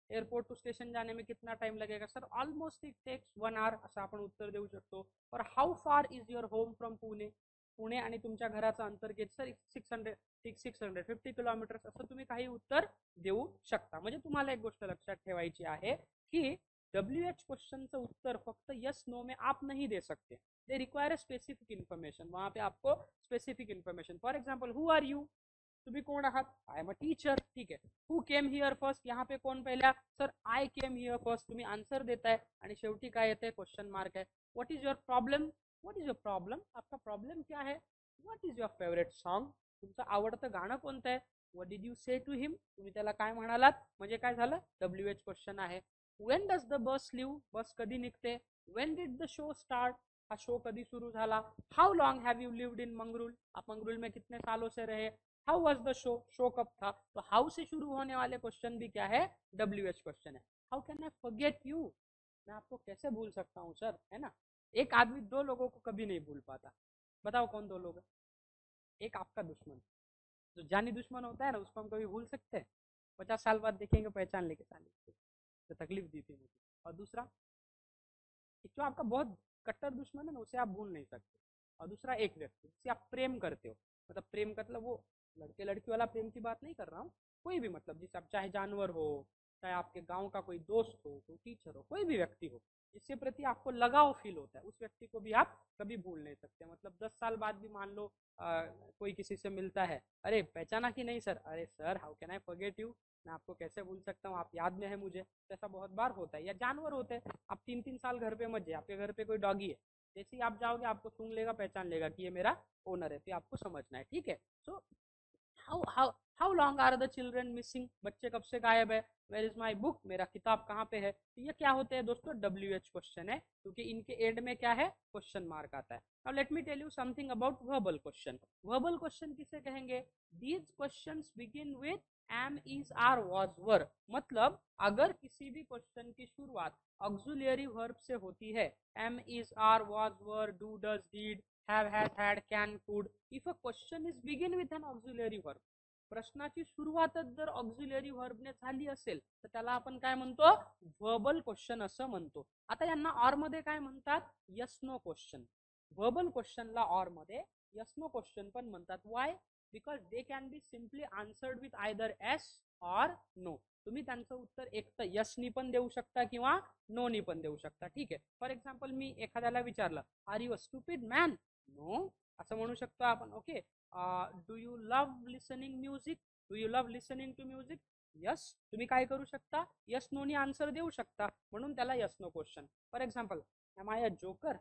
airport to station जाने में कितना टाइम लगेगा, sir almost it takes 1 hour, असं आपण उत्तर देऊ शकतो. और how far is your home from Pune, Pune आणि तुमच्या घराचं अंतर किती, सर 650 किलोमीटर्स, असं तुम्ही काही उत्तर देऊ शकता. म्हणजे तुम्हाला एक गोष्ट लक्षात ठेवायची आहे की WH क्वेश्चनचं उत्तर फक्त यस नो में आप नहीं दे सकते, दे रिक्वायर स्पेसिफिक इन्फॉर्मेशन. वहां पे आपको specific information, for example who are you, तुम्ही कोण आहात, आय एम अ टीचर, ठीक आहे. हु केम हिअर फर्स्ट, यहाँ पे कोण पहिला, sir I came here first, तुम्ही आन्सर देताय आणि शेवटी काय येते, क्वेश्चन मार्क आहे. What is your problem, what is your problem, आपका प्रॉब्लेम क्या है. What is your favourite song, तुमचं आवडतं गाणं कोणतं आहे. What did you say to him, तुम्ही त्याला काय म्हणालात, म्हणजे काय झालं, WH क्वेश्चन आहे. When does the bus leave, bus कधी निघते. When did the show start, हा शो कधी सुरू झाला. How long have you lived in Mangrul, आप मंगरूल में कितने सालों से रहे. How was the show, show कब था. तो हाउ से शुरू होने वाले क्वेश्चन भी क्या है, WH क्वेश्चन है. How can I forget you, मैं आपको कैसे भूल सकता हूँ सर, है ना. एक आदमी 2 लोगों को कभी नहीं भूल पाता. बताओ कौन 2 लोग है. एक आपका दुश्मन, जो जानी दुश्मन होता है ना, उसको हम कभी भूल सकते हैं. 50 साल बाद देखेंगे पहचान लेके साले तो तकलीफ दी थी मुझे. और दूसरा, एक जो आपका बहुत कट्टर दुश्मन है ना, उसे आप भूल नहीं सकते. और दूसरा एक व्यक्ति जिसे आप प्रेम करते हो, मतलब प्रेम का मतलब वो लड़के लड़की वाला प्रेम की बात नहीं कर रहा हूँ, कोई भी, मतलब जिसे आप चाहे जानवर हो, चाहे आपके गांव का कोई दोस्त हो, कोई टीचर हो, कोई भी व्यक्ति हो जिसके प्रति आपको लगाव फील होता है, उस व्यक्ति को भी आप कभी भूल नहीं सकते. मतलब 10 साल बाद भी मान लो कोई किसी से मिलता है, अरे पहचाना कि नहीं सर, अरे sir how can I forget you, मैं आपको कैसे भूल सकता हूँ, आप याद में है मुझे. ऐसा बहुत बार होता है. या जानवर होते हैं, आप 3-3 साल घर पे मत जाए, आपके घर पे कोई डॉगी है, जैसे ही आप जाओगे आपको सूंघ लेगा, पहचान लेगा कि ये मेरा ओनर है, तो आपको समझना है, ठीक है. So how long are the children missing, बच्चे कब से गायब है. वेयर इज माई बुक, मेरा किताब कहाँ पे है. तो ये क्या होते हैं दोस्तों, WH क्वेश्चन है, क्योंकि इनके एंड में क्या है, क्वेश्चन मार्क आता है. Now let me tell you something about verbal question. Verbal question किसे कहेंगे, these questions begin with am is are was were. मतलब अगर किसी भी क्वेश्चन की शुरुआत ऑक्सिलरी वर्ब से होती है, am is are was were do does did have, has, had, can, could. If a question is begin with an auxiliary verb, प्रश्नाची सुरुवातच जर ऑक्झिलरी व्हर्बने झाली असेल तर त्याला आपण काय म्हणतो, व्हर्बल क्वेश्चन असं म्हणतो. आता यांना ऑर मध्ये काय म्हणतात, यस नो क्वेश्चन. व्हर्बल क्वेश्चनला ऑर मध्ये यस नो क्वेश्चन पण म्हणतात. Why, because they can be simply answered with either yes or no. तुम्ही त्यांचं उत्तर एक तर यसनी पण देऊ शकता किंवा नोनी पण देऊ शकता, ठीक आहे. फॉर एक्झाम्पल मी एखाद्याला विचारलं are you a stupid man, no असं म्हणू शकतो आपण. Okay, do you love listening music, do you love listening to music, yes. तुम्ही काय करू शकता, यस नो नी आन्सर देऊ शकता, म्हणून त्याला yes no question. For example am I a joker,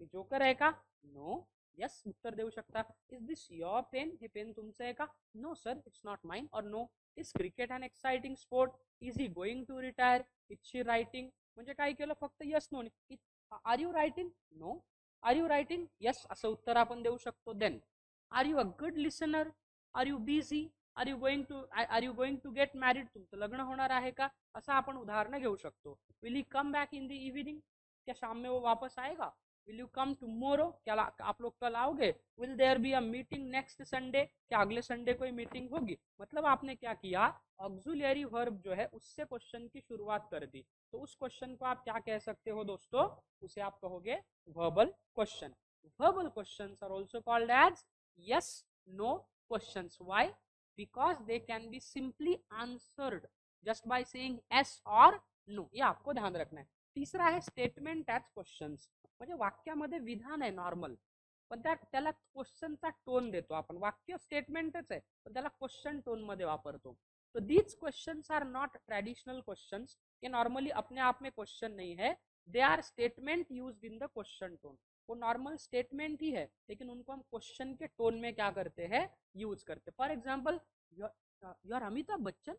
मी जोकर आहे का, नो, यस उत्तर देऊ शकता. इज दिस युअर पेन, हे पेन तुमचं आहे का, no sir it's not mine. और no, is cricket an exciting sport, is he going to retire, is she writing. म्हणजे काय केलं, फक्त yes no. Are you writing, no. Are you writing, yes असं उत्तर आपण देऊ शकतो. Then are you a good listener, are you busy, are you going to get married, तुमचं लग्न होणार आहे का, असं आपण उदाहरण घेऊ शकतो. Will he come back in the evening, क्या शाम में वो वापस आएगा. विल यू कम टुमारो, क्या आप लोग कल आओगे. Will there be a meeting next Sunday, क्या अगले संडे कोई मीटिंग होगी. मतलब आपने क्या किया, ऑक्सिलरी वर्ब जो है उससे क्वेश्चन की शुरुआत कर दी. तो उस क्वेश्चन को आप क्या कह सकते हो दोस्तों, उसे आप कहोगे verbal question. Verbal questions are also called as yes no questions. Why? Because they can be simply answered just by saying yes or no. ये आपको ध्यान रखना है. तीसरा है स्टेटमेंट ॲज क्वेश्चन्स. म्हणजे वाक्यामध्ये विधान आहे नॉर्मल, पण त्याला क्वेश्चनचा टोन देतो आपण. वाक्य स्टेटमेंटच आहे पण त्याला क्वेश्चन टोन मध्ये वापरतो. तो these questions are not traditional questions. ये नॉर्मली अपने आप में क्वेश्चन नहीं है. They are statement used in the question tone. वो नॉर्मल स्टेटमेंट ही है लेकिन उनको हम क्वेश्चन के टोन में क्या करते हैं, यूज करते. For example your Amitabh Bachchan.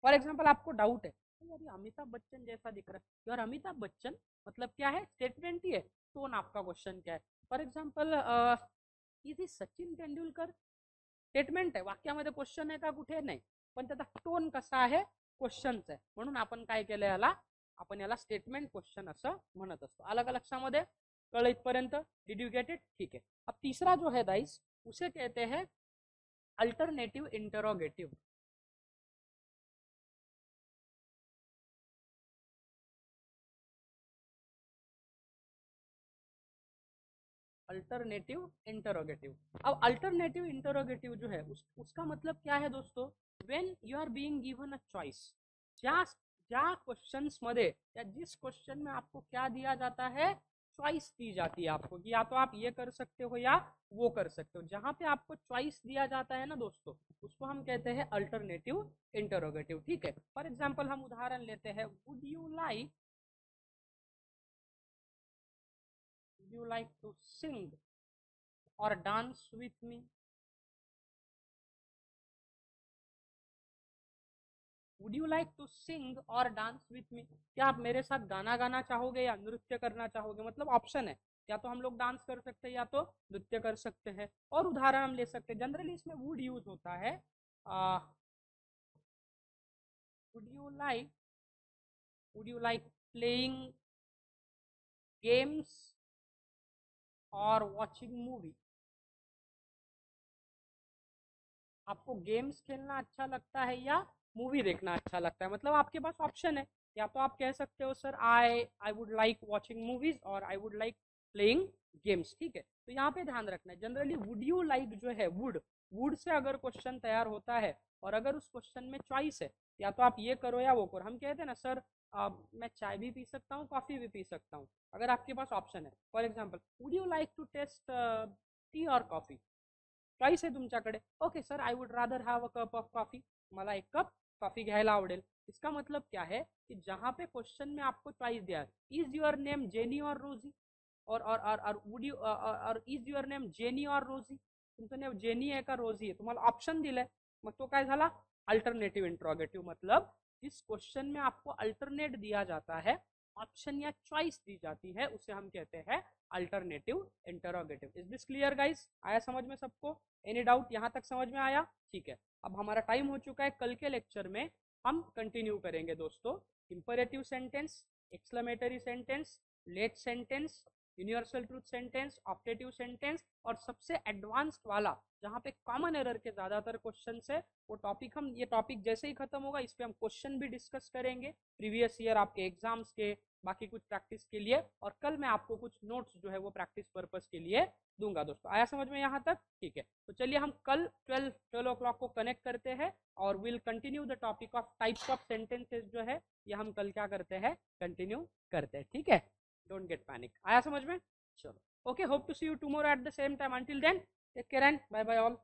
For example आपको डाउट है यार ये अमिताभ बच्चन जैसा दिख रहा है, योर अमिताभ बच्चन मतलब क्या है, स्टेटमेंट ही है. टोन आपका क्वेश्चन क्या है. For example is Sachin Tendulkar. Statement आहे, वाक्यामध्ये क्वेश्चन आहे का कुठे नाही, पण त्याचा टोन कसा आहे, क्वेश्चनचा आहे. म्हणून आपण काय केलं याला, आपण याला स्टेटमेंट क्वेश्चन असं म्हणत असतो. आलं का लक्षामध्ये, कळलं इथपर्यंत. Did you get it. ठीक है. अब तीसरा जो है गाइस उसे कहते हैं अल्टरनेटिव इंटरोगेटिव. Alternative interrogative. अब अल्टरनेटिव इंटरोगेटिव जो है उसका मतलब क्या है दोस्तों, when you are being given a choice. ज्या क्वेश्चंस मध्ये या जिस क्वेश्चन में आपको क्या दिया जाता है, चॉइस दी जाती है आपको कि या तो आप ये कर सकते हो या वो कर सकते हो. जहां पे आपको चॉइस दिया जाता है ना दोस्तों, उसको हम कहते हैं अल्टरनेटिव इंटरोगेटिव. ठीक है. फॉर एग्जाम्पल हम उदाहरण लेते हैं, would you like to sing or dance with me. Would you like to sing or dance with me. क्या आप मेरे साथ गाना गाना चाहोगे या नृत्य करना चाहोगे. मतलब ऑप्शन है, या तो हम लोग डांस कर सकते हैं या तो नृत्य कर सकते हैं. और उदाहरण हम ले सकते हैं, जनरली इसमें वुड यूज होता है. would you like playing games और वॉचिंग मूवी. आपको गेम्स खेलना अच्छा लगता है या मूवी देखना अच्छा लगता है. मतलब आपके पास ऑप्शन है, या तो आप कह सकते हो sir I would like watching movies और I would like playing games. ठीक है. तो यहाँ पे ध्यान रखना है, जनरली वुड यू लाइक जो है, वुड से अगर क्वेश्चन तैयार होता है और अगर उस क्वेश्चन में चॉइस है, या तो आप ये करो या वो करो. हम कहते हैं ना सर मैं चाय भी पी सकता हूँ, कॉफी भी पी सकता हूँ, अगर आपके पास ऑप्शन है. For example, would you like to test tea और कॉफी. चॉईस आहे तुमच्याकडे. Okay sir I would rather have a cup of coffee. मला एक कप कॉफी घ्यायला आवडेल. इसका मतलब क्या है कि जहां पे क्वेश्चन में आपको चॉइस दिया है, इज योर नेम जेनी और रोजी, और वुड यू और इज योर नेम जेनी और रोजी. तुमचं नेम जेनी आहे का रोजी आहे, तुम्हाला ऑप्शन दिलंय, मग तो काय झाला, अल्टरनेटिव इंट्रोगेटिव. मतलब जिस क्वेश्चन में आपको अल्टरनेट दिया जाता है, ऑप्शन या चॉइस दी जाती है, उसे हम कहते हैं alternative interrogative. Is this clear guys. आया समझ में सबको. एनी डाउट यहाँ तक समझ में आया. ठीक है. अब हमारा टाइम हो चुका है. कल के लेक्चर में हम कंटिन्यू करेंगे दोस्तों imperative sentence, exclamatory sentence, let sentence, universal truth sentence, optative sentence, और सबसे एडवांस्ड वाला जहाँ पे कॉमन एरर के ज्यादातर क्वेश्चन है, वो टॉपिक हम, ये टॉपिक जैसे ही खत्म होगा इस पे हम क्वेश्चन भी डिस्कस करेंगे प्रीवियस ईयर आपके एग्जाम्स के, बाकी कुछ प्रैक्टिस के लिए. और कल मैं आपको कुछ नोट्स जो है वो प्रैक्टिस पर्पस के लिए दूंगा दोस्तों. आया समझ में यहाँ तक. ठीक है. तो चलिए हम कल 12 o'clock को कनेक्ट करते हैं और will continue the topic of types of sentences जो है ये हम कल क्या करते हैं, कंटिन्यू करते हैं. ठीक है. Don't get panic. आया समझ में. चलो okay. Hope to see you tomorrow at the same time. Until then take care and bye bye all.